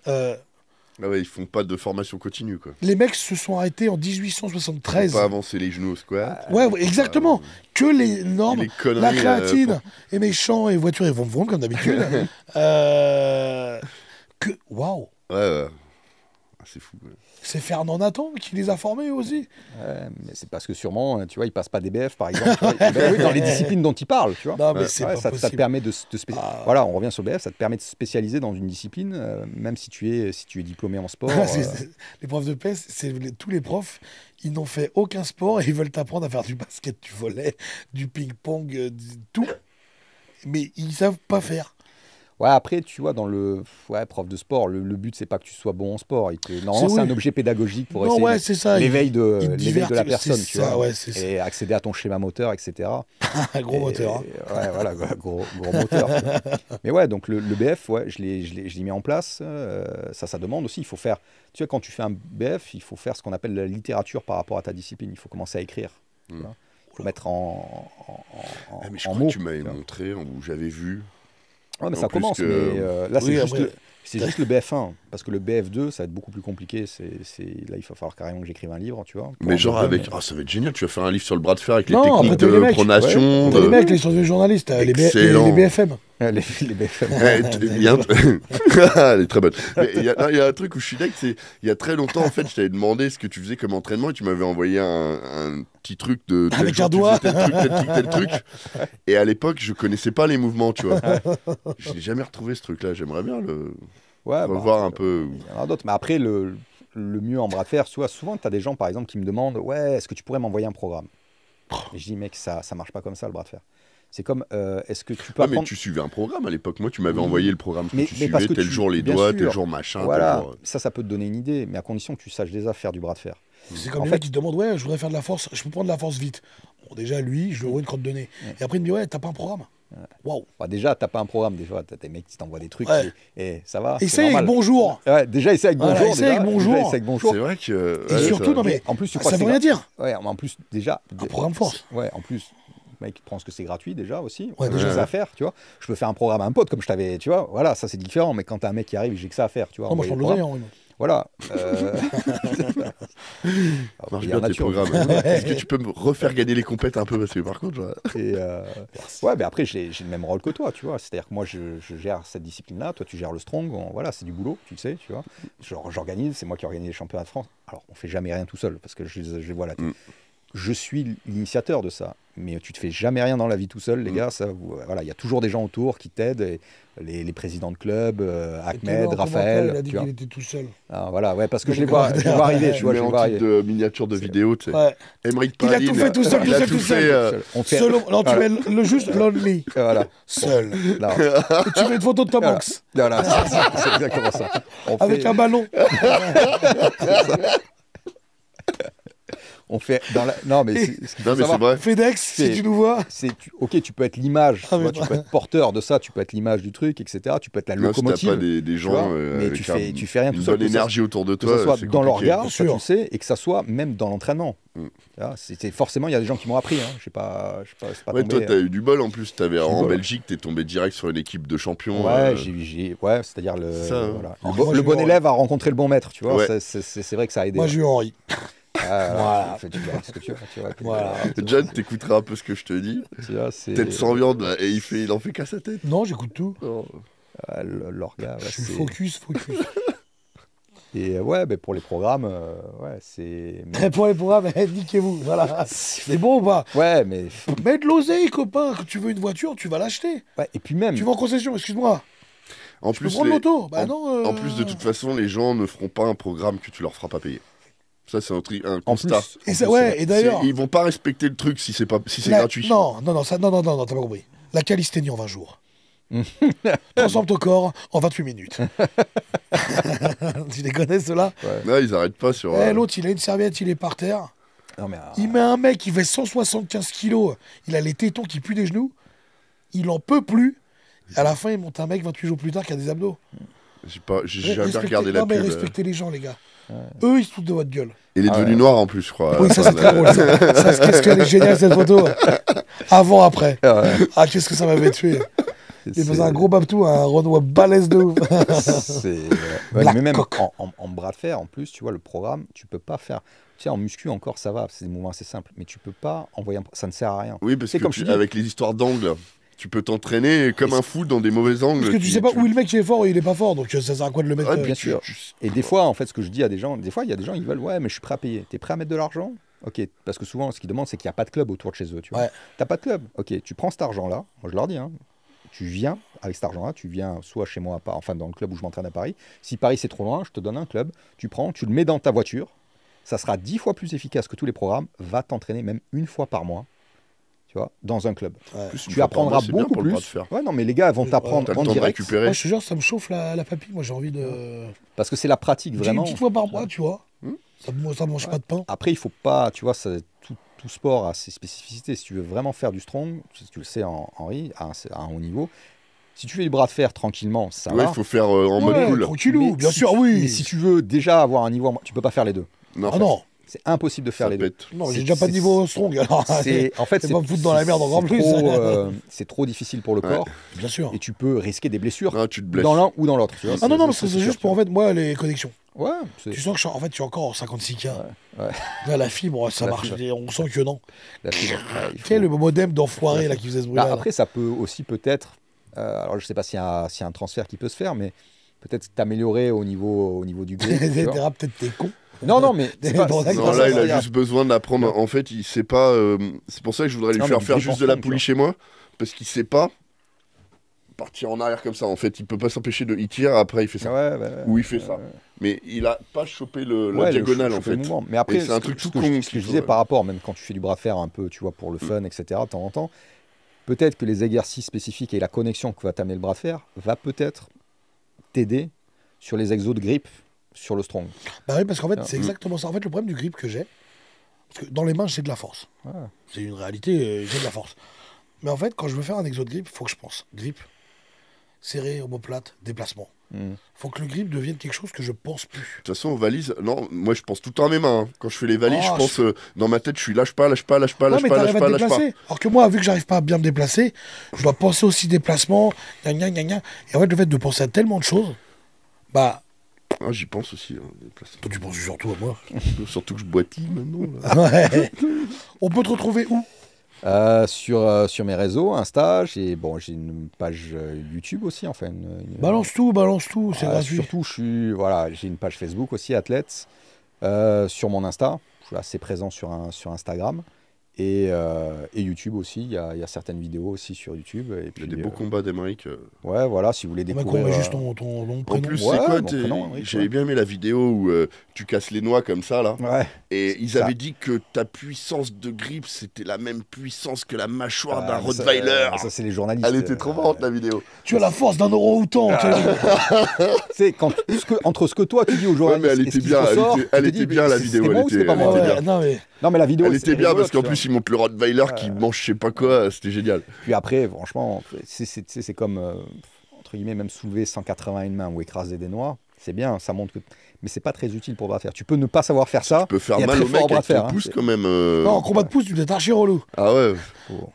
Ah ouais, ils font pas de formation continue, quoi. Les mecs se sont arrêtés en 1873. Ils font pas avancer les genoux au squat. Ouais, exactement. Que les normes, la créatine est méchant et voiture, ils vont comme d'habitude. Waouh. Ouais. C'est fou. Ouais. C'est Fernand Nathan qui les a formés aussi. Mais c'est parce que sûrement, tu vois, ils passent pas des BF par exemple. Oui, dans les disciplines dont ils parlent, tu vois. Non, mais c'est pas ça te permet de Voilà, on revient sur le BF, ça te permet de se spécialiser dans une discipline, même si tu es diplômé en sport. Les profs de PS, tous les profs, ils n'ont fait aucun sport et ils veulent t'apprendre à faire du basket, du volley, du ping-pong, tout. Mais ils savent pas faire. Ouais, après, tu vois, dans le prof de sport, le but, c'est pas que tu sois bon en sport. Normalement, c'est un objet pédagogique pour essayer l'éveil de la personne, tu vois, et accéder à ton schéma moteur, etc. Un gros moteur. Ouais, voilà, gros moteur. Mais ouais, donc le BF, je l'ai mis en place. Ça demande aussi, il faut faire... Tu vois, quand tu fais un BF, il faut faire ce qu'on appelle la littérature par rapport à ta discipline. Il faut commencer à écrire. Il faut mettre en mais je crois que tu m'avais montré, où j'avais vu... Ouais, mais ça commence, mais là, c'est juste le BF1, parce que le BF2, ça va être beaucoup plus compliqué. Là, il va falloir carrément que j'écrive un livre, tu vois. Mais genre ça va être génial, tu vas faire un livre sur le bras de fer avec les techniques de pronation. Les mecs, les journalistes, les BFM. Les BFM. Elle est très bonne. Il y a un truc où je suis d'accord, c'est il y a très longtemps, en fait, je t'avais demandé ce que tu faisais comme entraînement et tu m'avais envoyé un petit truc de... Avec un doigt. Tel truc. Et à l'époque, je connaissais pas les mouvements, tu vois. Je n'ai jamais retrouvé ce truc-là. J'aimerais bien revoir un peu. Il y en a d'autres. Mais après, le mieux en bras de fer, souvent, tu as des gens, par exemple, qui me demandent « Ouais, est-ce que tu pourrais m'envoyer un programme ?» Et je dis « Mec, ça marche pas comme ça, le bras de fer. » C'est comme, est-ce que tu peux apprendre... mais tu suivais un programme à l'époque. Moi, tu m'avais envoyé le programme que tu suivais, tel jour les doigts, tel jour machin. Voilà, ça peut te donner une idée, mais à condition que tu saches déjà faire du bras de fer. C'est comme les mecs qui te demandent, ouais, je voudrais faire de la force, je peux prendre de la force vite. Bon, déjà, lui, je lui envoie une crotte de nez. Et après, il me dit, ouais, t'as pas un programme. Waouh. Déjà, t'as pas un programme, des fois, t'as des mecs qui t'envoient des trucs et ça va. Essaye avec bonjour. Ouais, déjà, essaye avec bonjour. Essaye avec bonjour. C'est vrai que. Et surtout, non, mais en plus, tu crois ça veut rien dire. Ouais, en plus, déjà. Un programme force. Ouais, en plus. Le mec pense que c'est gratuit déjà aussi. Ouais, j'ai que ça à faire, tu vois. Je peux faire un programme à un pote comme je t'avais, tu vois. Voilà, ça c'est différent. Mais quand t'as un mec qui arrive, j'ai que ça à faire, tu vois. Non, moi je prends l'oseille. Voilà. Marche bien tes programmes. Est-ce que tu peux me refaire gagner les compètes un peu parce que par contre, ouais, mais après j'ai le même rôle que toi, tu vois. C'est-à-dire que moi je gère cette discipline-là, toi tu gères le strong. Voilà, c'est du boulot, tu le sais, tu vois. J'organise, c'est moi qui organise les championnats de France. Alors on fait jamais rien tout seul parce que je les vois là. Je suis l'initiateur de ça, mais tu te fais jamais rien dans la vie tout seul, les gars. Voilà, il y a toujours des gens autour qui t'aident, les présidents de club, Ahmed, Raphaël. Il a dit qu'il était tout seul. Ah, voilà, ouais, parce que je les vois arriver. Je vois en titre de miniature de vidéo, tu sais. Emeric Paline, il a tout fait tout seul, tout seul. Non, tu mets le juste lonely. Voilà. Seul. Et tu mets une photo de Tom Hanks. Voilà, c'est exactement ça. Avec un ballon. On fait dans la... Non, mais c'est vrai. FedEx, si tu nous vois. Ok, tu peux être l'image, tu peux être porteur de ça, tu peux être l'image du truc, etc. Tu peux être la locomotive. Si t'as pas des gens mais tu fais rien tout seul. Une bonne énergie autour de toi. Que ça soit dans le regard, ça, tu le sais, et que ça soit même dans l'entraînement. Forcément, il y a des gens qui m'ont appris. Je sais pas ouais, toi, t'as eu du bol en plus. En Belgique, t'es tombé direct sur une équipe de champions. Ouais, c'est-à-dire le bon élève a rencontré le bon maître, tu vois. C'est vrai que ça a aidé. Moi, j'ai eu Henri. Voilà. Tu vois ce que tu veux. Voilà. John, t'écouteras un peu ce que je te dis. Tête sans viande, et il en fait qu'à sa tête. Non, j'écoute tout. L'orga, je suis focus. Et pour les programmes, c'est... Pour les programmes, niquez-vous, voilà. C'est bon ou pas? Ouais, mais... Mets de l'oseille, copain. Quand tu veux une voiture, tu vas l'acheter. Ouais, et puis même... Tu vas en concession, excuse-moi. En plus, prendre l'auto. En plus, de toute façon, les gens ne feront pas un programme que tu leur feras pas payer. Ça, c'est un constat. Et d'ailleurs... Ils vont pas respecter le truc si c'est gratuit. Non, t'as pas compris. La calisthénie en 20 jours. Transforme ton corps en 28 minutes. Tu les connais, ceux-là? Ouais, ils arrêtent pas sur... L'autre, il a une serviette, il est par terre. Non, mais, il met un mec qui fait 175 kilos, il a les tétons qui puent des genoux, il en peut plus. À la fin, il monte un mec 28 jours plus tard qui a des abdos. J'ai jamais regardé la pub. Mais respectez les gens, les gars. Eux, ils se foutent de votre gueule. Il est devenu noir en plus, je crois. Oui, ça c'est très drôle. Qu'est-ce qu'elle est géniale cette photo. Avant, après. Ah, qu'est-ce que ça m'avait tué. Il faisait un gros babtou, un Renoir balèze de ouf. Mais même en bras de fer, en plus, tu vois, le programme, tu peux pas faire... Tu sais, en muscu encore, ça va, c'est des mouvements assez simples. Mais tu peux pas envoyer ça ne sert à rien. Oui, parce que avec les histoires d'angles... Tu peux t'entraîner comme un fou dans des mauvais angles. Parce que tu sais pas où le mec il est fort et il est pas fort, donc ça sert à quoi de le mettre bien sûr. Et des fois, en fait, ce que je dis à des gens, des fois, il y a des gens, ils veulent, ouais, mais je suis prêt à payer. T'es prêt à mettre de l'argent? Ok, parce que souvent, ce qu'ils demandent, c'est qu'il n'y a pas de club autour de chez eux. Tu vois. Ouais. T'as pas de club? Ok, tu prends cet argent-là. Moi, je leur dis, hein, tu viens avec cet argent-là, tu viens soit chez moi, enfin dans le club où je m'entraîne à Paris. Si Paris c'est trop loin, je te donne un club. Tu prends, tu le mets dans ta voiture. Ça sera 10 fois plus efficace que tous les programmes. Va t'entraîner même une fois par mois. Tu vois, dans un club. Ouais. Tu apprendras beaucoup plus. Ouais, non, mais les gars vont t'apprendre en direct. Moi, je te jure, ça me chauffe la papille. Moi, j'ai envie de. Parce que c'est la pratique vraiment. Une petite fois par mois, tu vois. Ça mange pas de pain. Après, il faut pas, tu vois, tout sport a ses spécificités. Si tu veux vraiment faire du strong, si tu le sais, Henri, à un haut niveau, si tu fais du bras de fer tranquillement, ça va. Il faut faire en mode cool. Tranquillou, bien sûr, oui. Mais si tu veux déjà avoir un niveau, tu peux pas faire les deux. Non. Ah non. C'est impossible de faire les deux. Non, j'ai déjà pas de niveau strong. Alors, en fait, c'est pas me foutre dans la merde encore plus. C'est trop difficile pour le corps. Bien sûr. Et tu peux risquer des blessures tu te blesses. dans l'un ou dans l'autre. Ah non, c'est juste pour en fait, moi, les connexions. Ouais. Tu sens que je suis encore en 56K. Ouais. Là, la fibre, ça marche. On sent que non. La fibre. Quel le modem d'enfoiré là qui faisait ce bruit là. Après, ça peut aussi peut-être. Alors, je sais pas s'il y a un transfert qui peut se faire, mais peut-être t'améliorer au niveau du grip. Peut-être t'es con. Non, mais là, il a juste besoin d'apprendre. En fait, il sait pas. C'est pour ça que je voudrais lui faire juste de la poulie chez moi, parce qu'il sait pas partir en arrière comme ça. En fait, il peut pas s'empêcher de. Il tire, après il fait ça. Ou il fait ça. Mais il a pas chopé la diagonale en fait. Mais après, c'est un truc tout con. Ce que je disais par rapport, même quand tu fais du bras de fer un peu, tu vois, pour le fun, etc. De temps en temps, peut-être que les exercices spécifiques et la connexion que va t'amener le bras de fer va peut-être t'aider sur les exos de grip. Sur le strong. Bah oui, parce qu'en fait, c'est exactement ça. En fait, le problème du grip que j'ai, parce que dans les mains, j'ai de la force. C'est une réalité, j'ai de la force. Mais en fait, quand je veux faire un exo de grip, il faut que je pense grip, serré, omoplate, déplacement. Faut que le grip devienne quelque chose que je pense plus. De toute façon, aux valises, non, moi je pense tout le temps à mes mains. Hein. Quand je fais les valises, je pense dans ma tête, je suis lâche pas. Alors que moi, vu que j'arrive pas à bien me déplacer, je dois penser aussi déplacement, Et en fait, le fait de penser à tellement de choses, bah. Ah, j'y pense aussi. Hein, toi, tu penses surtout à moi. Surtout que je boitille maintenant. Là. On peut te retrouver où sur mes réseaux, Insta, j'ai une page YouTube aussi. Enfin, balance tout, c'est gratuit. Surtout, j'ai une page Facebook aussi, Athlètes. Sur mon Insta, je suis assez présent sur Instagram. Et YouTube aussi, il y a certaines vidéos aussi sur YouTube. Et puis, il y a des beaux combats d'Emeric. Ouais, voilà, si vous voulez découvrir... On met juste ton nom, prénom. En plus, c'est quoi j'avais bien aimé la vidéo où tu casses les noix comme ça, là. Ouais. Et ils avaient dit que ta puissance de grip, c'était la même puissance que la mâchoire d'un Rottweiler. Ça, c'est les journalistes. Elle était trop marrante, la vidéo. Tu as la force d'un orang-outan. C'est entre ce que toi, tu dis aux journalistes... Ouais, mais elle était bien, la vidéo. Non, mais la vidéo... Elle était bien, parce qu'en plus, il montre le Rottweiler qui mange je sais pas quoi, c'était génial. Puis après, franchement, c'est comme, entre guillemets, même soulever 181 mains ou écraser des noix, c'est bien, ça montre que... Mais c'est pas très utile pour bras de fer. Tu peux ne pas savoir faire ça. Tu peux faire mal au mec avec ton pouce quand même. Non, en combat de pouce, tu dois être archi relou. Ah ouais.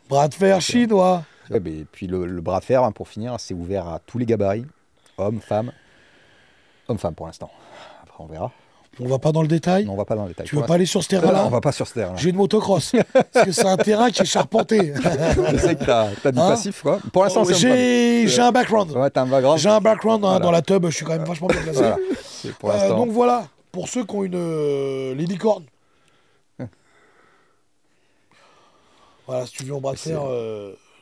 Bras de fer chinois. Et puis le bras de fer, pour finir, c'est ouvert à tous les gabarits, hommes, femmes. Hommes-femmes pour l'instant. Après, on verra. On va pas dans le détail. Non, on va pas dans le détail. Tu veux pas aller sur ce terrain-là? On va pas sur ce terrain-là. J'ai une motocross. Parce que c'est un terrain qui est charpenté. Je sais que t'as du passif, quoi. Pour l'instant, j'ai un background. Ouais, t'as un background. J'ai un background dans la tub. Je suis quand même vachement bien placé. Voilà. Donc voilà, pour ceux qui ont les licornes. Voilà, si tu viens au bras de fer,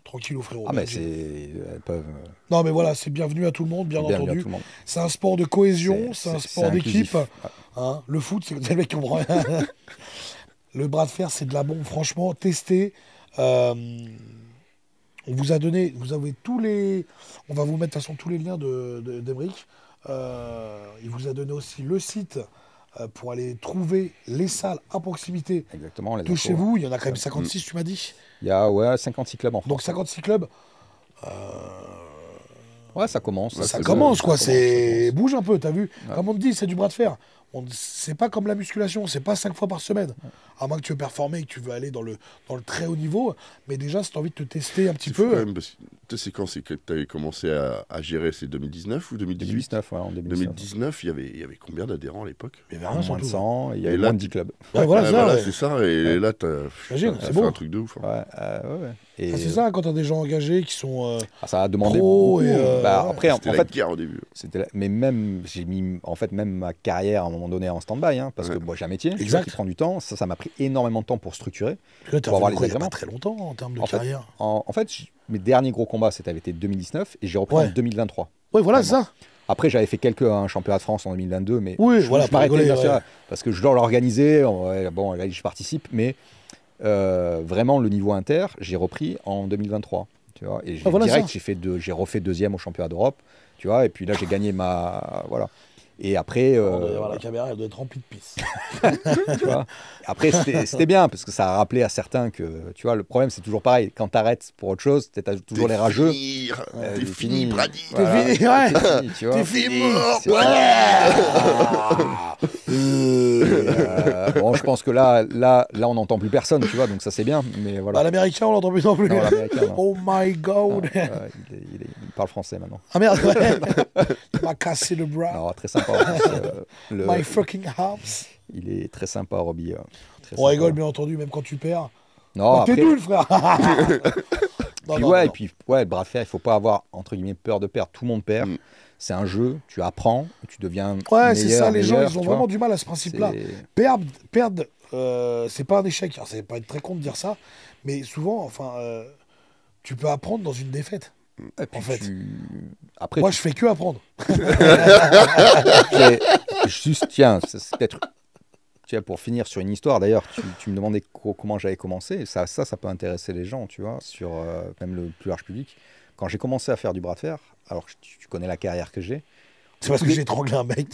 tranquille au frérot. Ah, mais elles peuvent. Non, mais voilà, c'est bienvenu à tout le monde, bien entendu. C'est un sport de cohésion, c'est un sport d'équipe. Hein, le foot, c'est le mec qui comprend rien. Le bras de fer, c'est de la bombe, franchement, testez. On vous a donné, vous avez on va vous mettre de toute façon tous les liens d'Emeric. Il vous a donné aussi le site pour aller trouver les salles à proximité. Exactement. De chez vous, il y en a quand même 56, tu m'as dit. Il y a 56 clubs en France. Donc 56 clubs. Ouais, ça commence. Ça commence, quoi. Bouge un peu, t'as vu. Ouais. Comme on te dit, c'est du bras de fer. c'est pas comme la musculation, c'est pas 5 fois par semaine. À moins que tu veux performer et que tu veux aller dans le très haut niveau. Mais déjà, si tu as envie de te tester un petit peu. C'est quand c'est que tu avais commencé à gérer, c'est 2019 ou 2018? 2019, ouais, en 2019, il y avait combien d'adhérents à l'époque? Il y avait moins de 100, il y avait moins de 10 clubs. C'est ça, et là, tu as fait un truc de ouf. C'est ça, quand tu as des gens engagés qui sont ça a demandé pro après, c'était la guerre au début. Mais même, j'ai mis même ma carrière à un moment donné en stand-by, parce que moi j'ai un métier qui prend du temps. Ça m'a pris énormément de temps pour structurer. Pour avoir les agréments. Pas très longtemps en termes de carrière. En fait, mes derniers gros combats, c'était 2019 et j'ai repris en 2023. Oui, voilà, c'est ça. Après, j'avais fait un championnat de France en 2022, mais je m'arrêtais parce que je dois l'organiser. Bon, là, je participe, mais vraiment, le niveau inter, j'ai repris en 2023. Tu vois, et j'ai refait deuxième au championnat d'Europe. Tu vois, et puis là, j'ai gagné ma... Voilà. Et après... la caméra, elle doit être remplie de pisse. Tu vois. Après, c'était bien, parce que ça a rappelé à certains que, tu vois, le problème, c'est toujours pareil. Quand t'arrêtes pour autre chose, t'as toujours les rageux. T'es fini, Brady. T'es fini, ouais. T'es fini, mort. Bon, je pense que là, on n'entend plus personne, tu vois, donc ça, c'est bien. Mais voilà. L'américain, on l'entend plus non plus. Non, l'américain, non. Oh my God. Il parle français maintenant. Ah merde, il m'a cassé le bras. Alors, très sympa. My fucking house. Il est très sympa, Robbie. On rigole, bien entendu, même quand tu perds. Non, t'es nul, frère. Et puis, le bras de fer, il faut pas avoir, entre guillemets, peur de perdre. Tout le monde perd. C'est un jeu, tu apprends, tu deviens meilleur. C'est ça, les gens, ils ont vraiment du mal à ce principe-là. Perdre, c'est pas un échec. Alors, ça va pas être très con de dire ça, mais souvent, tu peux apprendre dans une défaite. En fait. Moi, je fais que apprendre. Juste, tiens, c'est peut-être... Pour finir sur une histoire, d'ailleurs, tu me demandais comment j'avais commencé. Ça peut intéresser les gens, tu vois, sur même le plus large public. Quand j'ai commencé à faire du bras de fer, alors tu connais la carrière que j'ai. C'est parce que j'ai étranglé un mec.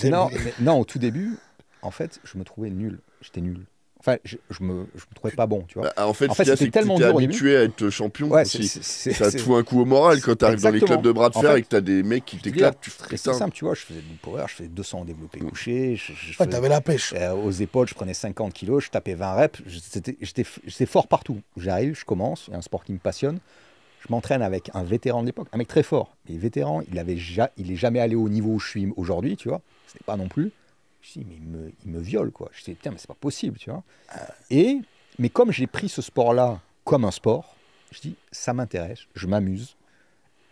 Non, au tout début, en fait, je me trouvais nul. J'étais nul. Enfin, je me trouvais pas bon, tu vois. En fait, c'était tellement dur. Tu es habitué à être champion. Ça te fout un coup au moral quand tu arrives dans les clubs de bras de fer et que tu as des mecs qui t'éclatent. C'est simple, tu vois. Je faisais du power, je faisais 200 en développé couché. T'avais la pêche. Aux épaules, je prenais 50 kilos, je tapais 20 reps. J'étais fort partout. J'arrive, je commence, il y a un sport qui me passionne. Je m'entraîne avec un vétéran de l'époque, un mec très fort. Et vétéran, il est jamais allé au niveau où je suis aujourd'hui, tu vois. Ce n'est pas non plus. Je dis, mais il me viole, quoi. Je dis, putain, mais c'est pas possible, tu vois. Mais comme j'ai pris ce sport-là comme un sport, je dis, ça m'intéresse, je m'amuse,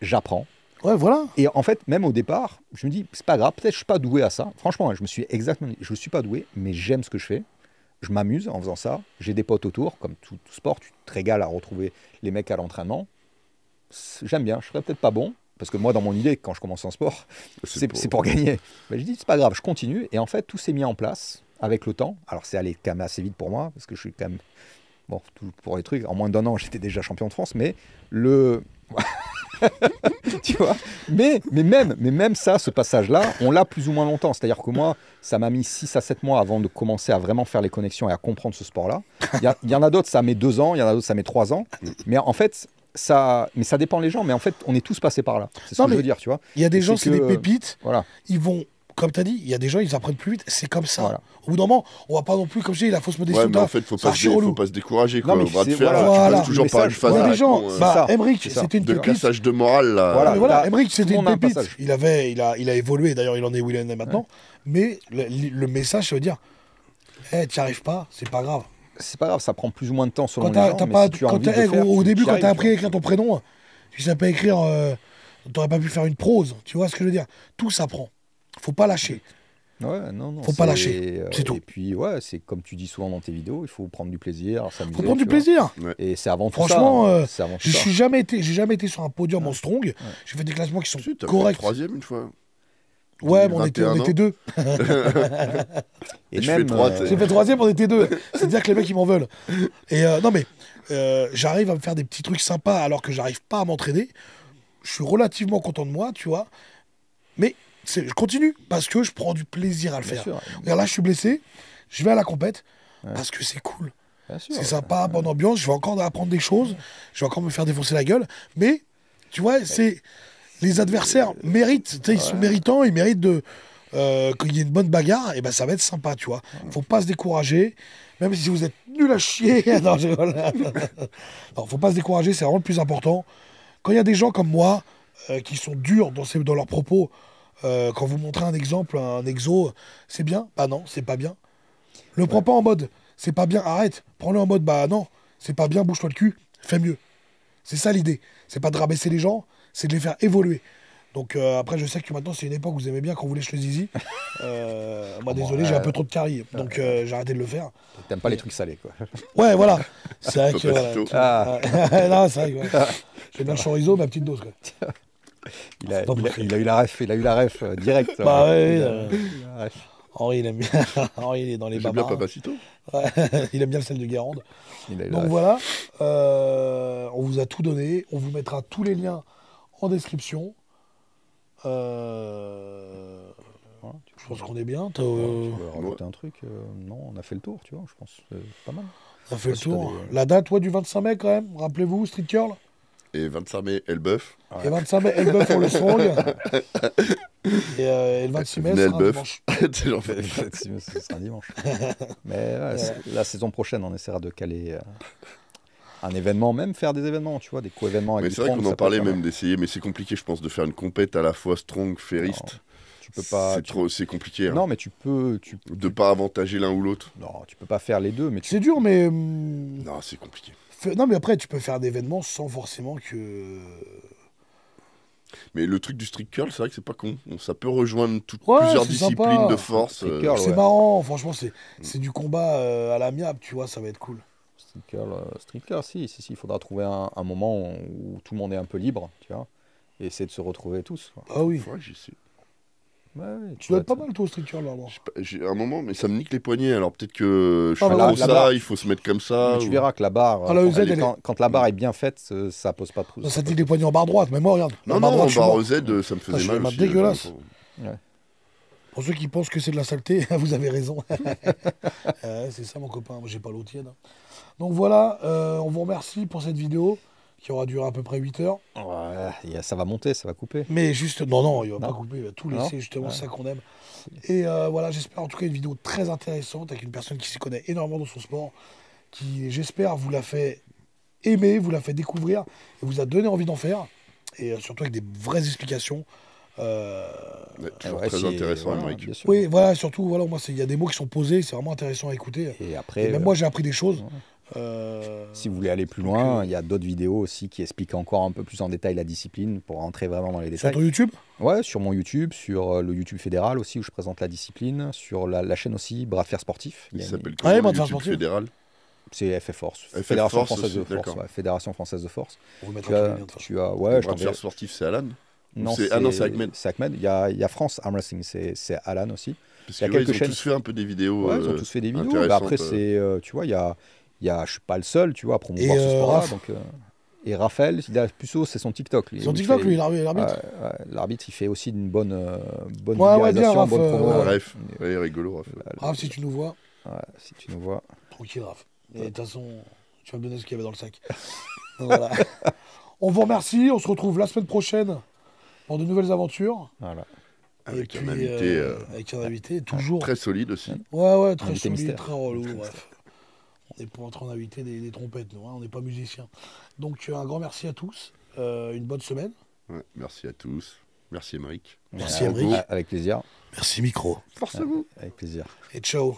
j'apprends. Ouais, voilà. Et en fait, même au départ, je me dis, c'est pas grave, peut-être je suis pas doué à ça. Franchement, je me suis exactement dit, je suis pas doué, mais j'aime ce que je fais. Je m'amuse en faisant ça. J'ai des potes autour, comme tout sport, tu te régales à retrouver les mecs à l'entraînement. J'aime bien, je serais peut-être pas bon. Parce que moi, dans mon idée, quand je commence un sport, c'est pour gagner. Mais je dis, c'est pas grave, je continue. Et en fait, tout s'est mis en place avec le temps. Alors, c'est allé quand même assez vite pour moi, parce que je suis quand même... Bon, pour les trucs, en moins d'un an, j'étais déjà champion de France, mais tu vois, mais même ça, ce passage-là, on l'a plus ou moins longtemps. C'est-à-dire que moi, ça m'a mis 6 à 7 mois avant de commencer à vraiment faire les connexions et à comprendre ce sport-là. Il y en a d'autres, ça met 2 ans, il y en a d'autres, ça met 3 ans. Mais en fait... ça dépend les gens, mais en fait, on est tous passés par là. C'est ce que je veux dire, tu vois. Il y a des gens, c'est des pépites. Voilà. Ils vont, comme tu as dit, il y a des gens, ils apprennent plus vite. C'est comme ça. Voilà. Au bout d'un moment, on va pas non plus, comme je dis, la fausse modestie. Ouais, mais en fait, faut pas se décourager, quoi. Non, Au bras de fer, voilà. tu passes toujours par une phase. Il y a des gens, Emmerich, c'était une de pépite. cassage de morale, là. Voilà, Emmerich, c'était une pépite. Il a évolué, d'ailleurs, il en est où il en est maintenant. Mais le message, ça veut dire, tu n'y arrives pas, c'est pas grave. C'est pas grave, ça prend plus ou moins de temps selon les gens, mais si tu as envie de faire, au début, quand tu as appris à écrire ton prénom, tu ne sais pas écrire, tu n'aurais pas pu faire une prose. Tu vois ce que je veux dire? Tout s'apprend. Faut pas lâcher. Ouais, non. Faut pas lâcher. C'est tout. Et puis, c'est comme tu dis souvent dans tes vidéos, il faut prendre du plaisir, s'amuser. Faut prendre du plaisir. Et c'est avant tout ça. Franchement, j'ai jamais été sur un podium en strong. J'ai fait des classements qui sont corrects. 3e une fois. Ouais, mais on était 2. Et j'ai même, j'ai fait 3e, on était 2. C'est-à-dire que les mecs, ils m'en veulent. Et non, mais j'arrive à me faire des petits trucs sympas alors que j'arrive pas à m'entraîner. Je suis relativement content de moi, tu vois. Mais je continue parce que je prends du plaisir à le faire. Regarde, là, je suis blessé. Je vais à la compète parce que c'est cool. C'est sympa, bonne ambiance. Je vais encore apprendre des choses. Je vais encore me faire défoncer la gueule. Mais, tu vois, les adversaires méritent. Ils sont méritants. Ils méritent quand il y a une bonne bagarre, et ben ça va être sympa, tu vois. Faut pas se décourager, même si vous êtes nul à chier. Non, je rigole. Non, faut pas se décourager, c'est vraiment le plus important. Quand il y a des gens comme moi qui sont durs dans leurs propos, quand vous montrez un exemple, un exo, c'est bien. Bah non, c'est pas bien. Le prends pas en mode, c'est pas bien, arrête. Prends-le en mode, bah non, c'est pas bien, bouge-toi le cul, fais mieux. C'est ça l'idée. C'est pas de rabaisser les gens, c'est de les faire évoluer. Donc après, je sais que maintenant, c'est une époque où vous aimez bien quand vous lèche le zizi. Moi, désolé, j'ai un peu trop de caries. Donc j'ai arrêté de le faire. T'aimes pas les trucs salés, quoi. Ouais, voilà. C'est vrai que... non, c'est vrai que... Ah. J'aime bien le chorizo, ma petite dose, quoi. Il a eu la ref direct. Bah ouais, Henri, il aime bien. Henri, il est dans les J'aime babars. bien Papacito. Ouais, il aime bien le sel de Guérande. Donc voilà, on vous a tout donné. On vous mettra tous les liens en description. Je pense qu'on est bien. Tu veux rajouter un truc Non, on a fait le tour, tu vois, je pense. Pas mal. On a fait le tour. La date, du 25 mai quand même. Rappelez-vous, Street Curl. Et 25 mai, Elbeuf. Et 25 mai, Elbeuf pour le strong. Et le 26 mai, ce sera dimanche. Le 26 mai, ce sera dimanche. Mais la saison prochaine, on essaiera de caler un événement, même faire des événements, tu vois, des co-événements avec mais c'est vrai qu'on en parlait même d'essayer, mais c'est compliqué, je pense, de faire une compète à la fois strong, fairiste. Tu peux pas. C'est compliqué. Non, mais tu peux. De pas avantager l'un ou l'autre. Non, tu peux pas faire les deux, mais c'est dur, mais. Non, c'est compliqué. Non, mais après, tu peux faire d'événements sans forcément que. Mais le truc du street curl, c'est vrai que c'est pas con. Ça peut rejoindre plusieurs disciplines de force. C'est marrant, franchement, c'est du combat à l'amiable, tu vois, ça va être cool. Street curl, si, il faudra trouver un moment où tout le monde est un peu libre, tu vois, et essayer de se retrouver tous. Quoi. Ah oui. Ouais, j'essaie. Ouais, tu dois être pas mal, toi, au street curl, là. J'ai un moment, mais ça me nique les poignets, alors peut-être que je fais trop ça, il faut se mettre comme ça. Mais tu verras que la barre, quand la barre est bien faite, ça pose pas de problème. Ça te nique les poignets en barre droite, mais moi, regarde. Non, en barre Z, ça me faisait mal aussi. Dégueulasse. Pour ceux qui pensent que c'est de la saleté, vous avez raison. C'est ça, mon copain, moi, j'ai pas l'eau tiède. Donc voilà, on vous remercie pour cette vidéo qui aura duré à peu près 8 heures. Ouais, ça va monter, ça va couper. Mais juste, non, il va pas couper, il va tout laisser, justement, c'est ça qu'on aime. Et voilà, j'espère en tout cas une vidéo très intéressante avec une personne qui s'y connaît énormément dans son sport, qui, j'espère, vous l'a fait aimer, vous l'a fait découvrir, et vous a donné envie d'en faire, et surtout avec des vraies explications. Toujours très intéressant, Mike. Oui, voilà, surtout, voilà, moi, il y a des mots qui sont posés, c'est vraiment intéressant à écouter. Et après, même moi, j'ai appris des choses. Si vous voulez aller plus loin, il y a d'autres vidéos aussi qui expliquent encore un peu plus en détail la discipline pour rentrer vraiment dans les détails. Sur ton YouTube ? Ouais, sur mon YouTube, sur le YouTube fédéral aussi où je présente la discipline, sur la chaîne aussi Bras de fer sportif. Il s'appelle comment le YouTube fédéral ? C'est FF Force, Fédération Française de Force. Fédération Française de Force. On vous mettra tu as ouais, Bras de fer sportif, c'est Alan ? Non, c'est Ahmed. C'est Ahmed. Il y a France Arm Wrestling, c'est Alan aussi. Parce qu'il y a quelques chaînes. Ils ont tous fait un peu des vidéos. Ouais, ils ont tous fait des vidéos. Bah après, tu vois, je suis pas le seul, tu vois, à promouvoir ce sport-là. Et Raphaël, c'est son TikTok. Son TikTok, lui, l'arbitre. L'arbitre, il fait aussi une bonne vulgarisation, bonne promo. Bref, rigolo, Raphaël. Raph, si tu nous vois. Ouais, si tu nous vois. Tranquille, Raph. Et de toute façon, tu vas me donner ce qu'il y avait dans le sac. Voilà. On vous remercie. On se retrouve la semaine prochaine pour de nouvelles aventures. Voilà. Avec un invité. Avec un invité, toujours. Très solide aussi. Ouais, très solide, mystère. Très relou. Bref. On est pour entrer en inviter des trompettes, nous, hein, on n'est pas musiciens. Donc un grand merci à tous. Une bonne semaine. Ouais, merci à tous. Merci Émeric. Merci Émeric. Avec plaisir. Merci Micro. Force à vous. Avec plaisir. Et ciao.